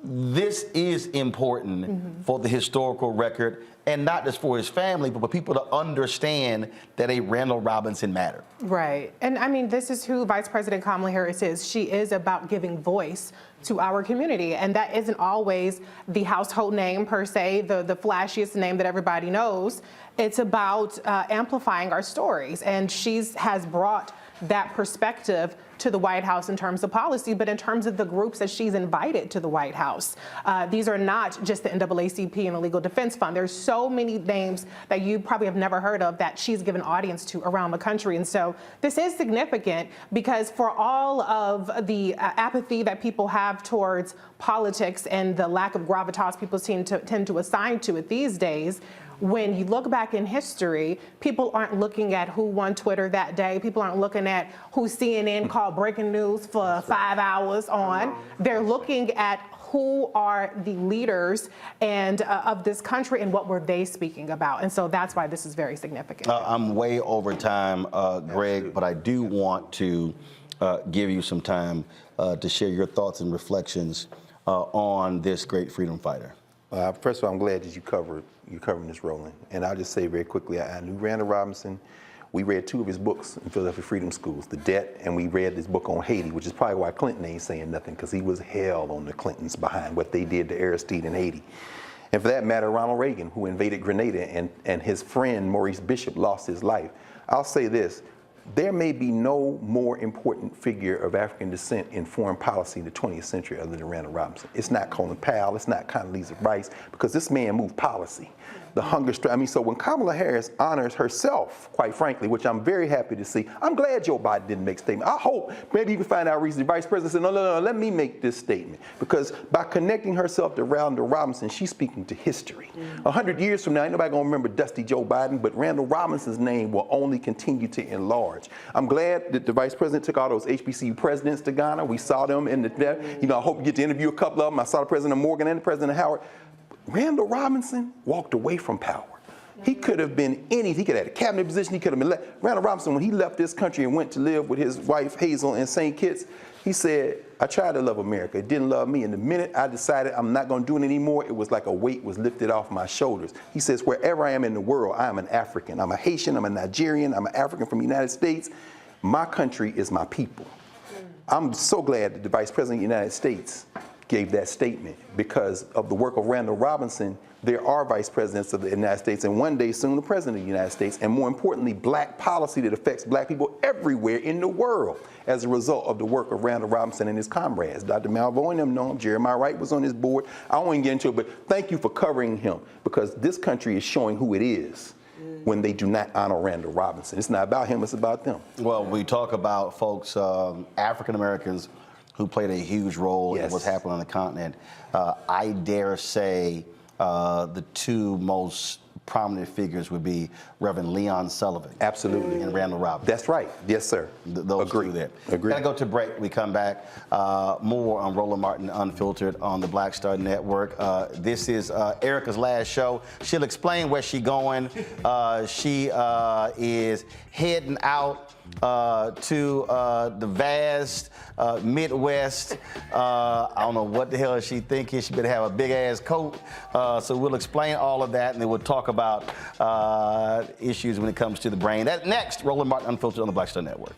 this is important mm-hmm. for the historical record, and not just for his family, but for people to understand that a Randall Robinson mattered. Right. And I mean, this is who Vice President Kamala Harris is. She is about giving voice to our community. And that isn't always the household name per se, the flashiest name that everybody knows. It's about amplifying our stories. And she has brought that perspective to the White House in terms of policy, but in terms of the groups that she's invited to the White House. These are not just the NAACP and the Legal Defense Fund. There's so many names that you probably have never heard of that she's given audience to around the country. And so this is significant because for all of the apathy that people have towards politics and the lack of gravitas people tend to assign to it these days, when you look back in history, people aren't looking at who won Twitter that day. People aren't looking at who CNN called breaking news for 5 hours on. They're looking at who are the leaders and of this country and what were they speaking about. And so that's why this is very significant. I'm way over time, Greg, but I do want to give you some time to share your thoughts and reflections on this great freedom fighter. First of all, I'm glad that you're covering this, Roland. And I'll just say very quickly, I knew Randall Robinson. We read 2 of his books in Philadelphia Freedom Schools, The Debt, and we read this book on Haiti, which is probably why Clinton ain't saying nothing, because he was hell on the Clintons behind what they did to Aristide in Haiti. And for that matter, Ronald Reagan, who invaded Grenada, and his friend Maurice Bishop lost his life. I'll say this. There may be no more important figure of African descent in foreign policy in the 20th century other than Randall Robinson. It's not Colin Powell, it's not Condoleezza Rice, because this man moved policy. The hunger strike. I mean, so when Kamala Harris honors herself, quite frankly, which I'm very happy to see, I'm glad Joe Biden didn't make a statement. I hope maybe you can find out recently, the Vice President said, no, let me make this statement. Because by connecting herself to Randall Robinson, she's speaking to history. 100 years from now, ain't nobody gonna remember Dusty Joe Biden, but Randall Robinson's name will only continue to enlarge. I'm glad that the Vice President took all those HBCU presidents to Ghana. We saw them in the, I hope you get to interview a couple of them. I saw the President of Morgan and the President of Howard. Randall Robinson walked away from power. He could have been anything. He could have had a cabinet position. He could have been Randall Robinson, when he left this country and went to live with his wife Hazel in St. Kitts, he said, I tried to love America. It didn't love me. And the minute I decided I'm not going to do it anymore, it was like a weight was lifted off my shoulders. He says, wherever I am in the world, I am an African. I'm a Haitian. I'm a Nigerian. I'm an African from the United States. My country is my people. I'm so glad that the Vice President of the United States gave that statement, because of the work of Randall Robinson. There are vice presidents of the United States, and one day soon the president of the United States, and more importantly, black policy that affects black people everywhere in the world as a result of the work of Randall Robinson and his comrades. Dr. Jamaal Bowman, them know him. Jeremiah Wright was on his board. I won't even get into it, but thank you for covering him, because this country is showing who it is when they do not honor Randall Robinson. It's not about him, it's about them. Well, we talk about folks, African Americans, who played a huge role in what's happening on the continent. I dare say the 2 most prominent figures would be Reverend Leon Sullivan. Absolutely. And Randall Robinson. That's right. Yes, sir. Those Agree. 2 there. Agree. Gotta go to break. We come back. More on Roland Martin Unfiltered on the Black Star Network. This is Erica's last show. She'll explain where she's going. She is heading out to the vast Midwest. I don't know what the hell she thinking. She better have a big ass coat. So we'll explain all of that, and then we'll talk about issues when it comes to the brain. That's next. Roland Martin Unfiltered on the Black Star Network.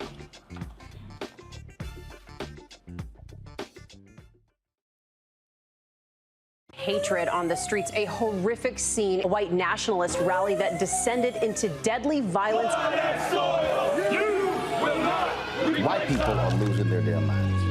Hatred on the streets, a horrific scene, a white nationalist rally that descended into deadly violence. White people are losing their damn minds.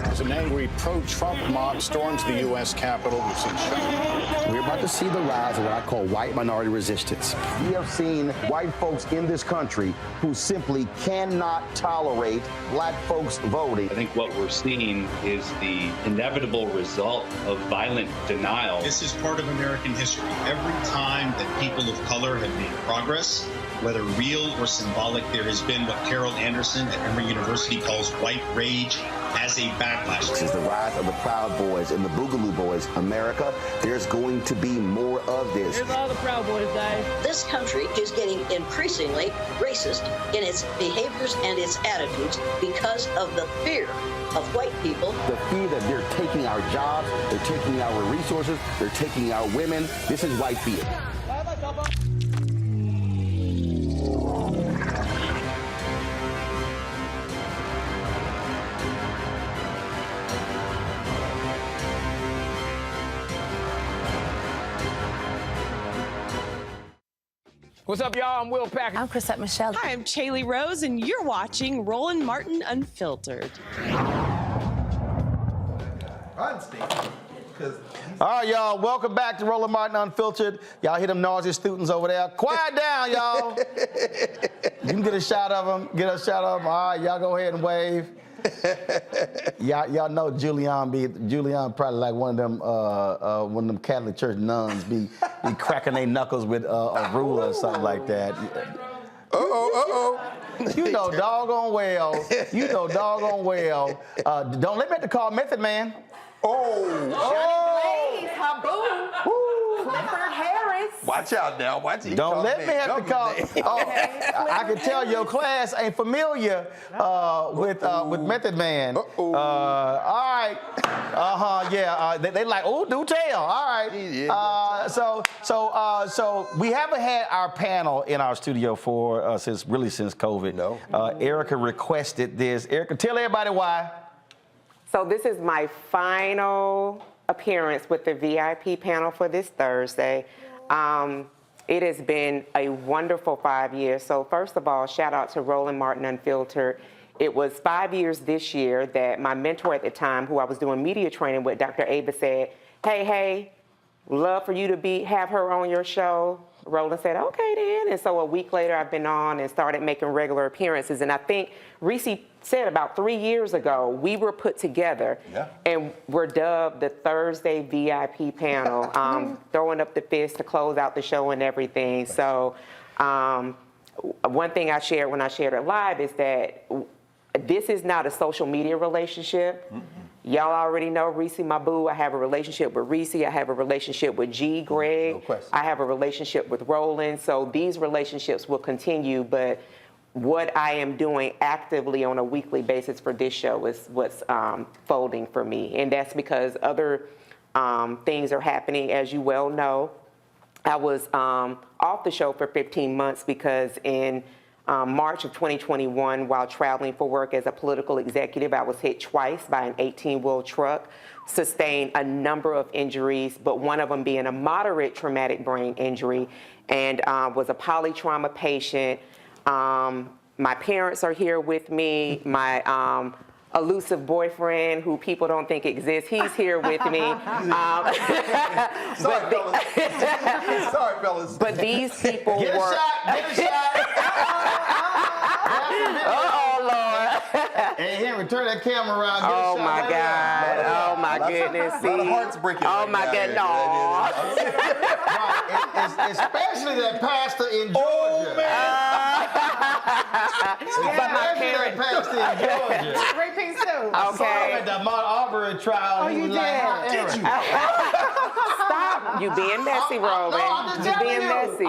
As an angry pro-Trump mob storms the U.S. Capitol, we've seen We're about to see the rise of what I call white minority resistance. We have seen white folks in this country who simply cannot tolerate black folks voting. I think what we're seeing is the inevitable result of violent denial. This is part of American history. Every time that people of color have made progress, whether real or symbolic, there has been what Carol Anderson at Emory University calls white rage as a backlash. This is the rise of the Proud Boys and the Boogaloo Boys. America, there's going to be more of this. Here's all the Proud Boys, guys. This country is getting increasingly racist in its behaviors and its attitudes because of the fear of white people. The fear that they're taking our jobs, they're taking our resources, they're taking our women. This is white fear. What's up, y'all? I'm Will Packer. I'm Chrisette Michelle. Hi, I'm Chaley Rose, and you're watching Roland Martin Unfiltered. All right, y'all, welcome back to Roland Martin Unfiltered. Y'all hear them noisy students over there? Quiet down, y'all. You can get a shot of them. Get a shot of them. All right, y'all go ahead and wave. Y'all know Julian probably like one of them Catholic church nuns be cracking their knuckles with a ruler or something like that. You know doggone well. Don't let me have to call Method Man. Clifford Harris. Watch out now. Watch it. Don't let me have to call. I can tell your class ain't familiar with Method Man. All right. They like, oh, do tell. All right. So we haven't had our panel in our studio for since COVID. No. Erica requested this. Erica, tell everybody why. So this is my final appearance with the VIP panel for this Thursday. It has been a wonderful 5 years. So first of all, shout out to Roland Martin Unfiltered. It was 5 years this year that my mentor at the time, who I was doing media training with, Dr. Ava, said, hey, love for you to have her on your show. Roland said, okay then. And so a week later, I've been on and started making regular appearances. And I think Reese said about 3 years ago, we were put together and were dubbed the Thursday VIP panel, throwing up the fist to close out the show and everything. So one thing I shared when I shared it live is that this is not a social media relationship. Y'all already know Reese, my boo. I have a relationship with Reese. I have a relationship with Greg. I have a relationship with Roland. So these relationships will continue, but what I am doing actively on a weekly basis for this show is what's folding for me. And that's because other things are happening, as you well know. I was off the show for 15 months because in March of 2021, while traveling for work as a political executive, I was hit twice by an 18-wheel truck, sustained a number of injuries, but one of them being a moderate traumatic brain injury, and was a polytrauma patient. My parents are here with me. My elusive boyfriend, who people don't think exists, he's here with me. Sorry, fellas. But these people Get a were... Get a shot. Hey, Henry, turn that camera around. Oh my God! Oh my goodness! See? Hearts breaking. Oh my God! No. Especially that pastor in Georgia. But my parents. Pastor in Georgia. Great piece too. Okay. At the Mount Auburn trial. Oh, he you was did. like, how did you? Stop! You being messy, Roland. You being messy.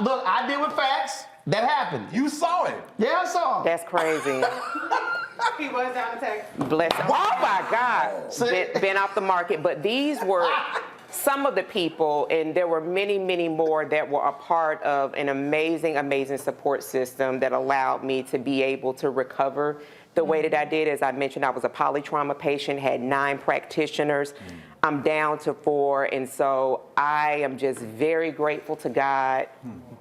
Look, I deal with facts. That happened. You saw it. Yeah, I saw it. That's crazy. He was down in Texas. Bless him. Oh my God. Been off the market. But these were some of the people, and there were many, many more that were a part of an amazing, amazing support system that allowed me to be able to recover the way that I did. As I mentioned, I was a polytrauma patient, had 9 practitioners. I'm down to 4, and so I am just very grateful to God.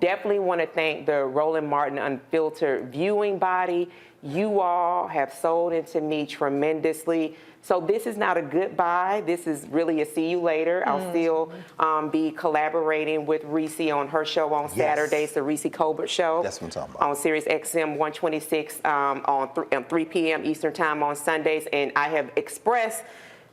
Definitely want to thank the Roland Martin Unfiltered viewing body. You all have sold into me tremendously. So this is not a goodbye. This is really a see you later. I'll still be collaborating with Reese on her show on Saturdays, the Reese Colbert Show. That's what I'm talking about. On Sirius XM 126 on 3 p.m. Eastern Time on Sundays. And I have expressed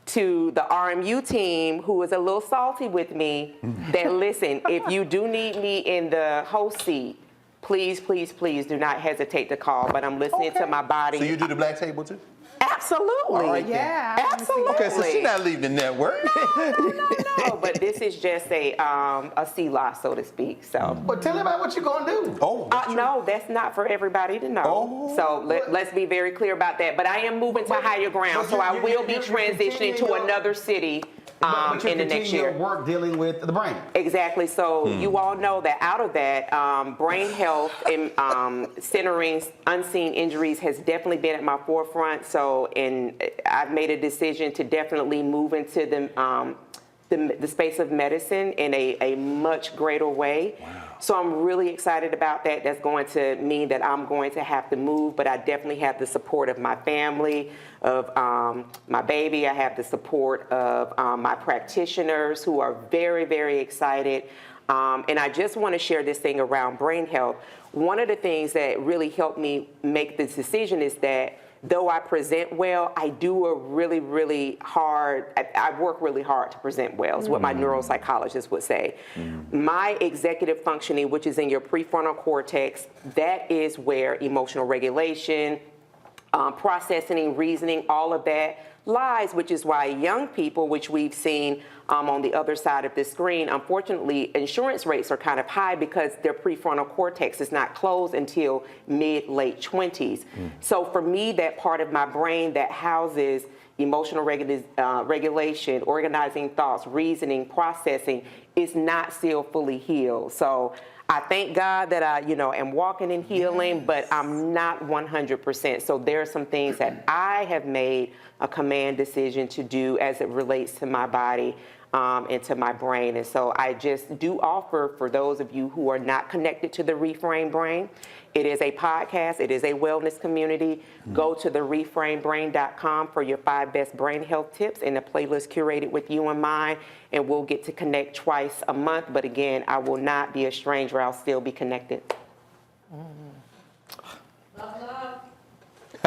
to the RMU team, who is a little salty with me, that listen, if you do need me in the host seat, please, please, please do not hesitate to call. But I'm listening to my body. So you do the black table too? Absolutely. All right, yeah. Absolutely. Okay, so she's not leaving the network. No, but this is just a sea loss, so to speak. So. But tell everybody what you're gonna do. No, that's not for everybody to know. So let's be very clear about that. But I am moving to higher ground, so I will be transitioning to another city in the next year. Work dealing with the brain. Exactly. So you all know that out of that, brain health and centering unseen injuries has definitely been at my forefront. So I've made a decision to definitely move into the the space of medicine in a much greater way. Wow. So I'm really excited about that. That's going to mean that I'm going to have to move, but I definitely have the support of my family, of my baby. I have the support of my practitioners who are very, very excited. And I just want to share this thing around brain health. One of the things that really helped me make this decision is that though I present well, I do a really, really hard, I work really hard to present well, is what my neuropsychologist would say. My executive functioning, which is in your prefrontal cortex, that is where emotional regulation, processing, reasoning, all of that lies, which is why young people, which we've seen on the other side of the screen, unfortunately, insurance rates are kind of high because their prefrontal cortex is not closed until mid-late 20s. So for me, that part of my brain that houses emotional regulation, organizing thoughts, reasoning, processing, is not still fully healed. So I thank God that I, am walking in healing, but I'm not 100%. So there are some things that I have made a command decision to do as it relates to my body and to my brain. And so I just do offer, for those of you who are not connected to the Reframe Brain, it is a podcast. It is a wellness community. Go to the reframebrain.com for your 5 best brain health tips and a playlist curated with you in mind. And we'll get to connect twice a month. But again, I will not be a stranger. I'll still be connected.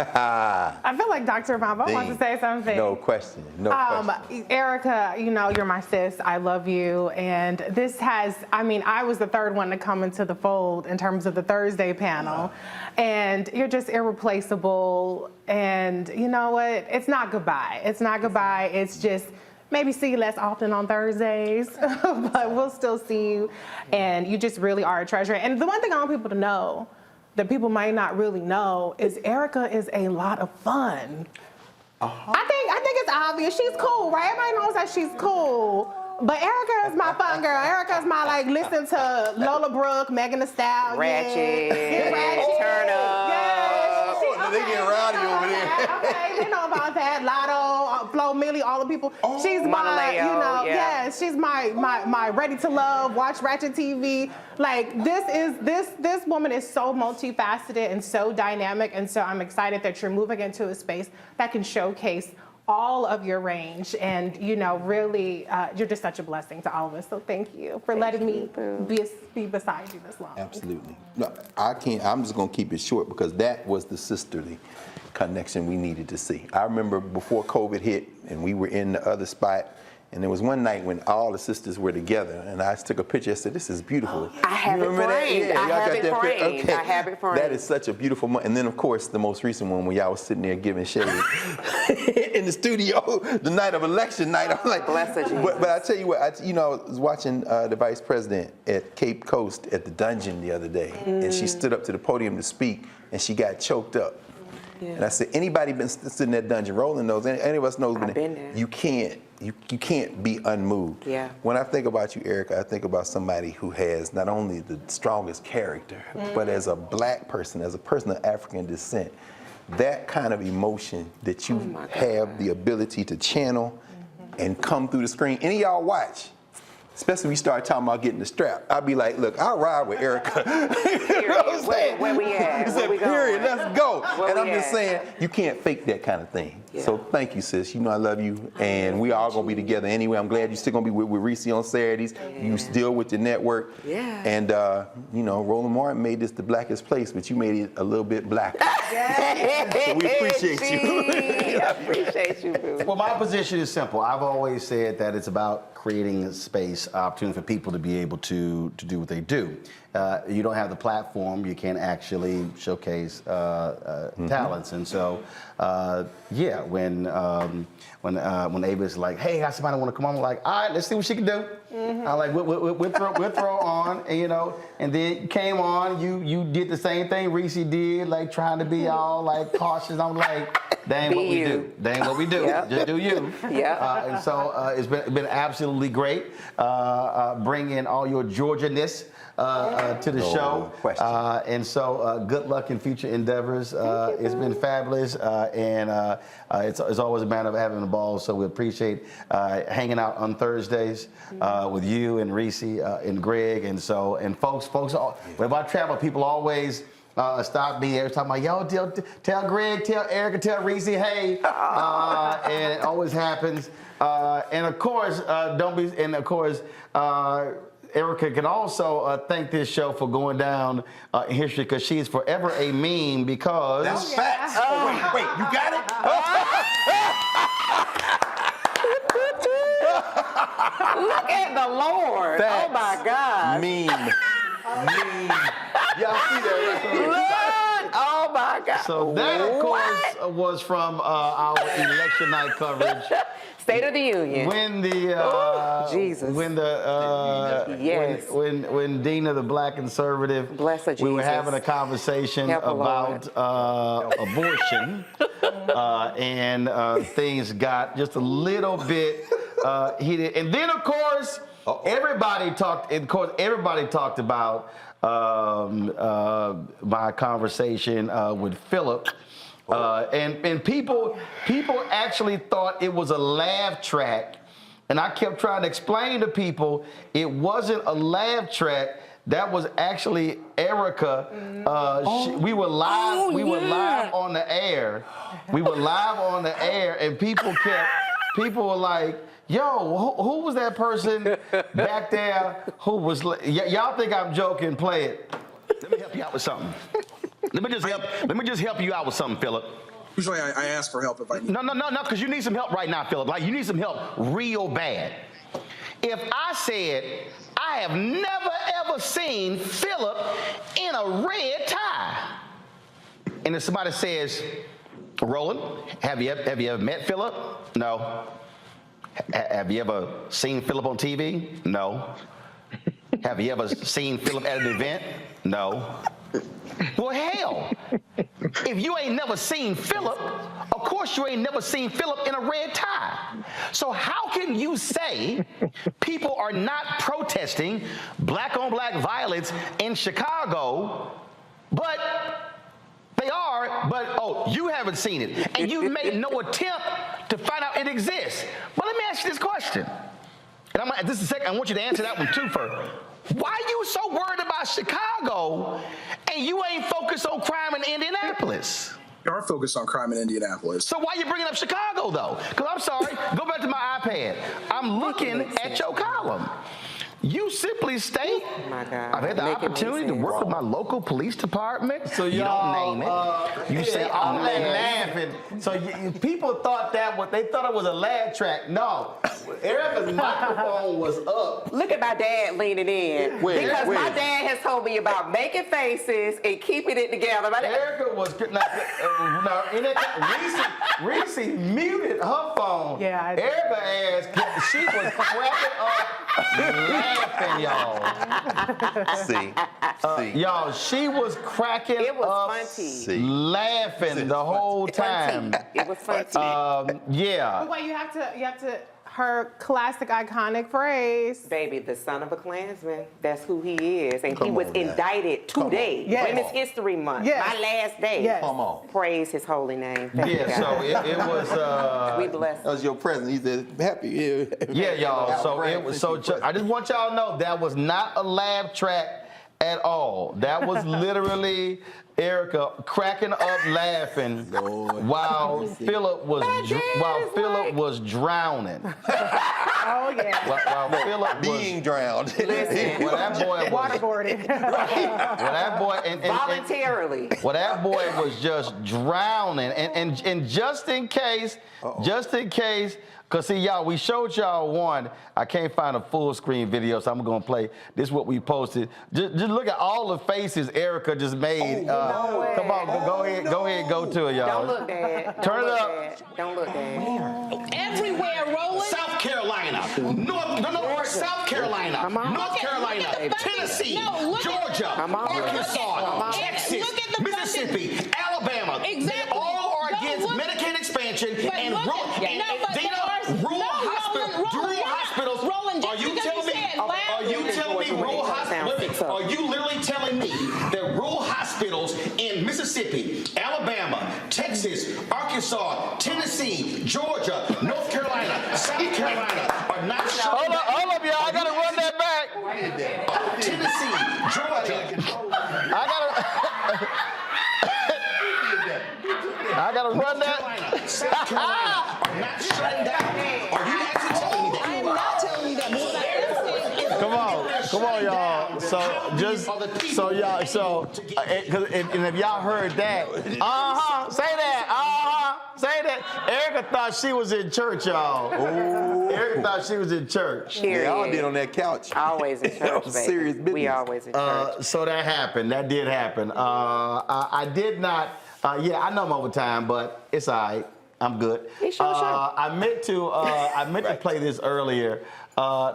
I feel like Dr. Bowman wants to say something. No question. No question. Erica, you're my sis. I love you. And this has, I was the third one to come into the fold in terms of the Thursday panel. And you're just irreplaceable. And you know what? It's not goodbye. It's not goodbye. It's just maybe see you less often on Thursdays, but we'll still see you. And you just really are a treasure. And the one thing I want people to know that people might not really know is Erica is a lot of fun. I think it's obvious. She's cool, right? Everybody knows that she's cool. But Erica is my fun girl. Erica is my, listen to Lola Brooke, Megan Thee Stallion. Ratchet. Turn up. Yeah, they get rowdy over there. Okay, we know about that. Lotto, Flo Millie, all the people. She's my, she's my ready to love, watch Ratchet TV. This woman is so multifaceted and so dynamic, and so I'm excited that you're moving into a space that can showcase all of your range, and really, you're just such a blessing to all of us. So thank you for letting me be beside you this long. Absolutely. No, I can't. I'm just gonna keep it short because that was the sisterly connection we needed to see. I remember before COVID hit, and we were in the other spot. And there was one night when all the sisters were together, and I took a picture. I said, "This is beautiful." I have it framed. I have it framed. Okay. I have it framed. That is such a beautiful moment. And then, of course, the most recent one when y'all was sitting there giving shade in the studio the night of election night. I'm like, bless her, Jesus. But I tell you what, I was watching the vice president at Cape Coast at the dungeon the other day, and she stood up to the podium to speak, and she got choked up. Yeah. And I said, anybody been sitting in that dungeon, Roland knows, any of us knows, I've been there. You can't be unmoved. Yeah. When I think about you, Erica, I think about somebody who has not only the strongest character, but as a black person, as a person of African descent, that kind of emotion that you have the ability to channel and come through the screen. Any of y'all watch, especially when we start talking about getting the strap, I'll be like, look, I'll ride with Erica. Where we at? He said, period, let's go. Where and I'm we just at? saying, you can't fake that kind of thing. Yeah. So thank you, sis. I love you, and we all gonna be together anyway. I'm glad you're still gonna be with Reese on Saturdays. Yeah. You still with your network. Yeah. And Roland Martin made this the blackest place, but you made it a little bit blacker. So we appreciate you. I appreciate you, boo. Well, my position is simple. I've always said that it's about creating a space, opportunity for people to be able to do what they do. You don't have the platform, you can't actually showcase talents, and so when Ava's like, "Hey, I got somebody want to come on," I'm like, "All right, let's see what she can do." I like we'll throw on, and then you came on. You did the same thing Reese did, like trying to be all like cautious. I'm like, That ain't what we do. That ain't what we do. Yep. Just do you. Yeah. And so it's been absolutely great bringing all your Georgia-ness to the show. And so good luck in future endeavors. It's been fabulous. And it's always a matter of having a ball. So we appreciate hanging out on Thursdays with you and Reese and Greg. And folks, whenever I travel, people always stop me every time. Like, yo, tell Greg, tell Erica, tell Reese, hey. And it always happens. And of course, Erica can also thank this show for going down in history because she is forever a meme because... That's facts. Wait, you got it? Look at the Lord. Facts. Oh, my God. Meme. Y'all see that? Look. Oh, my God. So that, of course, was from our election night coverage. State of the Union. When the Jesus. When the Yes. when Dina, the black conservative, Bless her, we were Jesus. having a conversation Help her, about abortion, and things got just a little bit heated. And then, of course, everybody talked. Of course, everybody talked about my conversation with Philip. And people actually thought it was a laugh track, and I kept trying to explain to people it wasn't a laugh track. That was actually Erica. We were live. We were live on the air. We were live on the air, and people were like, "Yo, who was that person back there? Who was? Y'all think I'm joking? Play it. Let me help you out with something." Let me just help you out with something, Philip. Usually I ask for help if I need. No, because you need some help right now, Philip. Like, you need some help real bad. If I said, I have never ever seen Philip in a red tie, and if somebody says, Roland, have you ever met Philip? No. Have you ever seen Philip on TV? No. Have you ever seen Philip at an event? No. Well, hell, if you ain't never seen Philip, of course you ain't never seen Philip in a red tie. So how can you say people are not protesting black-on-black violence in Chicago, but they are, but you haven't seen it, and you've made no attempt to find out it exists. But let me ask you this question, and this is the second. I want you to answer that one too first. Why are you so worried about Chicago and you ain't focused on crime in Indianapolis? We are focused on crime in Indianapolis. So why are you bringing up Chicago, though? Because I'm sorry, go back to my iPad. I'm looking at your column. You simply state, I've had the opportunity to work with my local police department. So you don't name it. You say, I'm laughing. So people thought they thought it was a laugh track. No, Erica's microphone was up. Look at my dad leaning in. Because my dad has told me about making faces and keeping it together. Erica was, Reese muted her phone. Yeah, Erica ass, she was cracking up. Laughing, y'all. See. Y'all, she was cracking up. It was funny. Laughing the whole time. It was funny. Yeah. But wait, you have to her classic iconic phrase. Baby, the son of a Klansman. That's who he is. And he was indicted today. Women's History Month. My last day. Come on. Praise his holy name. Thank you, so it was we blessed. That was your president. He said, happy. Yeah, y'all. So it was I just want y'all to know that was not a laugh track at all. That was literally Erica cracking up laughing while Philip was drowning. Oh yeah. While Philip being drowned. Listen, well, that boy was waterboarded. well, that boy voluntarily. Well, that boy was just drowning, and just in case, because see, y'all, we showed y'all one. I can't find a full screen video, so I'm gonna play. This is what we posted. Just look at all the faces Erica just made. Come on, go ahead, go to it, y'all. Don't look, Dad. Turn it up. Don't look, Dad. Everywhere, rolling. South Carolina, South Carolina, North Carolina, Tennessee, Georgia, Arkansas, Texas, Mississippi, Alabama. Exactly. They all are against Medicaid mentioned, and rural hospitals. Are you telling me rural hospitals? Are you literally telling me that rural hospitals in Mississippi, Alabama, Texas, Arkansas, Tennessee, Georgia, North Carolina, South Carolina are not shutting down? Hold up, y'all. I gotta run that back. Tennessee, Georgia. I gotta run that. South Carolina are not shutting down. Are you actually telling me that? I am not telling you that. Come on, y'all. And if y'all heard that, say that. Erica thought she was in church, y'all. Erica thought she was in church. Yeah, y'all did on that couch. Always in church, baby. Serious business. We always in church. So that happened. That did happen. I did not. I know I'm over time, but it's all right. I'm good. I meant to play this earlier.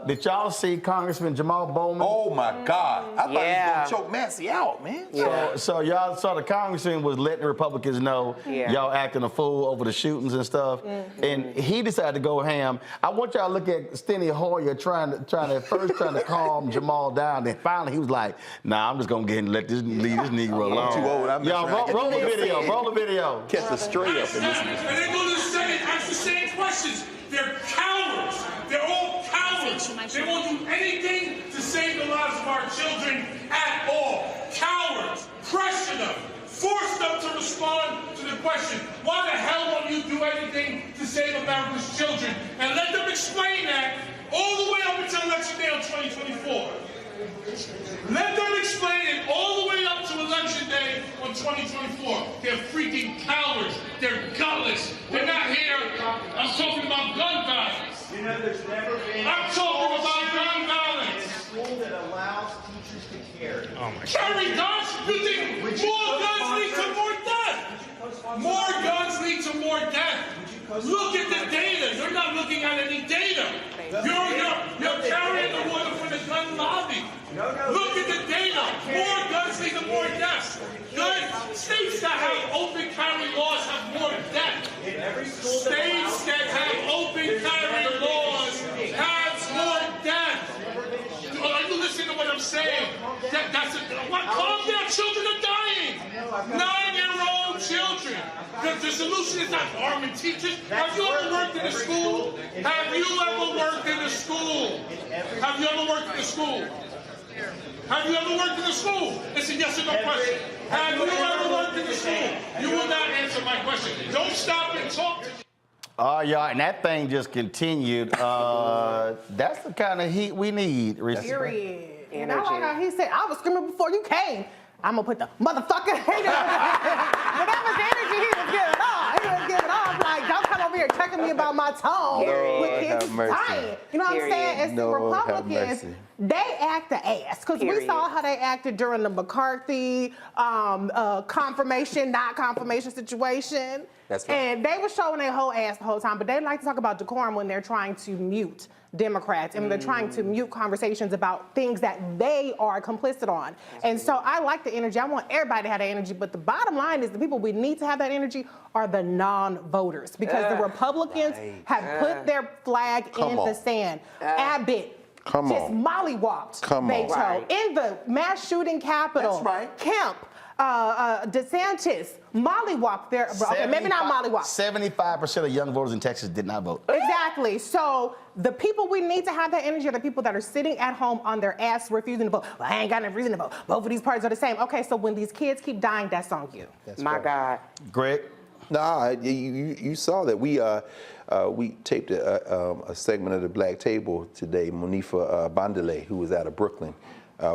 Did y'all see Congressman Jamaal Bowman? Oh my God! I thought he was gonna choke Massie out, man. So y'all saw the congressman was letting Republicans know y'all acting a fool over the shootings and stuff, and he decided to go ham. I want y'all to look at Steny Hoyer trying to calm Jamaal down. Then finally he was like, "Nah, I'm just gonna leave this Negro alone." I'm too old. Y'all roll the video. Roll the video. Catch the straight up in this. And they go to the Senate, ask the same questions. They're cowards. They're all cowards. They won't do anything to save the lives of our children at all. Cowards. Pressure them. Force them to respond to the question, why the hell won't you do anything to save America's children? And let them explain that all the way up until election day on 2024. Let them explain it all the way up to election day on 2024. They're freaking cowards. They're gutless. They're not here. I'm talking about gun violence. You know, there's never been. I'm talking about gun violence. A school that allows teachers to carry. Oh my God. Carry guns? You think more guns lead to more death? More guns lead to more death. Look at the data. You're not looking at any data. You're carrying the water for the gun lobby. Look at the data. More guns lead to more deaths. Good states that have open carry laws have more deaths. States that have open carry laws have more deaths. Are you listening to what I'm saying? Calm down. Children are dying. 9-year-old children. The solution is not arming teachers. Have you ever worked in a school? Have you ever worked in a school? Have you ever worked in a school? Have you ever worked in a school? It's a yes or no question. Have you ever worked in a school? You will not answer my question. Don't stop and talk. Yeah, and that thing just continued. That's the kind of heat we need. Period. And I like how he said, I was screaming before you came. I'm going to put the motherfucker hater. But that was the energy he was giving off. He was giving off like, don't come over here checking me about my tone with kids dying. You know what I'm saying? It's the Republicans. They act the ass. Because we saw how they acted during the McCarthy confirmation, not confirmation situation. That's right. And they were showing their whole ass the whole time. But they like to talk about decorum when they're trying to mute Democrats and they're trying to mute conversations about things that they are complicit on. And so I like the energy. I want everybody to have that energy. But the bottom line is the people we need to have that energy are the non-voters because the Republicans have put their flag in the sand. Abbott just mollywopped Beto in the mass shooting capital. That's right. Kemp. DeSantis, mollywop there. Okay, maybe not mollywop. 75% of young voters in Texas did not vote. Exactly. So the people we need to have that energy are the people that are sitting at home on their ass refusing to vote. Well, I ain't got no reason to vote. Both of these parties are the same. Okay, so when these kids keep dying, that's on you. That's My God. Greg? Nah, you saw that. We taped a segment of the Black Table today. Monifa Bandele, who was out of Brooklyn,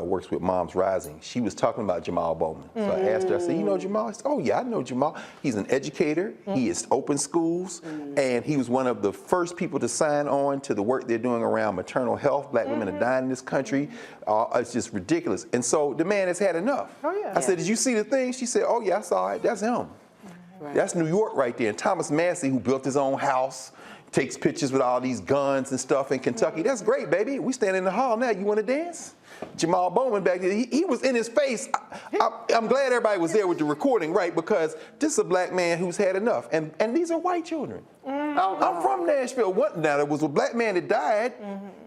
works with Moms Rising. She was talking about Jamaal Bowman. So I asked her, I said, you know Jamaal? I said, oh yeah, I know Jamaal. He's an educator. He has opened schools. And he was one of the first people to sign on to the work they're doing around maternal health. Black women are dying in this country. It's just ridiculous. And so the man has had enough. I said, did you see the thing? She said, oh yeah, I saw it. That's him. That's New York right there. And Thomas Massie, who built his own house, takes pictures with all these guns and stuff in Kentucky. That's great, baby. We stand in the hall now. You want to dance? Jamaal Bowman back there, he was in his face. I'm glad everybody was there with the recording, right? Because this is a black man who's had enough. And these are white children. I'm from Nashville. Now, there was a black man that died.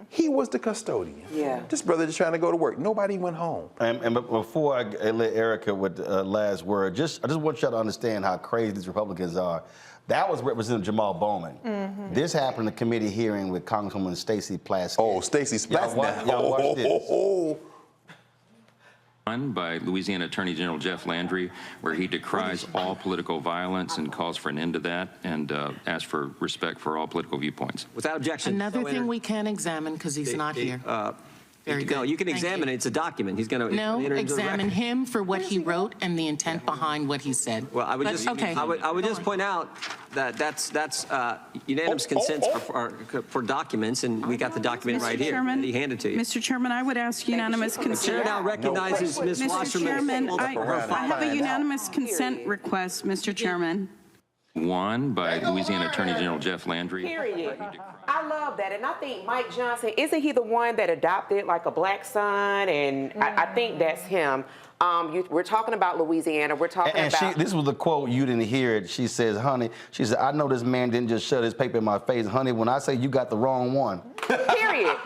He was the custodian. Yeah. This brother just trying to go to work. Nobody went home. And before I let Erica with the last word, I just want y'all to understand how crazy these Republicans are. That was Representative Jamaal Bowman. This happened in a committee hearing with Congresswoman Stacey Plaskett. Oh, Stacey Plaskett. Y'all watch this. By Louisiana Attorney General Jeff Landry, where he decries all political violence and calls for an end to that and asks for respect for all political viewpoints. Without objection. Another thing we can examine because he's not here. Very good. No, you can examine it. It's a document. He's going to examine him for what he wrote and the intent behind what he said. Well, I would just point out that that's unanimous consent for documents, and we got the document right here. Chairman, he handed to you. Mr. Chairman, I would ask unanimous consent. The chair now recognizes Ms. Wasserman. Mr. Chairman, I have a unanimous consent request, Mr. Chairman. One by Louisiana Attorney General Jeff Landry. Period. I love that. And I think Mike Johnson, isn't he the one that adopted like a black son? And I think that's him. We're talking about Louisiana. We're talking about... this was the quote, you didn't hear it. She says, honey, she said, I know this man didn't just shove his paper in my face. Honey, when I say you got the wrong one. Period.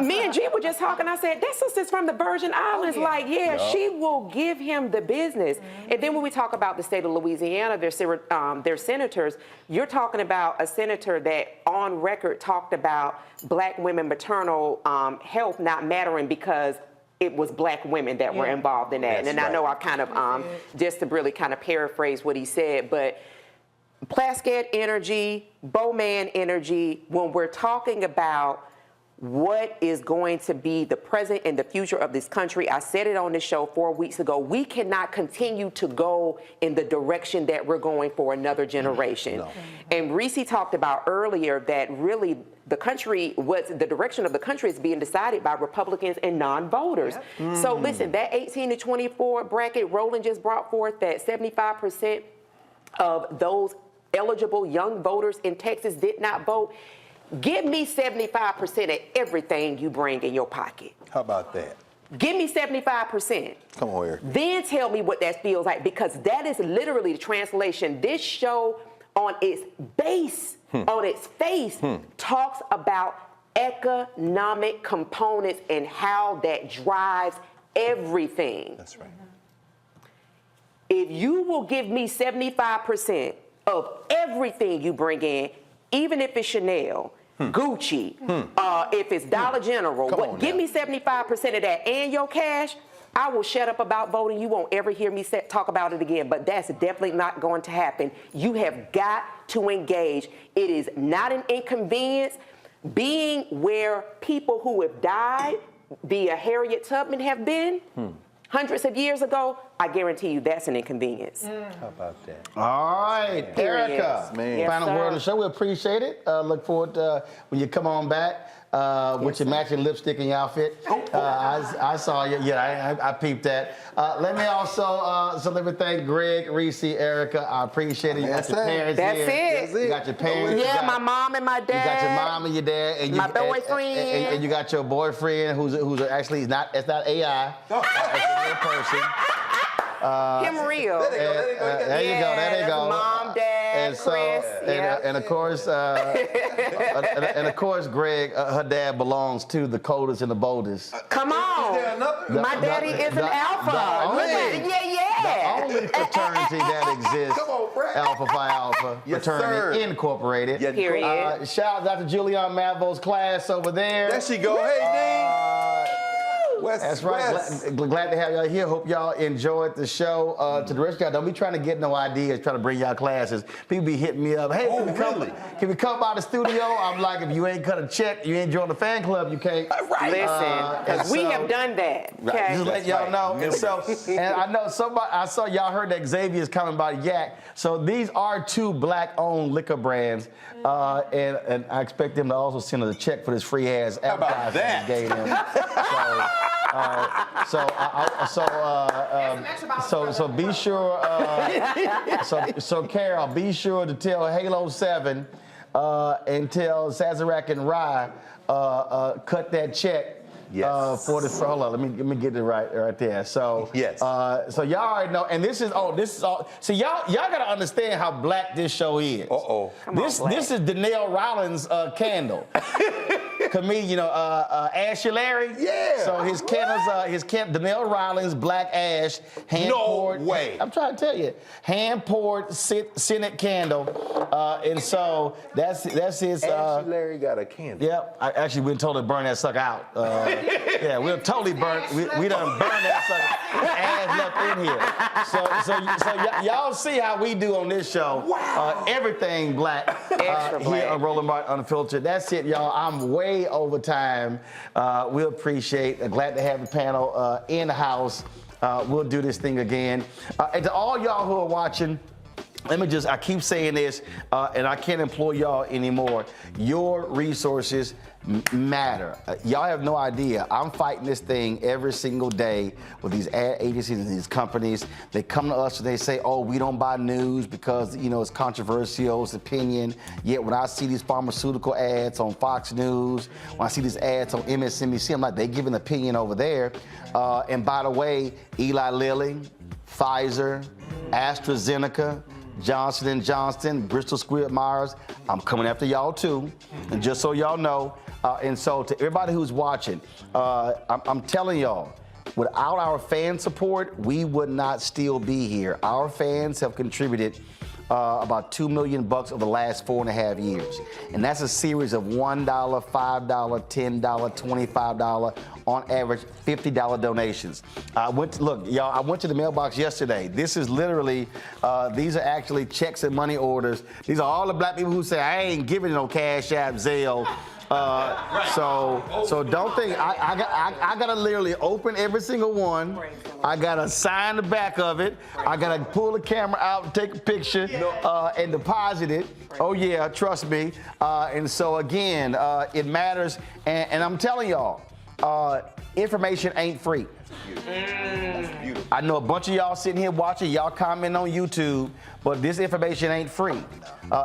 Me and G were just talking. I said, that sister's from the Virgin Islands. She will give him the business. And then when we talk about the state of Louisiana, their senators, you're talking about a senator that on record talked about black women maternal health not mattering because it was black women that were involved in that. And I know I kind of, just to really kind of paraphrase what he said, but Plaskett energy, Bowman energy, when we're talking about what is going to be the present and the future of this country, I said it on the show 4 weeks ago, we cannot continue to go in the direction that we're going for another generation. No. And Reese talked about earlier that really the direction of the country is being decided by Republicans and non-voters. So listen, that 18 to 24 bracket, Roland just brought forth that 75% of those eligible young voters in Texas did not vote. Give me 75% of everything you bring in your pocket. How about that? Give me 75%. Come on here. Then tell me what that feels like, because that is literally the translation. This show on its base, on its face, talks about economic components and how that drives everything. That's right. If you will give me 75% of everything you bring in, even if it's Chanel, Gucci, if it's Dollar General, give me 75% of that and your cash, I will shut up about voting. You won't ever hear me talk about it again, but that's definitely not going to happen. You have got to engage. It is not an inconvenience. Being where people who have died via Harriet Tubman have been hundreds of years ago, I guarantee you that's an inconvenience. How about that? All right, Erica. Yes, final word on the show. We appreciate it. Look forward to when you come on back with your matching lipstick and your outfit. I saw you. Yeah, I peeped that. Let me also let me thank Greg, Reese, Erica. I appreciate it. You got your parents here. That's it. You got your parents. Yeah, my mom and my dad. You got your mom and your dad. And my boyfriend. And you got your boyfriend who's actually it's not AI. It's a real person. Him real. There you go. Mom, dad, Chris. And of course, Greg, her dad belongs to the coldest and the boldest. Come on. My daddy is an alpha. The only fraternity that exists, Alpha Phi Alpha Fraternity Incorporated. Period. Shout out to Julian Mavo's class over there. There she go. Hey, Dean. That's right. Glad to have y'all here. Hope y'all enjoyed the show. To the rest of y'all, don't be trying to get no ideas, trying to bring y'all classes. People be hitting me up. Hey, can we come by the studio? I'm like, if you ain't cut a check, you ain't joined the fan club, you can't. Listen, because we have done that. Okay? Just let y'all know. And I know I saw y'all heard that Xavier's coming by Yak. So these are 2 black-owned liquor brands. And I expect them to also send us a check for this free-ass advertising we gave them. So be sure. So Carol, be sure to tell Halo 7 and tell Sazerac and Rye cut that check. Yes. For the hold on, let me get it right there. So yes. So y'all already know, and this is all. So y'all gotta understand how black this show is. This is Donnell Rollins' candle. Comedian, Ashy Larry. Yeah. So his candles, Donnell Rollins black ash hand poured. No way. I'm trying to tell you, hand poured Senate candle, and so that's his. Ashy Larry got a candle. Yep. I actually we totally burn that sucker out. Yeah, we'll totally burn. We done burn that sucker. Ass left in here. So y'all see how we do on this show. Wow. Everything black. Extra black. Here on Roland Martin Unfiltered. That's it, y'all. I'm way over time. We appreciate. Glad to have the panel in the house. We'll do this thing again. And to all y'all who are watching. I keep saying this, and I can't employ y'all anymore. Your resources matter. Y'all have no idea. I'm fighting this thing every single day with these ad agencies and these companies. They come to us and they say, oh, we don't buy news because, it's controversial, it's opinion. Yet when I see these pharmaceutical ads on Fox News, when I see these ads on MSNBC, I'm like, they give an opinion over there. And by the way, Eli Lilly, Pfizer, AstraZeneca, Johnson & Johnson, Bristol Squibb Myers, I'm coming after y'all too. And just so y'all know, and so to everybody who's watching, I'm telling y'all, without our fan support, we would not still be here. Our fans have contributed about $2 million over the last 4.5 years. And that's a series of $1, $5, $10, $25, on average $50 donations. I went to the mailbox yesterday. This is literally, these are actually checks and money orders. These are all the black people who say, I ain't giving no Cash App, Zelle. So don't think I gotta literally open every single one. I gotta sign the back of it. I gotta pull the camera out and take a picture and deposit it. Oh yeah, trust me. And so again, it matters. And I'm telling y'all, information ain't free. I know a bunch of y'all sitting here watching, y'all comment on YouTube, but this information ain't free.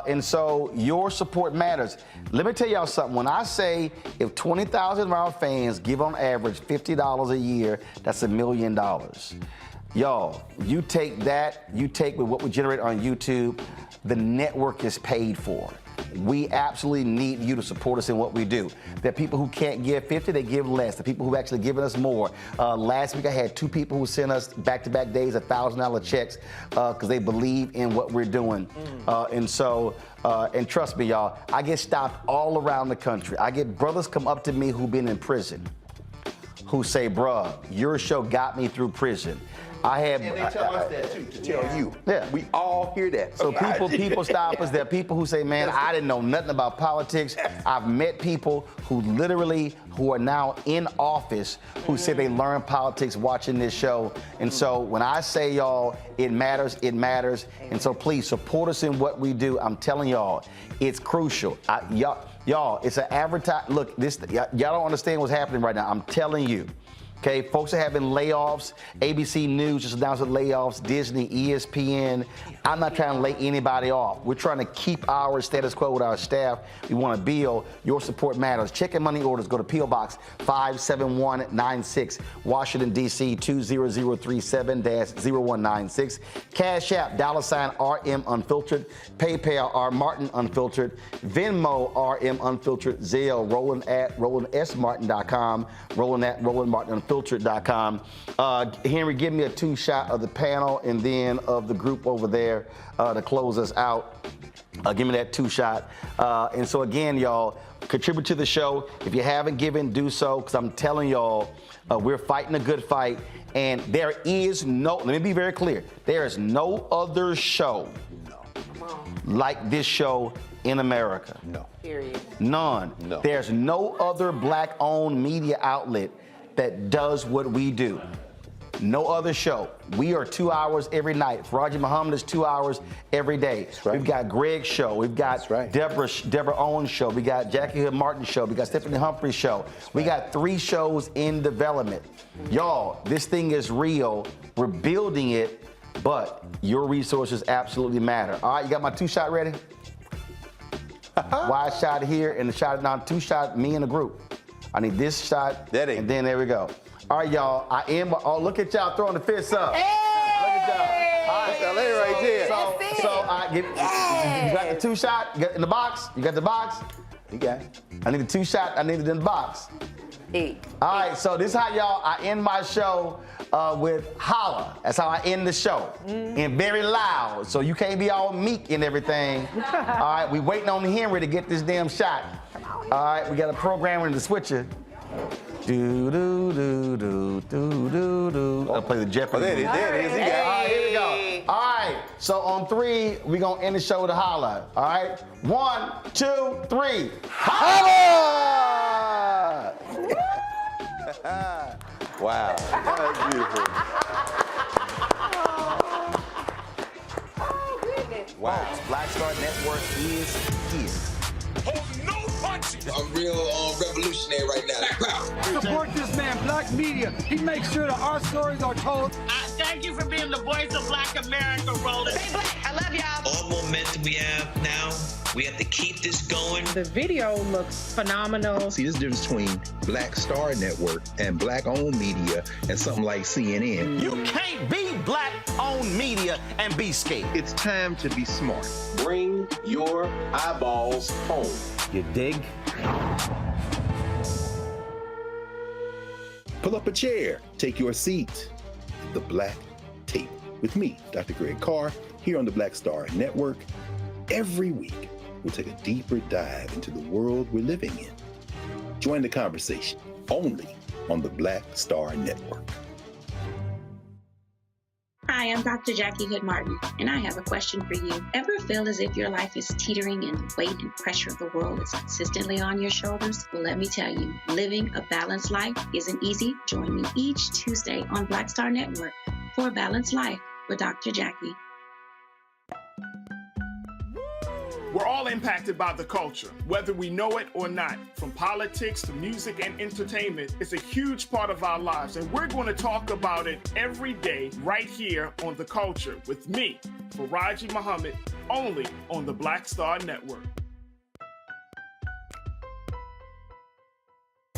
And so your support matters. Let me tell y'all something. When I say if 20,000 of our fans give on average $50 a year, that's $1 million. Y'all, you take that, you take with what we generate on YouTube, the network is paid for. We absolutely need you to support us in what we do. There are people who can't give 50, they give less. The people who have actually given us more. Last week I had 2 people who sent us back-to-back days $1,000 checks because they believe in what we're doing. And trust me, y'all, I get stopped all around the country. I get brothers come up to me who've been in prison who say, bruh, your show got me through prison. And they tell us that too, to tell you. Yeah. We all hear that. So people stop us. There are people who say, man, I didn't know nothing about politics. I've met people who are now in office who say they learned politics watching this show. And so when I say, y'all, it matters, it matters. And so please support us in what we do. I'm telling y'all, it's crucial. Y'all, it's an advertise. Look, y'all don't understand what's happening right now. I'm telling you. Okay, folks are having layoffs. ABC News just announced layoffs. Disney, ESPN. I'm not trying to lay anybody off. We're trying to keep our status quo with our staff. We want to build. Your support matters. Check and money orders. Go to P.O. Box 57196, Washington, D.C. 20037-0196. Cash App, $RM Unfiltered. PayPal, R Martin Unfiltered. Venmo, RM Unfiltered. Zelle, Roland at RolandSMartin.com. Roland at RolandMartinUnfiltered.com. Henry, give me a 2-shot of the panel and then of the group over there to close us out. Give me that 2-shot. And so again, y'all, contribute to the show. If you haven't given, do so, because I'm telling y'all, we're fighting a good fight. And there is no, let me be very clear, there is no other show like this show in America. No. Period. None. No. There's no other black-owned media outlet that does what we do. No other show. We are 2 hours every night. Roger Muhammad is 2 hours every day. Right. We've got Greg's show. We've got Deborah Owens' show. We got Jackie Hood Martin's show. We got Stephanie Humphrey's show. We got 3 shows in development. Y'all, this thing is real. We're building it, but your resources absolutely matter. All right, you got my 2-shot ready? Wide shot here and the shot now 2 shot me in the group. I need this shot and then there we go. All right, y'all. I am. Oh, look at y'all throwing the fists up. Hey! Look at y'all. All right, That's LA right there. So I get. You got the 2 shot. You got in the box. You got the box. You got it. I need the 2 shot. I need it in the box. All right. So this is how y'all. I end my show with holla. That's how I end the show. And very loud. So you can't be all meek and everything. All right. We waiting on Henry to get this damn shot. All right. We got a programmer in the switcher. Do do do do do do do. I'll play the Jeopardy. There it is. There it is. He got it. All right, here we go. All right. So on 3, we're gonna end the show with a holla. All right. 1, 2, 3. Holla! Wow. That was beautiful. Wow. Black Star Network is here. I'm real revolutionary right now. Support this man, Black Media. He makes sure that our stories are told. Thank you for being the voice of Black America, Roland. Stay black. I love y'all. All momentum we have now, we have to keep this going. The video looks phenomenal. See, there's a difference between Black Star Network and Black-owned media and something like CNN. You can't be Black-owned media and be scared. It's time to be smart. Bring your eyeballs home. You dig? Pull up a chair. Take your seat. The Black Tape with me, Dr. Greg Carr, here on the Black Star Network. Every week, we'll take a deeper dive into the world we're living in. Join the conversation only on the Black Star Network. Hi, I'm Dr. Jackie Hood Martin, and I have a question for you. Ever feel as if your life is teetering and the weight and pressure of the world is consistently on your shoulders? Well, let me tell you, living a balanced life isn't easy. Join me each Tuesday on Black Star Network for a Balanced Life with Dr. Jackie. We're all impacted by the culture, whether we know it or not. From politics to music and entertainment, it's a huge part of our lives, and we're going to talk about it every day right here on The Culture with me, Faraji Muhammad, only on the Black Star Network.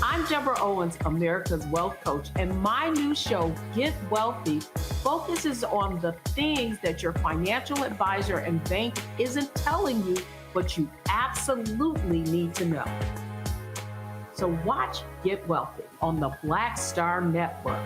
I'm Deborah Owens, America's Wealth Coach, and my new show, Get Wealthy, focuses on the things that your financial advisor and bank isn't telling you, but you absolutely need to know. So watch Get Wealthy on the Black Star Network.